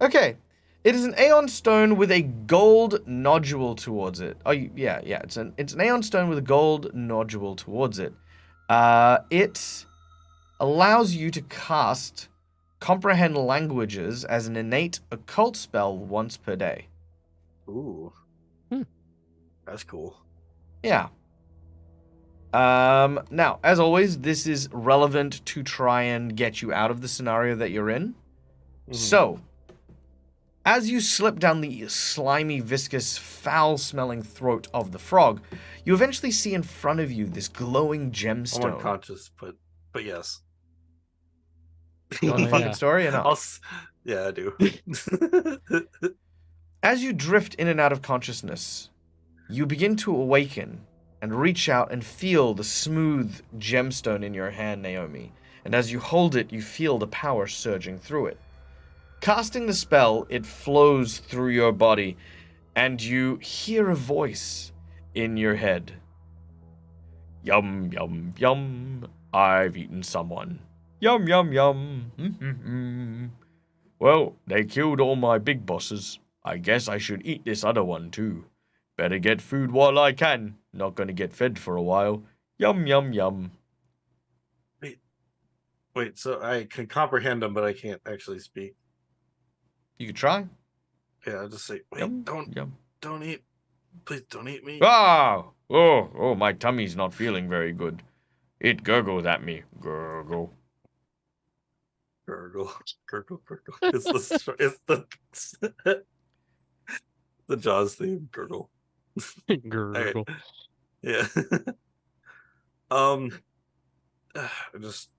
[SPEAKER 1] Okay. It is an Aeon Stone with a gold nodule towards it. Oh, yeah. It's an Aeon Stone with a gold nodule towards it. It allows you to cast Comprehend Languages as an innate occult spell once per day.
[SPEAKER 5] Ooh. That's cool.
[SPEAKER 1] Yeah. Now, as always, this is relevant to try and get you out of the scenario that you're in. So, as you slip down the slimy, viscous, foul-smelling throat of the frog, you eventually see in front of you this glowing gemstone.
[SPEAKER 5] I'm unconscious, but yes.
[SPEAKER 1] You want the fucking story or not?
[SPEAKER 5] Yeah, I do.
[SPEAKER 1] As you drift in and out of consciousness, you begin to awaken and reach out and feel the smooth gemstone in your hand, Naomi. And as you hold it, you feel the power surging through it. Casting the spell, it flows through your body, and you hear a voice in your head. Yum, yum, yum. I've eaten someone. Yum, yum, yum. Well, they killed all my big bosses. I guess I should eat this other one too. Better get food while I can. Not gonna get fed for a while. Yum, yum, yum.
[SPEAKER 5] Wait, so I can comprehend them, but I can't actually speak.
[SPEAKER 1] You could try.
[SPEAKER 5] Yeah, I'll just say, wait,
[SPEAKER 1] Yum,
[SPEAKER 5] don't eat. Please don't eat me.
[SPEAKER 1] Ah! Oh, my tummy's not feeling very good. It gurgles at me. Gurgle.
[SPEAKER 5] Gurgle. It's the the Jaws theme. Gurgle.
[SPEAKER 4] Gurgle.
[SPEAKER 5] Right. Yeah. I'm just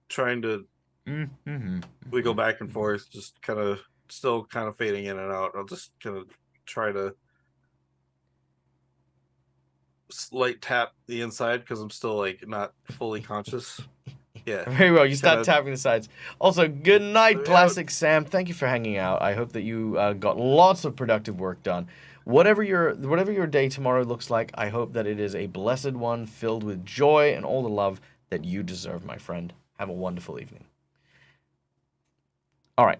[SPEAKER 5] trying to wiggle back and forth, just still kind of fading in and out. I'll just kind of try to light tap the inside because I'm still like not fully conscious. Yeah.
[SPEAKER 1] Very well. You start
[SPEAKER 5] Kinda-
[SPEAKER 1] tapping the sides. Also, good night,
[SPEAKER 5] Yeah.
[SPEAKER 1] Plastic Sam. Thank you for hanging out. I hope that you got lots of productive work done. Whatever your day tomorrow looks like, I hope that it is a blessed one filled with joy and all the love that you deserve, my friend. Have a wonderful evening. All right.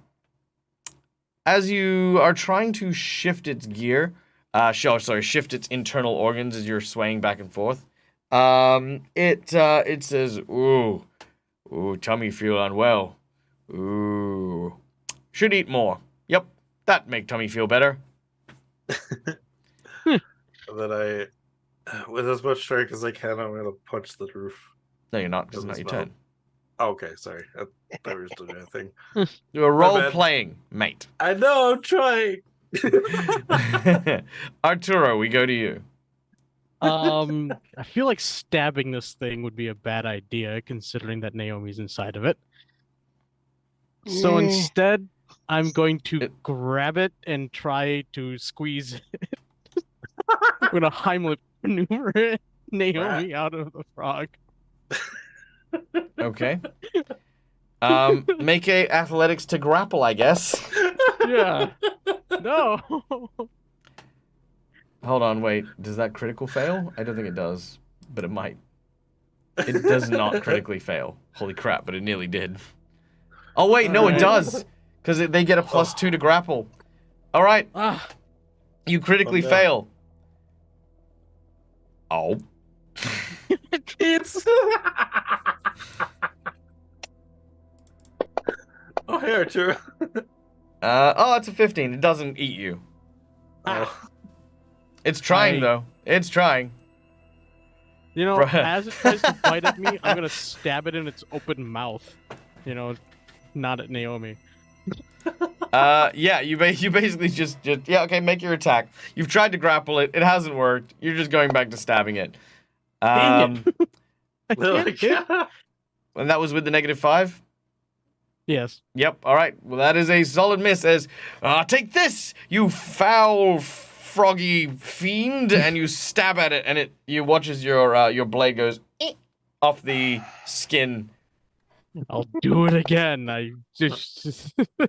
[SPEAKER 1] As you are trying to shift its gear, shift its internal organs as you're swaying back and forth, it says, ooh, tummy feel unwell. Ooh, should eat more. Yep, that make tummy feel better.
[SPEAKER 5] That with as much strength as I can, I'm gonna punch the roof.
[SPEAKER 1] No, you're not. This is
[SPEAKER 5] Of
[SPEAKER 1] not
[SPEAKER 5] his
[SPEAKER 1] your
[SPEAKER 5] mouth.
[SPEAKER 1] turn.
[SPEAKER 5] Oh, okay, sorry. I thought we were still doing a thing.
[SPEAKER 1] You're
[SPEAKER 5] My
[SPEAKER 1] role
[SPEAKER 5] bad.
[SPEAKER 1] playing, mate.
[SPEAKER 5] I know, I'm trying.
[SPEAKER 1] Arturo, we go to you.
[SPEAKER 4] I feel like stabbing this thing would be a bad idea, considering that Naomi's inside of it. So
[SPEAKER 2] Eh.
[SPEAKER 4] instead, I'm going to
[SPEAKER 1] It-
[SPEAKER 4] grab it and try to squeeze it. I'm gonna Heimlich maneuver Naomi out of the frog.
[SPEAKER 1] Okay. Make a athletics to grapple, I guess.
[SPEAKER 4] Yeah. No.
[SPEAKER 1] Hold on, wait. Does that critical fail? I don't think it does, but it might. It does not critically fail. Holy crap, but it nearly did. Oh, wait, no, it
[SPEAKER 4] Alright.
[SPEAKER 1] does. Because they get a +2 to grapple. All right,
[SPEAKER 4] Ah.
[SPEAKER 1] you critically
[SPEAKER 5] Oh, no.
[SPEAKER 1] fail. Oh.
[SPEAKER 5] It's. Oh, hey, Arturo.
[SPEAKER 1] It's a 15. It doesn't eat you.
[SPEAKER 5] Oh.
[SPEAKER 1] It's trying,
[SPEAKER 4] I-
[SPEAKER 1] though. It's trying.
[SPEAKER 4] You know,
[SPEAKER 1] Bruh.
[SPEAKER 4] as it tries to bite at me, I'm gonna stab it in its open mouth. You know, not at Naomi.
[SPEAKER 1] Yeah, you basically just yeah, okay, make your attack. You've tried to grapple it. It hasn't worked. You're just going back to stabbing it.
[SPEAKER 4] Dang it. I
[SPEAKER 5] Oh,
[SPEAKER 4] can't hit.
[SPEAKER 1] And that was with the -5?
[SPEAKER 4] Yes.
[SPEAKER 1] Yep, all right. Well, that is a solid miss as, take this, you foul froggy fiend, and you stab at it, and you watch as your blade goes off the skin.
[SPEAKER 4] I'll do it again. I just oh,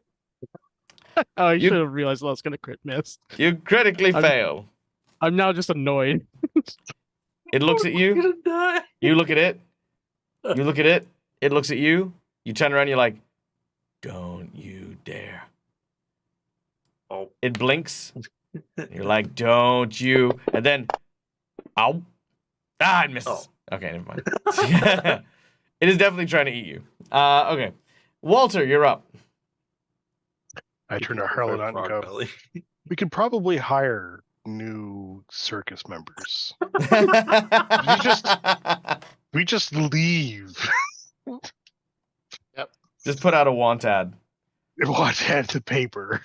[SPEAKER 4] I
[SPEAKER 1] You-
[SPEAKER 4] should have realized that I was gonna crit miss.
[SPEAKER 1] You critically
[SPEAKER 4] I'm-
[SPEAKER 1] fail.
[SPEAKER 4] I'm now just annoyed.
[SPEAKER 1] It looks at
[SPEAKER 5] I'm
[SPEAKER 1] you.
[SPEAKER 5] gonna die.
[SPEAKER 1] You look at it. You look at it. It looks at you. You turn around. You're like, "Don't you dare!"
[SPEAKER 5] Oh.
[SPEAKER 1] It blinks. You're like, "Don't you?" And then, ow! It misses. Okay, never mind. It is definitely trying to eat you. Okay, Walter, you're up.
[SPEAKER 2] I turn to Harlan and
[SPEAKER 5] Frog
[SPEAKER 2] go,
[SPEAKER 5] belly.
[SPEAKER 2] we could probably hire new circus members. We just leave.
[SPEAKER 1] just put out a want ad.
[SPEAKER 2] What hand to paper?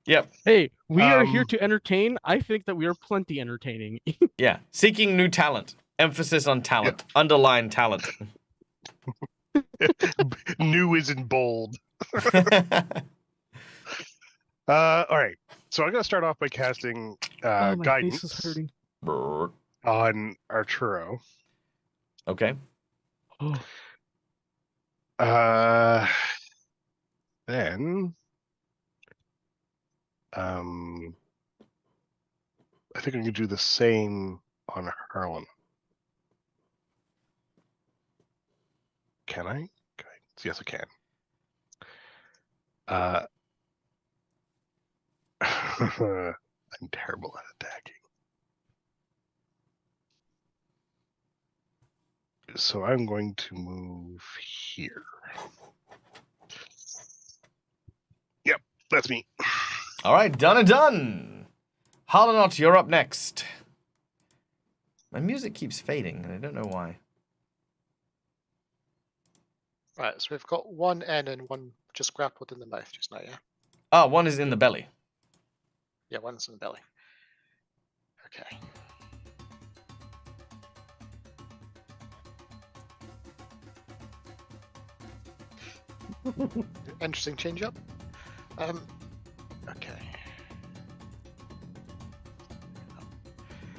[SPEAKER 1] Yep.
[SPEAKER 4] Hey, we are here
[SPEAKER 2] Um,
[SPEAKER 4] to entertain. I think that we are plenty entertaining.
[SPEAKER 1] Yeah. Seeking new talent. Emphasis on talent. Underline talent.
[SPEAKER 2] New is in bold. All right. So I'm gonna start off by casting
[SPEAKER 4] Oh, my
[SPEAKER 2] guidance
[SPEAKER 4] face is hurting.
[SPEAKER 1] Brrr.
[SPEAKER 2] on Arturo.
[SPEAKER 1] Okay.
[SPEAKER 2] Then I think I'm gonna do the same on Harlan. Can I? Guidance. Yes, I can. I'm terrible at attacking. So I'm going to move here. Yep, that's me.
[SPEAKER 1] All right. Done and done. Harlanot, you're up next. My music keeps fading, and I don't know why.
[SPEAKER 3] Right, so we've got one N and one just grappled in the mouth just now, yeah?
[SPEAKER 1] Oh, one is in the belly.
[SPEAKER 3] Yeah, one's in the belly. Okay. Interesting change up. Okay.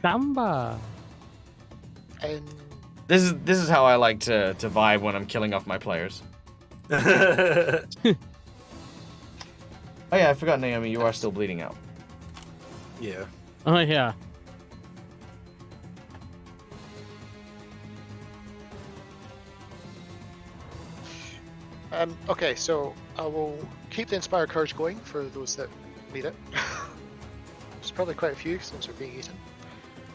[SPEAKER 4] Samba.
[SPEAKER 3] And
[SPEAKER 1] This is how I like to vibe when I'm killing off my players. Oh yeah, I forgot, Naomi, you are still bleeding out.
[SPEAKER 5] Yeah.
[SPEAKER 4] Oh yeah.
[SPEAKER 3] okay, so I will keep the Inspire Courage going for those that need it. There's probably quite a few since they're being eaten.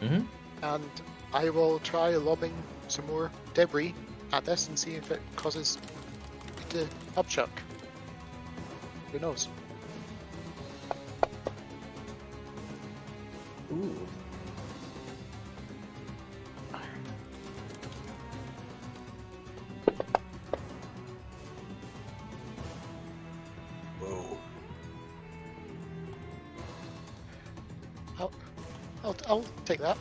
[SPEAKER 1] Mm-hmm.
[SPEAKER 3] And I will try lobbing some more debris at this and see if it causes it to upchuck. Who knows?
[SPEAKER 5] Ooh. Whoa.
[SPEAKER 3] I'll take that.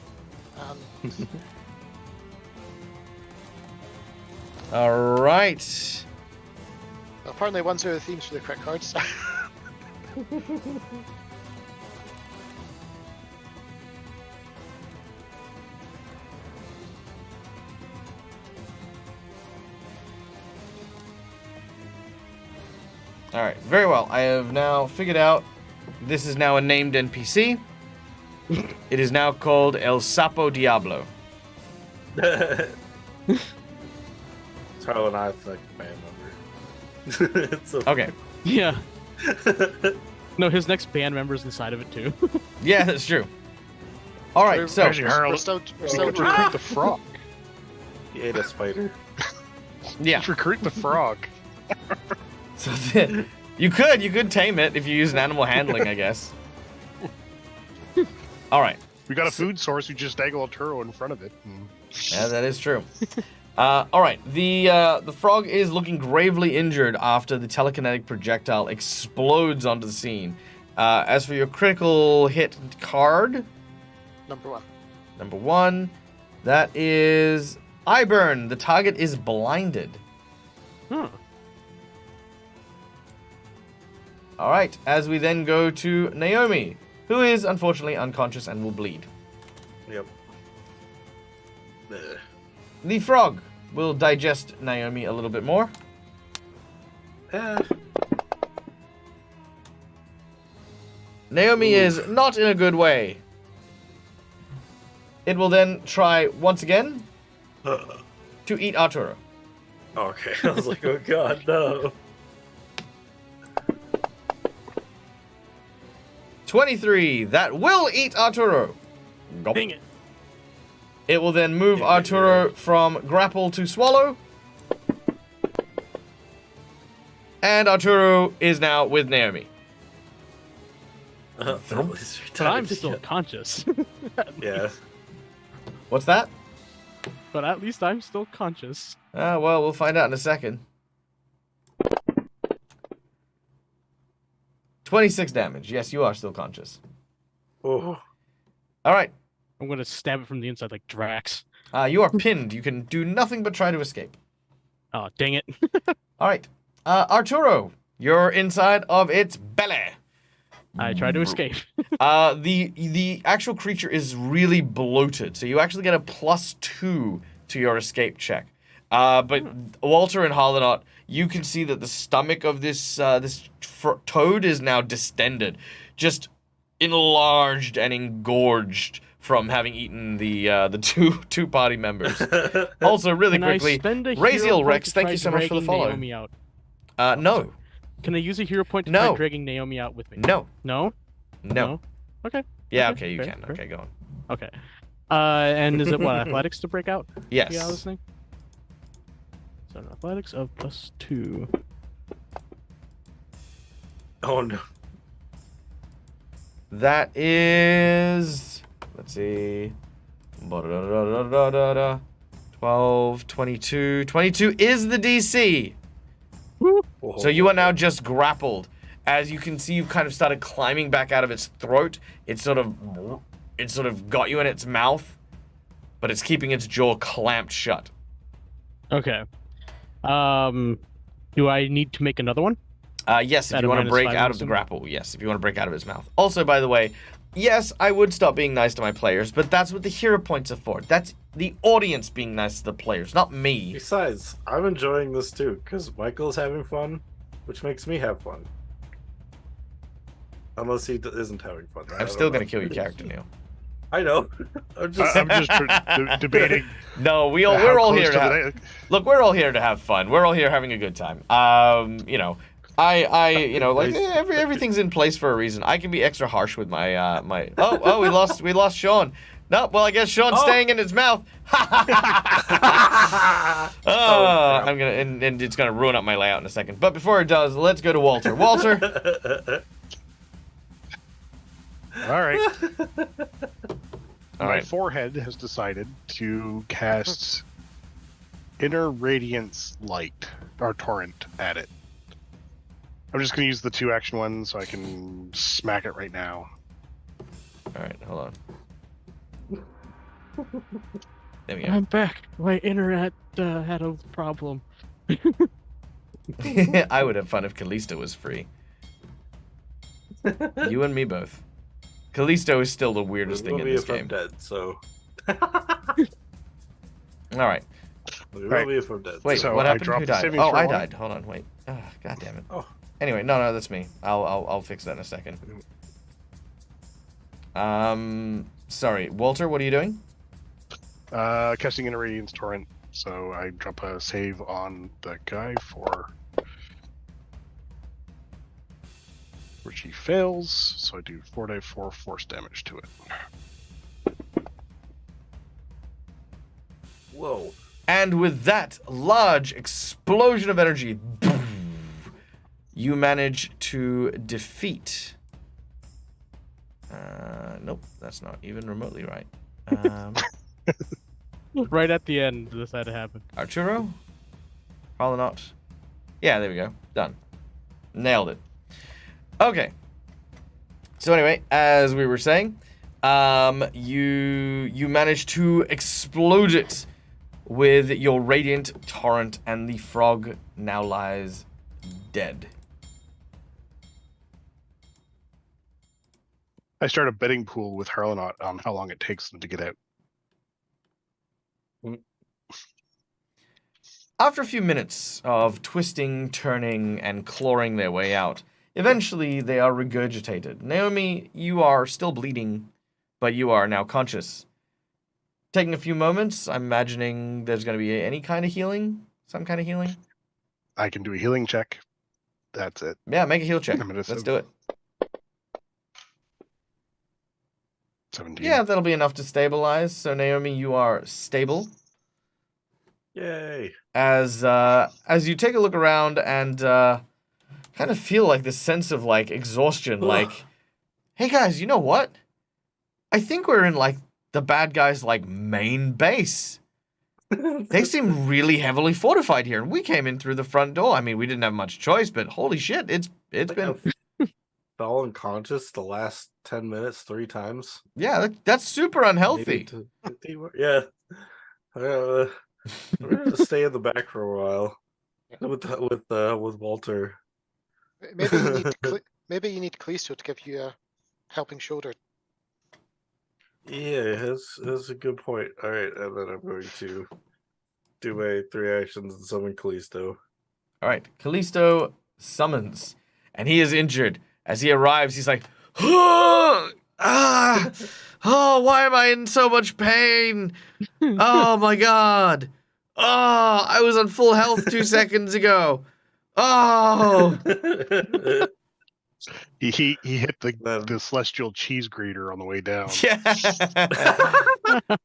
[SPEAKER 1] All right.
[SPEAKER 3] Apparently, ones are the themes for the crit cards.
[SPEAKER 1] All right, very well. I have now figured out this is now a named NPC. It is now called El Sapo Diablo.
[SPEAKER 5] Charlie and I like band member. It's so
[SPEAKER 1] Okay.
[SPEAKER 4] Yeah. No, his next band member's inside of it too.
[SPEAKER 1] Yeah, that's true. All right, so
[SPEAKER 2] Actually, Harold,
[SPEAKER 3] we're still
[SPEAKER 2] let's recruit the frog.
[SPEAKER 5] He ate a spider.
[SPEAKER 1] yeah,
[SPEAKER 2] Let's recruit the frog.
[SPEAKER 1] so you could tame it if you use an animal handling, I guess. All right.
[SPEAKER 2] We got a food source. We just dangle a Turo in front of it. And...
[SPEAKER 1] Yeah, that is true. All right. The frog is looking gravely injured after the telekinetic projectile explodes onto the scene. As for your critical hit card,
[SPEAKER 3] number one.
[SPEAKER 1] that is eye burn. The target is blinded.
[SPEAKER 4] Huh.
[SPEAKER 1] All right. As we then go to Naomi, who is unfortunately unconscious and will bleed.
[SPEAKER 5] Yep. Ugh.
[SPEAKER 1] The frog will digest Naomi a little bit more. Naomi is not in a good way. It will then try once again to eat Arturo.
[SPEAKER 5] Okay, I was like, oh god, no.
[SPEAKER 1] 23. That will eat Arturo. Gulp.
[SPEAKER 4] Dang it.
[SPEAKER 1] It will then move Arturo from grapple to swallow. And Arturo is now with Naomi.
[SPEAKER 5] At least
[SPEAKER 4] But I'm
[SPEAKER 5] retarded.
[SPEAKER 4] still conscious.
[SPEAKER 5] Yeah.
[SPEAKER 1] What's that?
[SPEAKER 4] But at least I'm still conscious.
[SPEAKER 1] Well, we'll find out in a second. 26 damage. Yes, you are still conscious.
[SPEAKER 5] Oh.
[SPEAKER 1] All right.
[SPEAKER 4] I'm gonna stab it from the inside like Drax.
[SPEAKER 1] You are pinned. You can do nothing but try to escape.
[SPEAKER 4] Oh, dang it.
[SPEAKER 1] All right. Arturo, you're inside of its belly.
[SPEAKER 4] I tried to escape.
[SPEAKER 1] The actual creature is really bloated, so you actually get a +2 to your escape check. But Walter and Harlanot, you can see that the stomach of this toad is now distended, just enlarged and engorged from having eaten the two party members. Also, really
[SPEAKER 4] Can I
[SPEAKER 1] quickly,
[SPEAKER 4] spend a hero
[SPEAKER 1] Raziel
[SPEAKER 4] point
[SPEAKER 1] Rex,
[SPEAKER 4] to
[SPEAKER 1] thank
[SPEAKER 4] try
[SPEAKER 1] you so much for the
[SPEAKER 4] dragging
[SPEAKER 1] follow.
[SPEAKER 4] Naomi out?
[SPEAKER 1] No,
[SPEAKER 4] Can I use a hero point to
[SPEAKER 1] No.
[SPEAKER 4] try dragging Naomi out with me?
[SPEAKER 1] no,
[SPEAKER 4] No?
[SPEAKER 1] no.
[SPEAKER 4] Okay.
[SPEAKER 1] Yeah,
[SPEAKER 4] Okay,
[SPEAKER 1] okay, you
[SPEAKER 4] fair,
[SPEAKER 1] can.
[SPEAKER 4] fair.
[SPEAKER 1] Okay, go on.
[SPEAKER 4] Okay. And is it what, athletics to break out?
[SPEAKER 1] Yes.
[SPEAKER 4] Yeah, listening. So an athletics of +2.
[SPEAKER 5] Oh no.
[SPEAKER 1] That is, let's see, 12, 22. 22 is the DC. So you are now just grappled. As you can see, you've kind of started climbing back out of its throat. It sort of got you in its mouth, but it's keeping its jaw clamped shut.
[SPEAKER 4] Okay. Do I need to make another one?
[SPEAKER 1] Yes, if
[SPEAKER 4] At
[SPEAKER 1] you
[SPEAKER 4] a
[SPEAKER 1] want to break
[SPEAKER 4] -5
[SPEAKER 1] out of the
[SPEAKER 4] wisdom?
[SPEAKER 1] grapple. Yes, if you want to break out of its mouth. Also, by the way, yes, I would stop being nice to my players, but that's what the hero points are for. That's the audience being nice to the players, not me.
[SPEAKER 5] Besides, I'm enjoying this too, because Michael's having fun, which makes me have fun. Unless he isn't having fun.
[SPEAKER 1] I'm still going to kill your character, Neil.
[SPEAKER 5] I know. I'm just,
[SPEAKER 2] I'm just debating.
[SPEAKER 1] No, we're all here to have... Look, we're all here to have fun. We're all here having a good time. You know, everything's in place for a reason. I can be extra harsh with my we lost Sean. No, well, I guess Sean's staying in his mouth. I'm gonna and it's gonna ruin up my layout in a second. But before it does, let's go to Walter. Walter.
[SPEAKER 2] All right.
[SPEAKER 1] All
[SPEAKER 2] My
[SPEAKER 1] right.
[SPEAKER 2] forehead has decided to cast Inner Radiance Light, or Torrent, at it. I'm just going to use the 2-action one so I can smack it right now.
[SPEAKER 1] All right, hold on. There we go.
[SPEAKER 4] I'm back. My internet had a problem.
[SPEAKER 1] I would have fun if Callisto was free. You and me both. Callisto is still the weirdest thing in this game.
[SPEAKER 5] I'm dead, so.
[SPEAKER 1] All right.
[SPEAKER 5] We will be if I'm dead.
[SPEAKER 1] Wait,
[SPEAKER 2] So
[SPEAKER 1] what
[SPEAKER 2] I
[SPEAKER 1] happened?
[SPEAKER 2] dropped
[SPEAKER 1] Who
[SPEAKER 2] the
[SPEAKER 1] died?
[SPEAKER 2] saving
[SPEAKER 1] Oh,
[SPEAKER 2] throw
[SPEAKER 1] I
[SPEAKER 2] on.
[SPEAKER 1] died. Hold on, wait. Oh, God damn it.
[SPEAKER 5] Oh.
[SPEAKER 1] Anyway, no, that's me. I'll fix that in a second. Sorry, Walter, what are you doing?
[SPEAKER 2] Casting Inner Radiance Torrent, so I drop a save on the guy for... which he fails, so I do 4d4 force damage to it.
[SPEAKER 5] Whoa.
[SPEAKER 1] And with that large explosion of energy, you manage to defeat. Nope, that's not even remotely right.
[SPEAKER 4] Right at the end, this had to happen.
[SPEAKER 1] Arturo? Probably not. Yeah, there we go. Done. Nailed it. Okay. So anyway, as we were saying, you managed to explode it with your radiant torrent, and the frog now lies dead.
[SPEAKER 2] I start a betting pool with Harlanot on how long it takes them to get out.
[SPEAKER 1] After a few minutes of twisting, turning, and clawing their way out, eventually they are regurgitated. Naomi, you are still bleeding, but you are now conscious. Taking a few moments, I'm imagining there's going to be any kind of healing? Some kind of healing?
[SPEAKER 2] I can do a healing check. That's it.
[SPEAKER 1] Yeah, make a heal check.
[SPEAKER 2] I'm gonna
[SPEAKER 1] Let's
[SPEAKER 2] save.
[SPEAKER 1] do it.
[SPEAKER 2] 17.
[SPEAKER 1] Yeah, that'll be enough to stabilize. So, Naomi, you are stable.
[SPEAKER 5] Yay.
[SPEAKER 1] As you take a look around and kind of feel like this sense of like exhaustion, like, hey guys, you know what? I think we're in like the bad guys' like main base. They seem really heavily fortified here, and we came in through the front door. I mean, we didn't have much choice, but holy shit, it's been
[SPEAKER 5] Fell unconscious the last 10 minutes 3 times.
[SPEAKER 1] yeah, that's super unhealthy.
[SPEAKER 5] Yeah. We're gonna stay in the back for a while with Walter.
[SPEAKER 3] Maybe you need Callisto to give you a helping shoulder.
[SPEAKER 5] Yeah, that's a good point. All right, and then I'm going to do my 3 actions and summon Callisto.
[SPEAKER 1] All right, Callisto summons, and he is injured. As he arrives, he's like, oh, why am I in so much pain? Oh my god. Oh, I was on full health 2 seconds ago. Oh.
[SPEAKER 2] He hit the celestial cheese grater on the way down.
[SPEAKER 1] Yeah.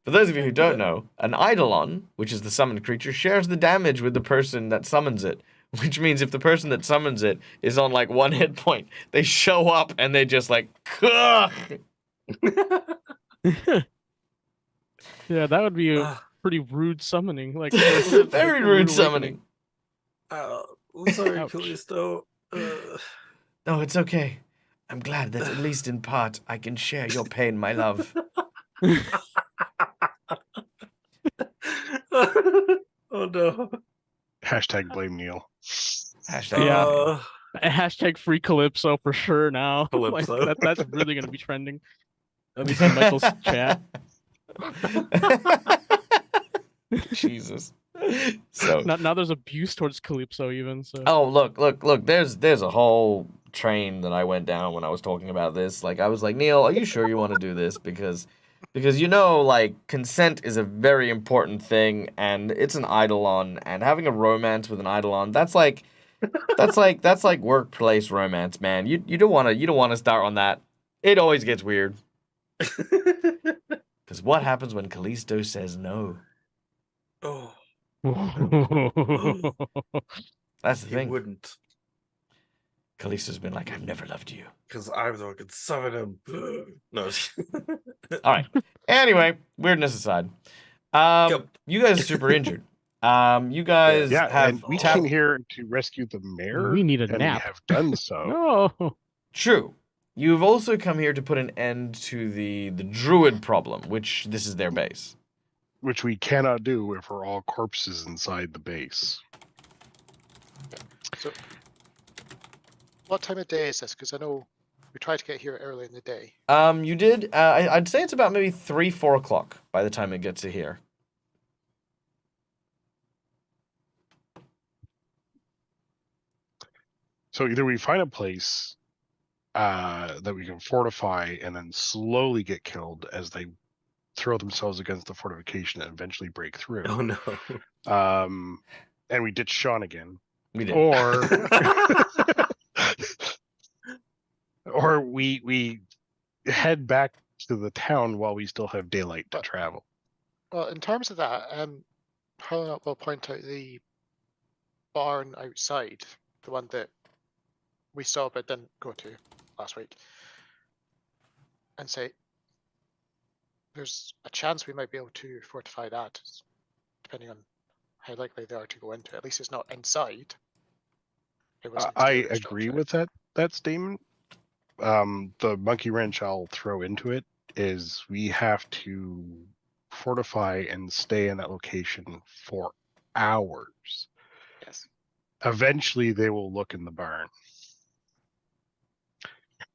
[SPEAKER 1] For those of you who don't know, an Eidolon, which is the summoned creature, shares the damage with the person that summons it. Which means if the person that summons it is on like 1 hit point, they show up and they just like, ugh!
[SPEAKER 4] Yeah, that would be a pretty rude summoning. Like
[SPEAKER 1] It's a very rude summoning.
[SPEAKER 5] Sorry,
[SPEAKER 4] Ouch.
[SPEAKER 5] Callisto.
[SPEAKER 1] No, it's okay. I'm glad that at least in part I can share your pain, my love.
[SPEAKER 5] Oh no.
[SPEAKER 2] Hashtag blame Neil.
[SPEAKER 1] Hashtag.
[SPEAKER 4] Yeah. Hashtag free Calypso for sure now. Like,
[SPEAKER 5] Calypso.
[SPEAKER 4] that's really going to be trending. Let me see Michael's chat.
[SPEAKER 1] Jesus. So
[SPEAKER 4] Now there's abuse towards Calypso even. So.
[SPEAKER 1] oh look. There's a whole train that I went down when I was talking about this. Like I was like, Neil, are you sure you want to do this? Because like consent is a very important thing, and it's an eidolon, and having a romance with an eidolon, that's like workplace romance, man. You don't want to start on that. It always gets weird. Because what happens when Callisto says no?
[SPEAKER 5] Oh,
[SPEAKER 1] That's the
[SPEAKER 5] he
[SPEAKER 1] thing.
[SPEAKER 5] wouldn't,
[SPEAKER 1] Callisto's been like, I've never loved you.
[SPEAKER 5] because I'm the one who can summon him. No.
[SPEAKER 1] All right. Anyway, weirdness aside,
[SPEAKER 5] Yep.
[SPEAKER 1] you guys are super injured. You guys
[SPEAKER 2] Yeah,
[SPEAKER 1] have
[SPEAKER 2] and we came here to rescue the mayor.
[SPEAKER 4] We need a
[SPEAKER 2] and
[SPEAKER 4] nap.
[SPEAKER 2] we have done so.
[SPEAKER 4] No.
[SPEAKER 1] True. You've also come here to put an end to the druid problem, which this is their base.
[SPEAKER 2] Which we cannot do if we're all corpses inside the base.
[SPEAKER 3] So, what time of day is this? Because I know we tried to get here early in the day.
[SPEAKER 1] You did. I'd say it's about maybe 3-4 o'clock by the time it gets to here.
[SPEAKER 2] So either we find a place that we can fortify and then slowly get killed as they throw themselves against the fortification and eventually break through.
[SPEAKER 5] Oh no.
[SPEAKER 2] And we ditch Sean again.
[SPEAKER 1] We did.
[SPEAKER 2] Or or we head back to the town while we still have daylight to travel.
[SPEAKER 3] Well, in terms of that, Harlan will point out the barn outside, the one that we saw but didn't go to last week, and say there's a chance we might be able to fortify that, depending on how likely they are to go into it. At least it's not inside. It was
[SPEAKER 2] I
[SPEAKER 3] interior
[SPEAKER 2] agree
[SPEAKER 3] structure.
[SPEAKER 2] with that statement. The monkey wrench I'll throw into it is we have to fortify and stay in that location for hours.
[SPEAKER 3] Yes.
[SPEAKER 2] Eventually they will look in the barn.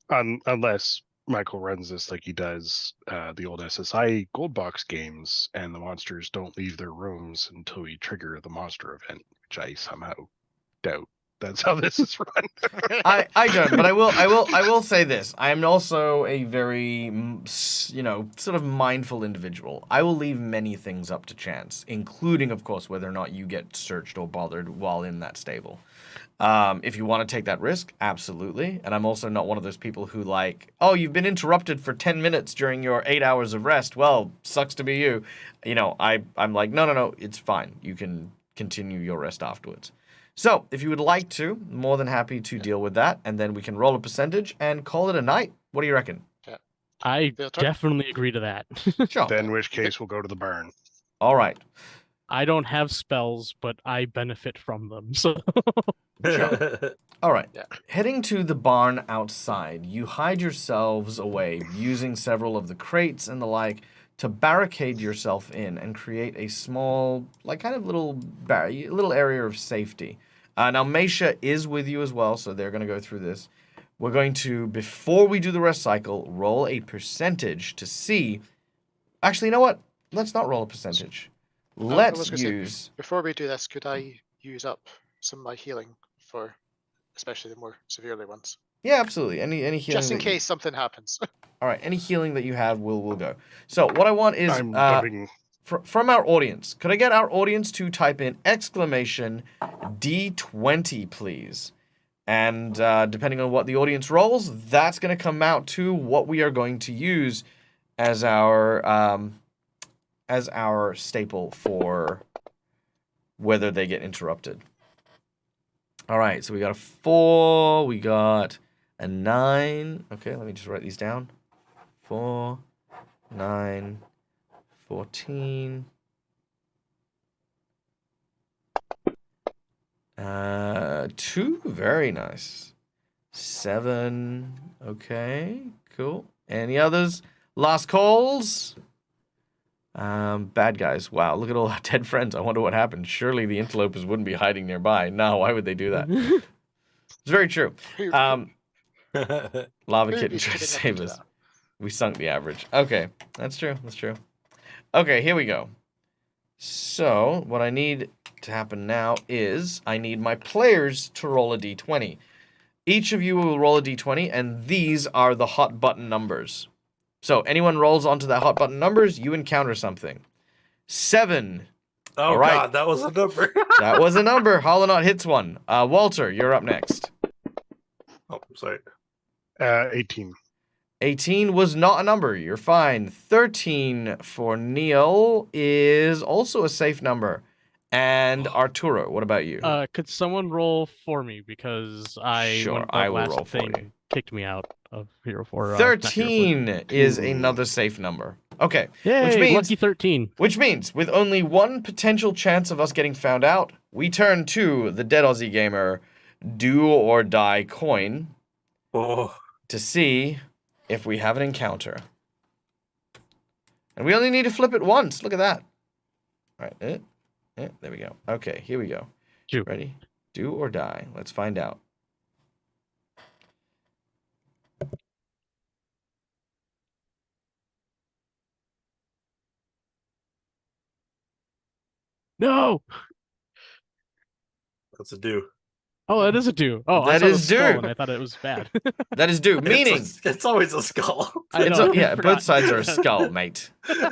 [SPEAKER 2] Unless Michael runs this like he does the old SSI gold box games, and the monsters don't leave their rooms until we trigger the monster event, which I somehow doubt. That's how this is run.
[SPEAKER 1] I don't, but I will say this. I am also a very, sort of mindful individual. I will leave many things up to chance, including, of course, whether or not you get searched or bothered while in that stable. If you want to take that risk, absolutely. And I'm also not one of those people who like, oh, you've been interrupted for 10 minutes during your 8 hours of rest. Well, sucks to be you. I'm like, no, it's fine. You can continue your rest afterwards. So, if you would like to, more than happy to deal with that, and then we can roll a percentage and call it a night. What do you reckon?
[SPEAKER 4] I
[SPEAKER 3] They'll try-
[SPEAKER 4] definitely agree to that.
[SPEAKER 1] Sure.
[SPEAKER 2] Then in which case we'll go to the barn.
[SPEAKER 1] All right.
[SPEAKER 4] I don't have spells, but I benefit from them. So
[SPEAKER 1] All right.
[SPEAKER 3] Yeah.
[SPEAKER 1] Heading to the barn outside, you hide yourselves away using several of the crates and the like to barricade yourself in and create a small, like kind of little area of safety. Now, Meisha is with you as well, so they're going to go through this. We're going to, before we do the rest cycle, roll a percentage to see. Actually, you know what? Let's not roll a percentage.
[SPEAKER 3] I was
[SPEAKER 1] Let's
[SPEAKER 3] gonna say,
[SPEAKER 1] use.
[SPEAKER 3] before we do this, could I use up some of my healing for, especially the more severely ones,
[SPEAKER 1] Yeah, absolutely. Any healing.
[SPEAKER 3] just in
[SPEAKER 1] that you-
[SPEAKER 3] case something happens.
[SPEAKER 1] All right, any healing that you have will go. So what I want is
[SPEAKER 2] I'm dumping.
[SPEAKER 1] from our audience. Could I get our audience to type in exclamation D20, please? And depending on what the audience rolls, that's going to come out to what we are going to use as our staple for whether they get interrupted. All right, so we got a 4, we got a 9. Okay, let me just write these down. 4, 9, 14. 2, very nice. 7, okay, cool. Any others? Last calls? Bad guys. Wow, look at all our dead friends. I wonder what happened. Surely the interlopers wouldn't be hiding nearby. No, why would they do that? It's very true.
[SPEAKER 3] Who-
[SPEAKER 1] Lava
[SPEAKER 3] who'd
[SPEAKER 1] Kitten
[SPEAKER 3] be
[SPEAKER 1] tried to
[SPEAKER 3] sitting up
[SPEAKER 1] save
[SPEAKER 3] to
[SPEAKER 1] us.
[SPEAKER 3] that?
[SPEAKER 1] We sunk the average. Okay, that's true. That's true. Okay, here we go. So, what I need to happen now is I need my players to roll a d20. Each of you will roll a d20, and these are the hot button numbers. So, anyone rolls onto that hot button numbers, you encounter something. 7.
[SPEAKER 5] Oh,
[SPEAKER 1] All right.
[SPEAKER 5] God, that was a number.
[SPEAKER 1] That was a number. Hollonaut hits one. Walter, you're up next.
[SPEAKER 5] Oh, sorry.
[SPEAKER 2] 18.
[SPEAKER 1] 18 was not a number. You're fine. 13 for Neil is also a safe number. And Arturo, what about you?
[SPEAKER 4] Could someone roll for me because
[SPEAKER 1] Sure,
[SPEAKER 4] when the
[SPEAKER 1] I will
[SPEAKER 4] last
[SPEAKER 1] roll for
[SPEAKER 4] thing
[SPEAKER 1] you.
[SPEAKER 4] kicked me out of Hero 4. not Hero 4.
[SPEAKER 1] 13 is another safe number. Okay.
[SPEAKER 4] Yay, lucky 13.
[SPEAKER 1] Which means, with only one potential chance of us getting found out, we turn to the Dead Aussie Gamer Do or Die coin
[SPEAKER 5] Oh,
[SPEAKER 1] to see if we have an encounter. And we only need to flip it once. Look at that. All right. There we go. Okay, here we go. Ready? Do or die. Let's find out.
[SPEAKER 4] No!
[SPEAKER 5] that's a do.
[SPEAKER 4] Oh, that is a do. Oh, I
[SPEAKER 1] That
[SPEAKER 4] saw the
[SPEAKER 1] is
[SPEAKER 4] skull
[SPEAKER 1] do.
[SPEAKER 4] and I thought it was bad.
[SPEAKER 1] That is do. Meaning,
[SPEAKER 5] It's always a skull.
[SPEAKER 4] I
[SPEAKER 1] it's
[SPEAKER 4] know,
[SPEAKER 1] yeah,
[SPEAKER 4] I
[SPEAKER 1] both
[SPEAKER 4] forgot.
[SPEAKER 1] sides are a skull, mate.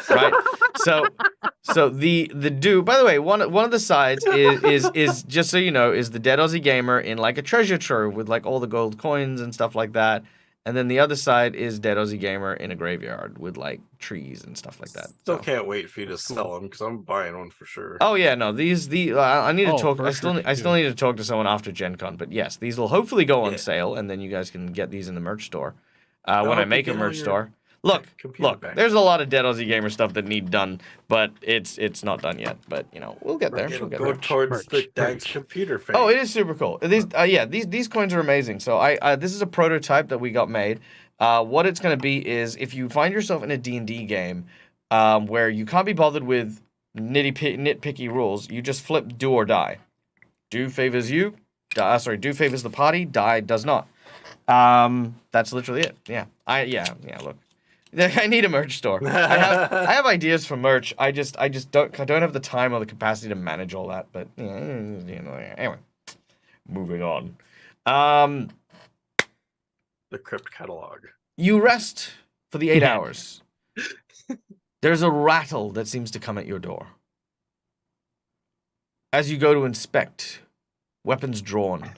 [SPEAKER 1] Right? So the do. By the way, one of the sides is just so you know is the Dead Aussie Gamer in like a treasure trove with like all the gold coins and stuff like that. And then the other side is Dead Aussie Gamer in a graveyard with like trees and stuff like that.
[SPEAKER 5] Still
[SPEAKER 1] So.
[SPEAKER 5] can't wait for you to sell them because I'm buying one for sure.
[SPEAKER 1] Oh yeah, no, I need to
[SPEAKER 4] Oh,
[SPEAKER 1] talk.
[SPEAKER 4] for
[SPEAKER 1] I still
[SPEAKER 4] sure,
[SPEAKER 1] need to talk to someone after Gen Con, but yes, these will hopefully go on
[SPEAKER 5] Yeah.
[SPEAKER 1] sale, and then you guys can get these in the merch store.
[SPEAKER 5] I
[SPEAKER 1] When
[SPEAKER 5] hope
[SPEAKER 1] I
[SPEAKER 5] you
[SPEAKER 1] make a
[SPEAKER 5] get all
[SPEAKER 1] merch
[SPEAKER 5] your
[SPEAKER 1] store. Look,
[SPEAKER 5] computer back.
[SPEAKER 1] there's a lot of Dead Aussie Gamer stuff that need done, but it's not done yet. But you know, we'll get there.
[SPEAKER 5] It'll
[SPEAKER 1] We'll get
[SPEAKER 5] go
[SPEAKER 1] there.
[SPEAKER 5] towards the
[SPEAKER 2] Merch.
[SPEAKER 5] Dank's computer phase.
[SPEAKER 1] Oh, it is super cool. These coins are amazing. So this is a prototype that we got made. What it's going to be is if you find yourself in a D&D game where you can't be bothered with nitpicky rules, you just flip do or die. Do favors you. Do favors the party. Die does not. That's literally it. Yeah. Look, I need a merch store. I have ideas for merch. I just don't have the time or the capacity to manage all that. But you know, anyway, moving on.
[SPEAKER 5] The crypt catalog.
[SPEAKER 1] You rest for the 8
[SPEAKER 4] Yeah.
[SPEAKER 1] hours. There's a rattle that seems to come at your door. As you go to inspect, weapons drawn.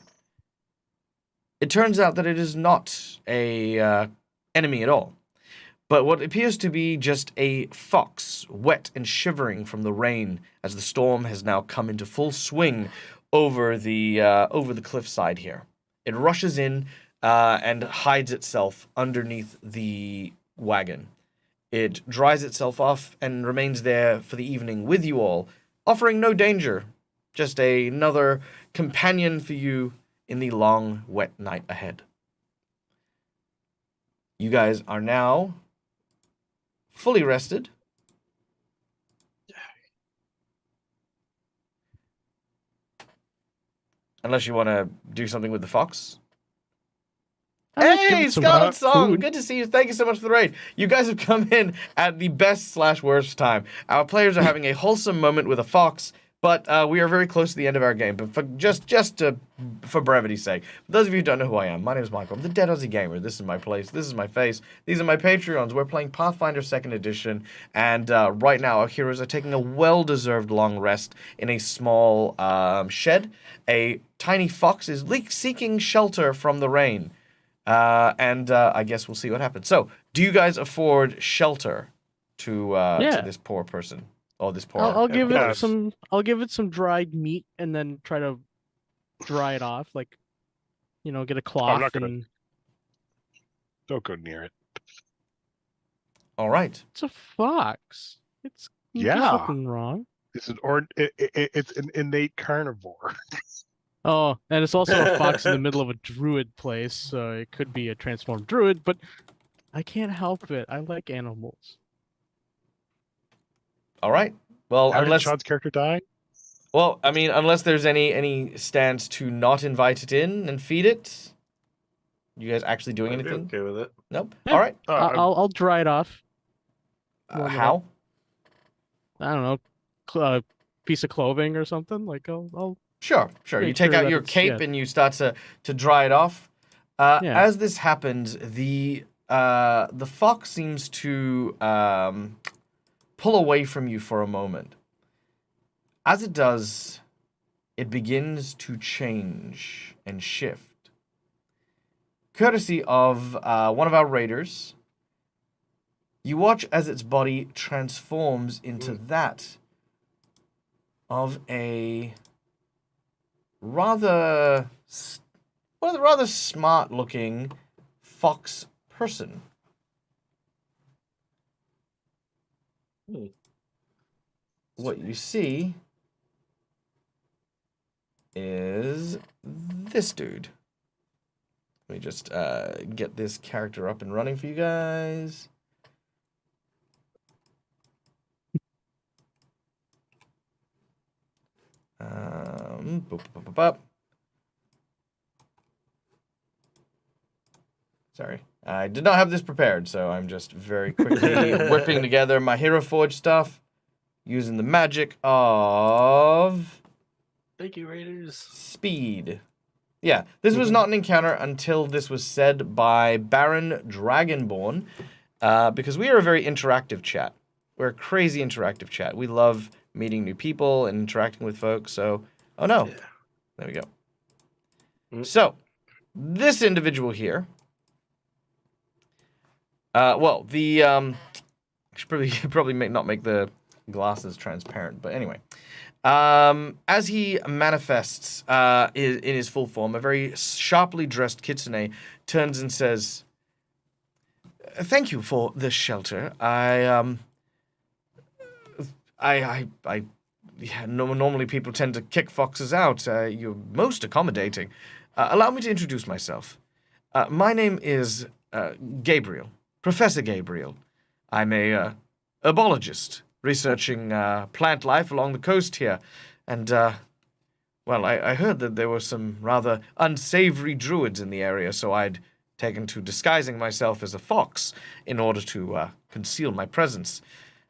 [SPEAKER 1] It turns out that it is not a enemy at all, but what appears to be just a fox, wet and shivering from the rain as the storm has now come into full swing over the cliffside here. It rushes in and hides itself underneath the wagon. It dries itself off and remains there for the evening with you all, offering no danger, just another companion for you in the long, wet night ahead. You guys are now fully rested. Unless you want to do something with the fox.
[SPEAKER 4] I'll give
[SPEAKER 1] Hey,
[SPEAKER 4] it some
[SPEAKER 1] Scarlet Song!
[SPEAKER 4] food.
[SPEAKER 1] Good to see you. Thank you so much for the raid. You guys have come in at the best/worst time. Our players are having a wholesome moment with a fox, but we are very close to the end of our game. But for brevity's sake, for those of you who don't know who I am, my name is Michael. I'm the Dead Aussie Gamer. This is my place. This is my face. These are my Patreons. We're playing Pathfinder 2nd Edition, and right now our heroes are taking a well-deserved long rest in a small shed. A tiny fox is seeking shelter from the rain. And I guess we'll see what happens. So, do you guys afford shelter to this poor person or this poor?
[SPEAKER 4] I'll give it
[SPEAKER 2] Yes.
[SPEAKER 4] some. I'll give it some dried meat and then try to dry it off, like get a cloth
[SPEAKER 2] not gonna-
[SPEAKER 4] and.
[SPEAKER 2] Don't go near it.
[SPEAKER 1] All right.
[SPEAKER 4] It's a fox. It's there's
[SPEAKER 2] Yeah.
[SPEAKER 4] nothing wrong.
[SPEAKER 2] It's an innate carnivore.
[SPEAKER 4] Oh, and it's also a fox in the middle of a druid place, so it could be a transformed druid, but I can't help it. I like animals.
[SPEAKER 1] All right. Well,
[SPEAKER 2] How did
[SPEAKER 1] unless
[SPEAKER 2] Sean's character die?
[SPEAKER 1] unless there's any stance to not invite it in and feed it. You guys actually doing
[SPEAKER 5] I'd be
[SPEAKER 1] anything?
[SPEAKER 5] okay with it.
[SPEAKER 1] Nope.
[SPEAKER 4] Yeah.
[SPEAKER 1] All right.
[SPEAKER 4] I'll dry it off. Warm it
[SPEAKER 1] How?
[SPEAKER 4] I don't know, a piece of clothing or something. Like I'll
[SPEAKER 1] Sure. You
[SPEAKER 4] make
[SPEAKER 1] take
[SPEAKER 4] sure
[SPEAKER 1] out
[SPEAKER 4] that
[SPEAKER 1] your
[SPEAKER 4] it's-
[SPEAKER 1] cape
[SPEAKER 4] yeah.
[SPEAKER 1] and you start to dry it off.
[SPEAKER 4] Yeah.
[SPEAKER 1] As this happens, the fox seems to pull away from you for a moment. As it does, it begins to change and shift. Courtesy of one of our raiders, you watch as its body transforms into that of a rather smart-looking fox person. What you see is this dude. Let me just get this character up and running for you guys. Boop, boop, boop, boop. Sorry. I did not have this prepared, so I'm just very quickly whipping together my Hero Forge stuff using the magic of
[SPEAKER 5] Thank you, Raiders.
[SPEAKER 1] speed. Yeah, this was not an encounter until this was said by Baron Dragonborn, because we are a very interactive chat. We're a crazy interactive chat. We love meeting new people and interacting with folks, so... Oh, no.
[SPEAKER 5] Yeah.
[SPEAKER 1] There we go.
[SPEAKER 5] Mm.
[SPEAKER 1] So, this individual here... well, the... I should probably not make the glasses transparent, but anyway. As he manifests in his full form, a very sharply dressed kitsune turns and says, "Thank you for this shelter. Normally people tend to kick foxes out. You're most accommodating. Allow me to introduce myself. My name is Gabriel, Professor Gabriel. I'm a herbologist researching plant life along the coast here. And, well, I heard that there were some rather unsavory druids in the area, so I'd taken to disguising myself as a fox in order to conceal my presence.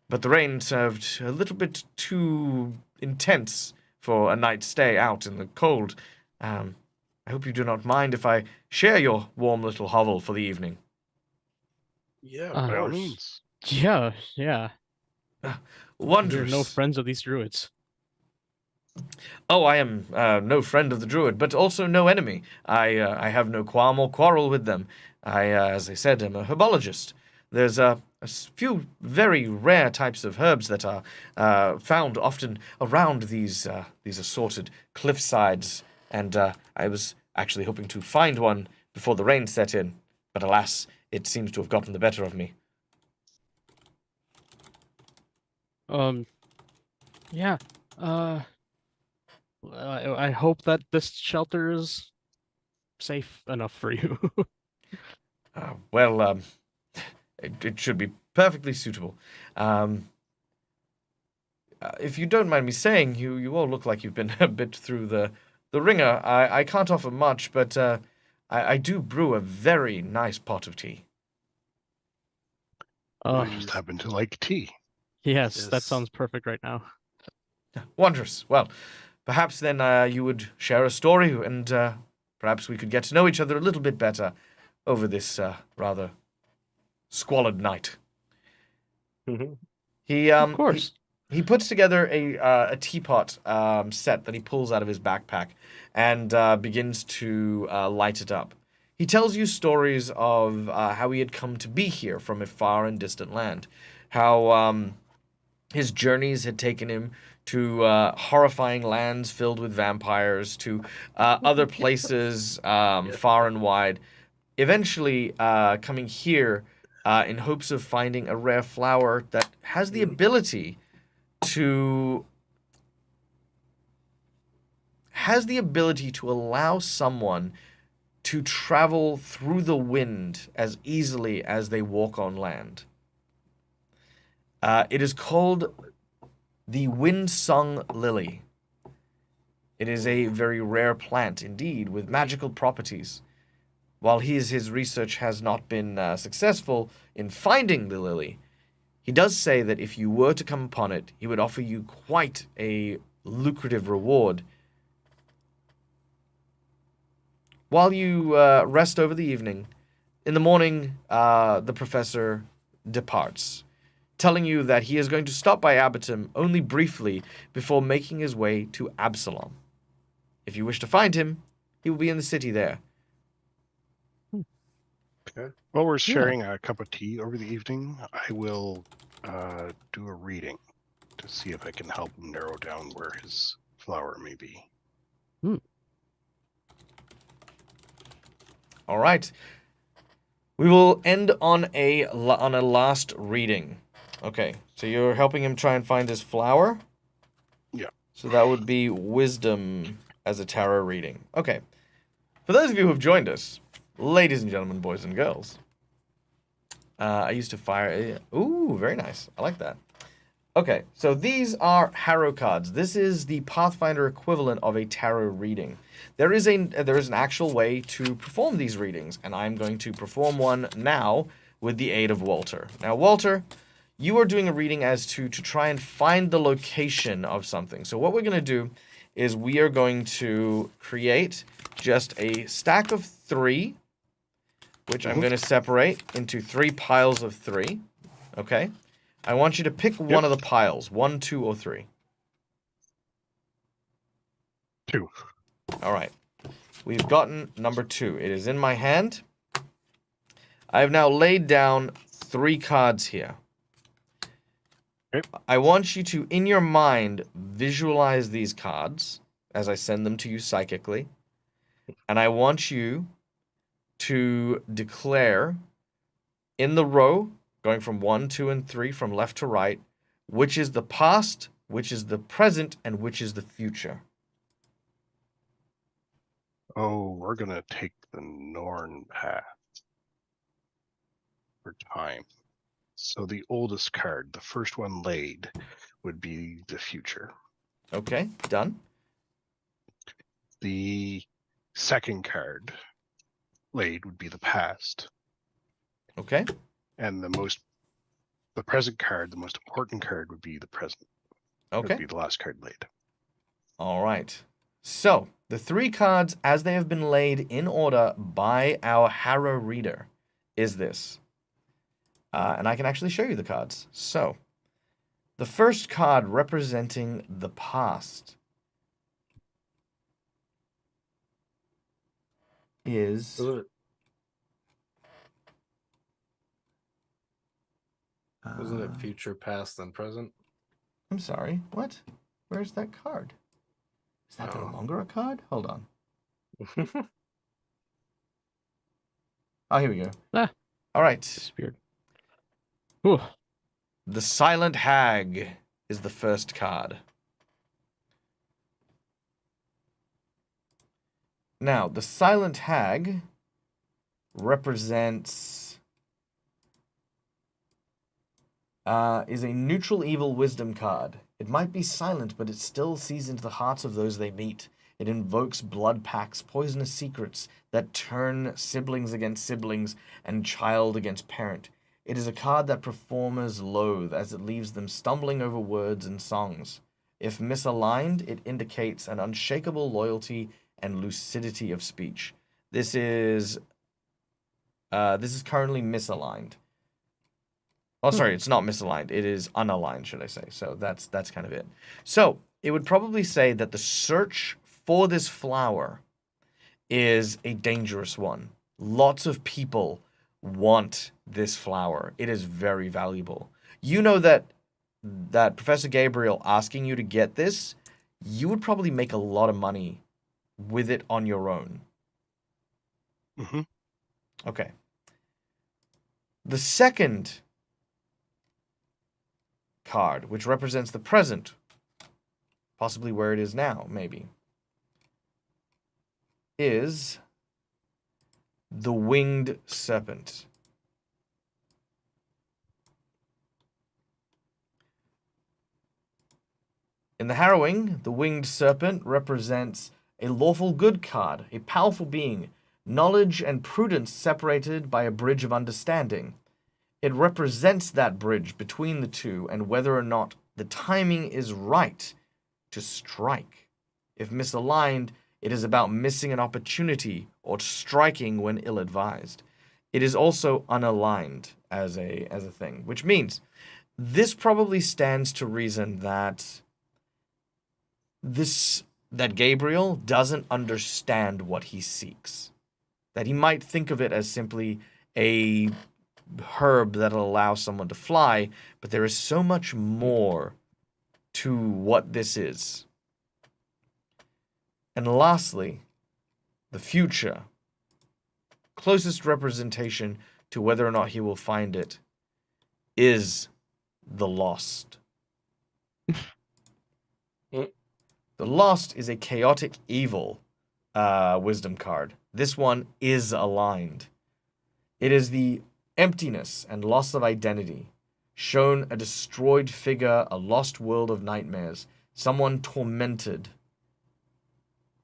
[SPEAKER 1] But the rain served a little bit too intense for a night's stay out in the cold. I hope you do not mind if I share your warm little hovel for the evening."
[SPEAKER 5] Yeah,
[SPEAKER 2] By all
[SPEAKER 5] course.
[SPEAKER 2] means.
[SPEAKER 4] Yeah.
[SPEAKER 1] Wondrous.
[SPEAKER 4] We're no friends of these druids.
[SPEAKER 1] Oh, I am no friend of the druid, but also no enemy. I have no qualm or quarrel with them. As I said, am a herbologist. There's a few very rare types of herbs that are found often around these assorted cliff sides, and I was actually hoping to find one before the rain set in, but alas, it seems to have gotten the better of me.
[SPEAKER 4] Yeah. I hope that this shelter is safe enough for you.
[SPEAKER 1] Well, it should be perfectly suitable. If you don't mind me saying, you all look like you've been a bit through the ringer. I can't offer much, but I do brew a very nice pot of tea.
[SPEAKER 2] I just happen to like tea.
[SPEAKER 4] Yes, that
[SPEAKER 5] Yes.
[SPEAKER 4] sounds perfect right now.
[SPEAKER 1] Wondrous. Well, perhaps then you would share a story, and perhaps we could get to know each other a little bit better over this rather squalid night.
[SPEAKER 5] Mhm.
[SPEAKER 1] He
[SPEAKER 4] Of course.
[SPEAKER 1] He puts together a teapot set that he pulls out of his backpack and begins to light it up. He tells you stories of how he had come to be here from a far and distant land, how his journeys had taken him to horrifying lands filled with vampires, to other places far and wide, eventually coming here in hopes of finding a rare flower that has the ability to allow someone to travel through the wind as easily as they walk on land. It is called the Windsong Lily. It is a very rare plant indeed, with magical properties. while his research has not been successful in finding the lily, he does say that if you were to come upon it, he would offer you quite a lucrative reward. While you rest over the evening, in the morning, the professor departs, telling you that he is going to stop by Abberton only briefly before making his way to Absalom. If you wish to find him, he will be in the city there.
[SPEAKER 5] Okay.
[SPEAKER 2] While we're sharing a cup of tea over the evening, I will do a reading to see if I can help him narrow down where his flower may be.
[SPEAKER 1] All right. We will end on a last reading. Okay, so you're helping him try and find his flower?
[SPEAKER 2] Yeah.
[SPEAKER 1] So that would be wisdom as a tarot reading. Okay. For those of you who have joined us, ladies and gentlemen, boys and girls, I used to fire... Ooh, very nice. I like that. Okay, so these are Harrow cards. This is the Pathfinder equivalent of a tarot reading. There is an actual way to perform these readings, and I'm going to perform one now with the aid of Walter. Now, Walter, you are doing a reading as to try and find the location of something. So what we're going to do is we are going to create just a stack of 3, which I'm going to separate into 3 piles of 3. Okay? I want you to pick one of the piles. 1, 2, or 3.
[SPEAKER 2] 2.
[SPEAKER 1] All right. We've gotten number 2. It is in my hand. I have now laid down 3 cards here.
[SPEAKER 2] Okay.
[SPEAKER 1] I want you to, in your mind, visualize these cards as I send them to you psychically. And I want you to declare in the row, going from 1, 2, and 3, from left to right, which is the past, which is the present, and which is the future.
[SPEAKER 2] Oh, we're going to take the Norn path for time. So the oldest card, the first one laid, would be the future.
[SPEAKER 1] Okay, done.
[SPEAKER 2] The second card laid would be the past.
[SPEAKER 1] Okay.
[SPEAKER 2] And the present card, the most important card, would be the present.
[SPEAKER 1] Okay.
[SPEAKER 2] Would be the last card laid.
[SPEAKER 1] All right. So, the 3 cards, as they have been laid in order by our Harrow reader, is this. And I can actually show you the cards. So, the first card representing the past is...
[SPEAKER 5] Wasn't it future, past, and present?
[SPEAKER 1] I'm sorry, what? Where's that card? Is that no longer a card? Hold on. Oh, here we go. All right.
[SPEAKER 4] Disappeared.
[SPEAKER 1] The Silent Hag is the first card. Now, the Silent Hag represents... is a neutral evil wisdom card. It might be silent, but it still sees into the hearts of those they meet. It invokes blood pacts, poisonous secrets that turn siblings against siblings and child against parent. It is a card that performers loathe as it leaves them stumbling over words and songs. If misaligned, it indicates an unshakable loyalty and lucidity of speech. This is currently misaligned. Oh, sorry, it's not misaligned. It is unaligned, should I say. So that's kind of it. So it would probably say that the search for this flower is a dangerous one. Lots of people want this flower. It is very valuable. You know that Professor Gabriel asking you to get this, you would probably make a lot of money with it on your own.
[SPEAKER 2] Mm-hmm.
[SPEAKER 1] Okay. The second card, which represents the present, possibly where it is now, maybe, is the Winged Serpent. In the harrowing, the Winged Serpent represents a lawful good card, a powerful being knowledge and prudence separated by a bridge of understanding. It represents that bridge between the two and whether or not the timing is right to strike. If misaligned, it is about missing an opportunity or striking when ill-advised. It is also unaligned as a thing, which means this probably stands to reason that Gabriel doesn't understand what he seeks. That he might think of it as simply a herb that'll allow someone to fly, but there is so much more to what this is. And lastly, the future. Closest representation to whether or not he will find it is the Lost. The Lost is a chaotic evil wisdom card. This one is aligned. It is the emptiness and loss of identity, shown a destroyed figure, a lost world of nightmares, someone tormented.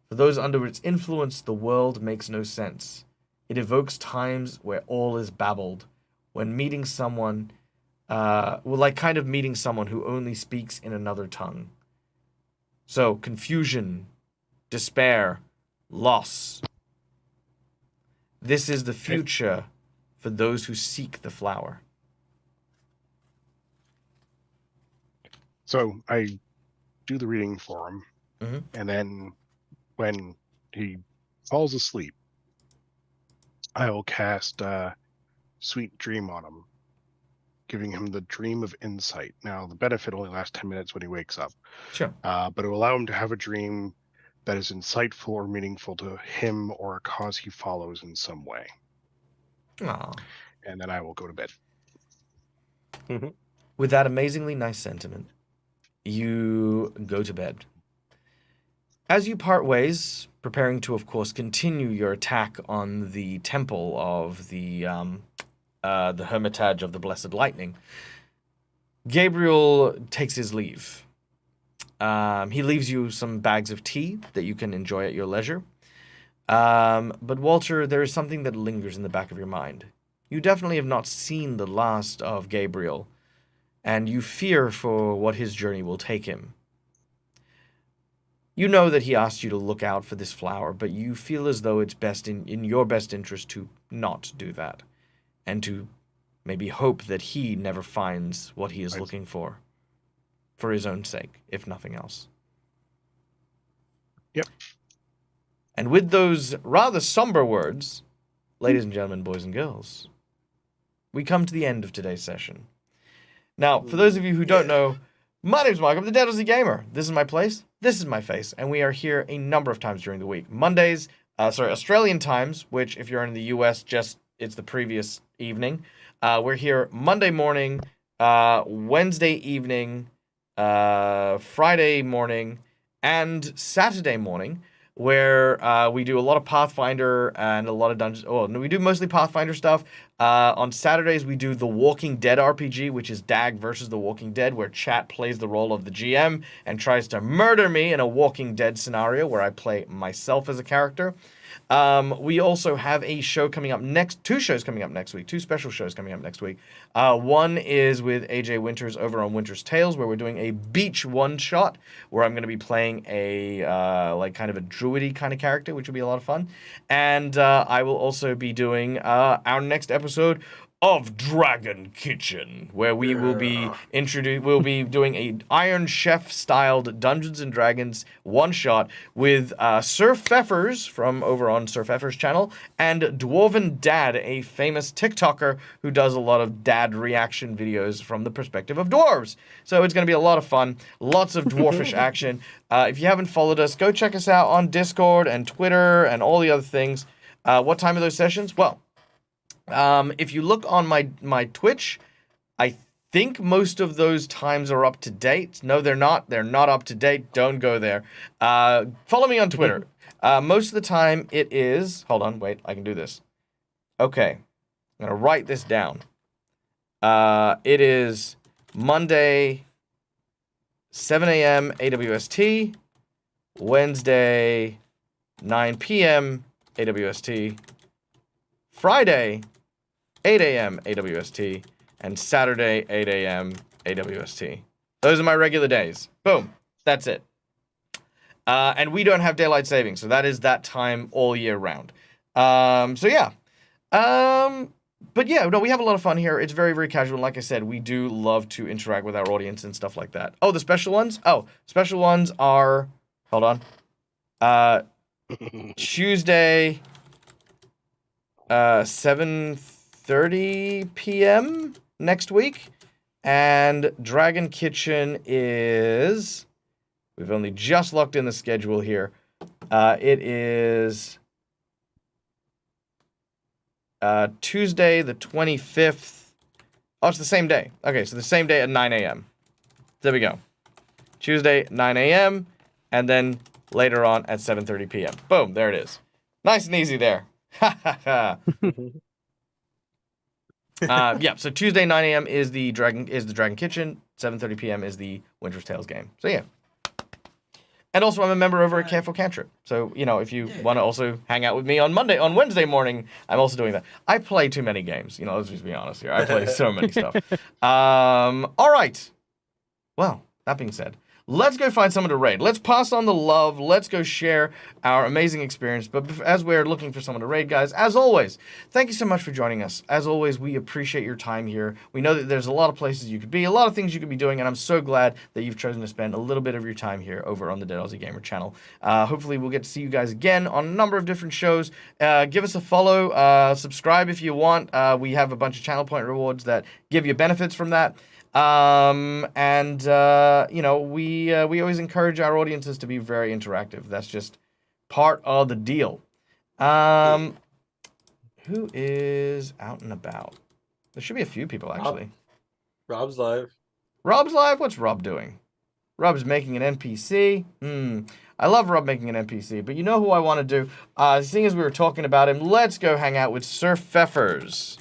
[SPEAKER 1] For those under its influence, the world makes no sense. It evokes times where all is babbled, when meeting someone, kind of meeting someone who only speaks in another tongue. So, confusion, despair, loss. This is the future for those who seek the flower.
[SPEAKER 2] So I do the reading for him,
[SPEAKER 1] Mhm.
[SPEAKER 2] and then when he falls asleep, I will cast Sweet Dream on him, giving him the dream of insight. Now, the benefit only lasts 10 minutes when he wakes up,
[SPEAKER 1] Sure.
[SPEAKER 2] but it will allow him to have a dream that is insightful or meaningful to him or a cause he follows in some way.
[SPEAKER 1] Aw.
[SPEAKER 2] And then I will go to bed.
[SPEAKER 1] With that amazingly nice sentiment, you go to bed. As you part ways, preparing to, of course, continue your attack on the temple of the Hermitage of the Blessed Lightning, Gabriel takes his leave. He leaves you some bags of tea that you can enjoy at your leisure. But Walter, there is something that lingers in the back of your mind. You definitely have not seen the last of Gabriel, and you fear for what his journey will take him. You know that he asked you to look out for this flower, but you feel as though it's best in your best interest to not do that, and to maybe hope that he never finds what he is looking for his own sake, if nothing else.
[SPEAKER 2] Yep.
[SPEAKER 1] And with those rather somber words, ladies and gentlemen, boys and girls, we come to the end of today's session. Now, for those of you who don't know, my name's Mike. I'm the Deadlessy Gamer. This is my place. This is my face. And we are here a number of times during the week. Mondays, Australian times, which if you're in the US, it's the previous evening. We're here Monday morning, Wednesday evening, Friday morning, and Saturday morning, where we do a lot of Pathfinder and a lot of dungeons. Oh, no, we do mostly Pathfinder stuff. On Saturdays, we do the Walking Dead RPG, which is DAG versus the Walking Dead, where chat plays the role of the GM and tries to murder me in a Walking Dead scenario where I play myself as a character. We also have two shows coming up next week, two special shows coming up next week. One is with AJ Winters over on Winter's Tales, where we're doing a beach one-shot, where I'm going to be playing a, kind of a druidy kind of character, which will be a lot of fun. And I will also be doing our next episode of Dragon Kitchen, where we will be we'll be doing a Iron Chef styled Dungeons and Dragons one shot with Sir Pfeffers from over on Sir Pfeffers' channel and Dwarven Dad, a famous TikToker who does a lot of dad reaction videos from the perspective of dwarves. So it's going to be a lot of fun, lots of dwarfish action. If you haven't followed us, go check us out on Discord and Twitter and all the other things. What time are those sessions? Well, if you look on my Twitch, I think most of those times are up to date. No, they're not. They're not up to date. Don't go there. Follow me on Twitter. Most of the time it is... Hold on, wait, I can do this. Okay, I'm going to write this down. It is Monday, 7 a.m. AWST, Wednesday, 9 p.m. AWST, Friday, 8 a.m. AWST, and Saturday, 8 a.m. AWST. Those are my regular days. Boom. That's it. And we don't have daylight saving, so that is that time all year round. So yeah. But yeah, no, we have a lot of fun here. It's very, very casual. Like I said, we do love to interact with our audience and stuff like that. Oh, the special ones? Oh, special ones are... Hold on. Tuesday, 7:30 p.m. next week. And Dragon Kitchen is... We've only just locked in the schedule here. It is... Tuesday the 25th. Oh, it's the same day. Okay, so the same day at 9 a.m. There we go. Tuesday, 9 a.m. And then later on at 7:30 p.m. Boom, there it is. Nice and easy there. Ha ha ha. Yeah, so Tuesday, 9 a.m. is the Dragon Kitchen. 7:30 p.m. is the Winter's Tales game. So yeah. And also, I'm a member over at Careful Cantrip. So, you know, if you want to also hang out with me on Wednesday morning, I'm also doing that. I play too many games. You know, let's just be honest here. I play so many stuff. All right. Well, that being said, let's go find someone to raid. Let's pass on the love. Let's go share our amazing experience. But as we're looking for someone to raid, guys, as always, thank you so much for joining us. As always, we appreciate your time here. We know that there's a lot of places you could be, a lot of things you could be doing, and I'm so glad that you've chosen to spend a little bit of your time here over on the Dead Aussie Gamer channel. Hopefully, we'll get to see you guys again on a number of different shows. Give us a follow, subscribe if you want. We have a bunch of channel point rewards that give you benefits from that. You know, we always encourage our audiences to be very interactive. That's just part of the deal. Who is out and about? There should be a few people, actually.
[SPEAKER 5] Rob's live.
[SPEAKER 1] Rob's live? What's Rob doing? Rob's making an NPC. I love Rob making an NPC, but you know who I want to do? Seeing as we were talking about him, let's go hang out with Sir Pfeffers.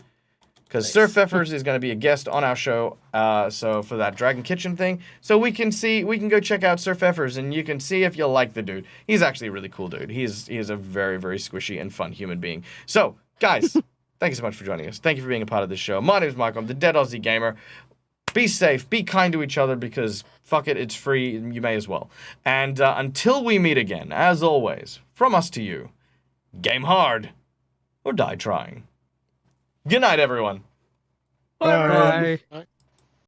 [SPEAKER 1] Because Sir Pfeffers is going to be a guest on our show, so for that Dragon Kitchen thing. So we can go check out Sir Pfeffers, and you can see if you like the dude. He's actually a really cool dude. He is a very, very squishy and fun human being. So, guys, thank you so much for joining us. Thank you for being a part of this show. My name is Michael. I'm the Dead Aussie Gamer. Be safe. Be kind to each other, because fuck it, it's free, and you may as well. And until we meet again, as always, from us to you, game hard or die trying. Good night, everyone.
[SPEAKER 4] Bye.
[SPEAKER 3] Right.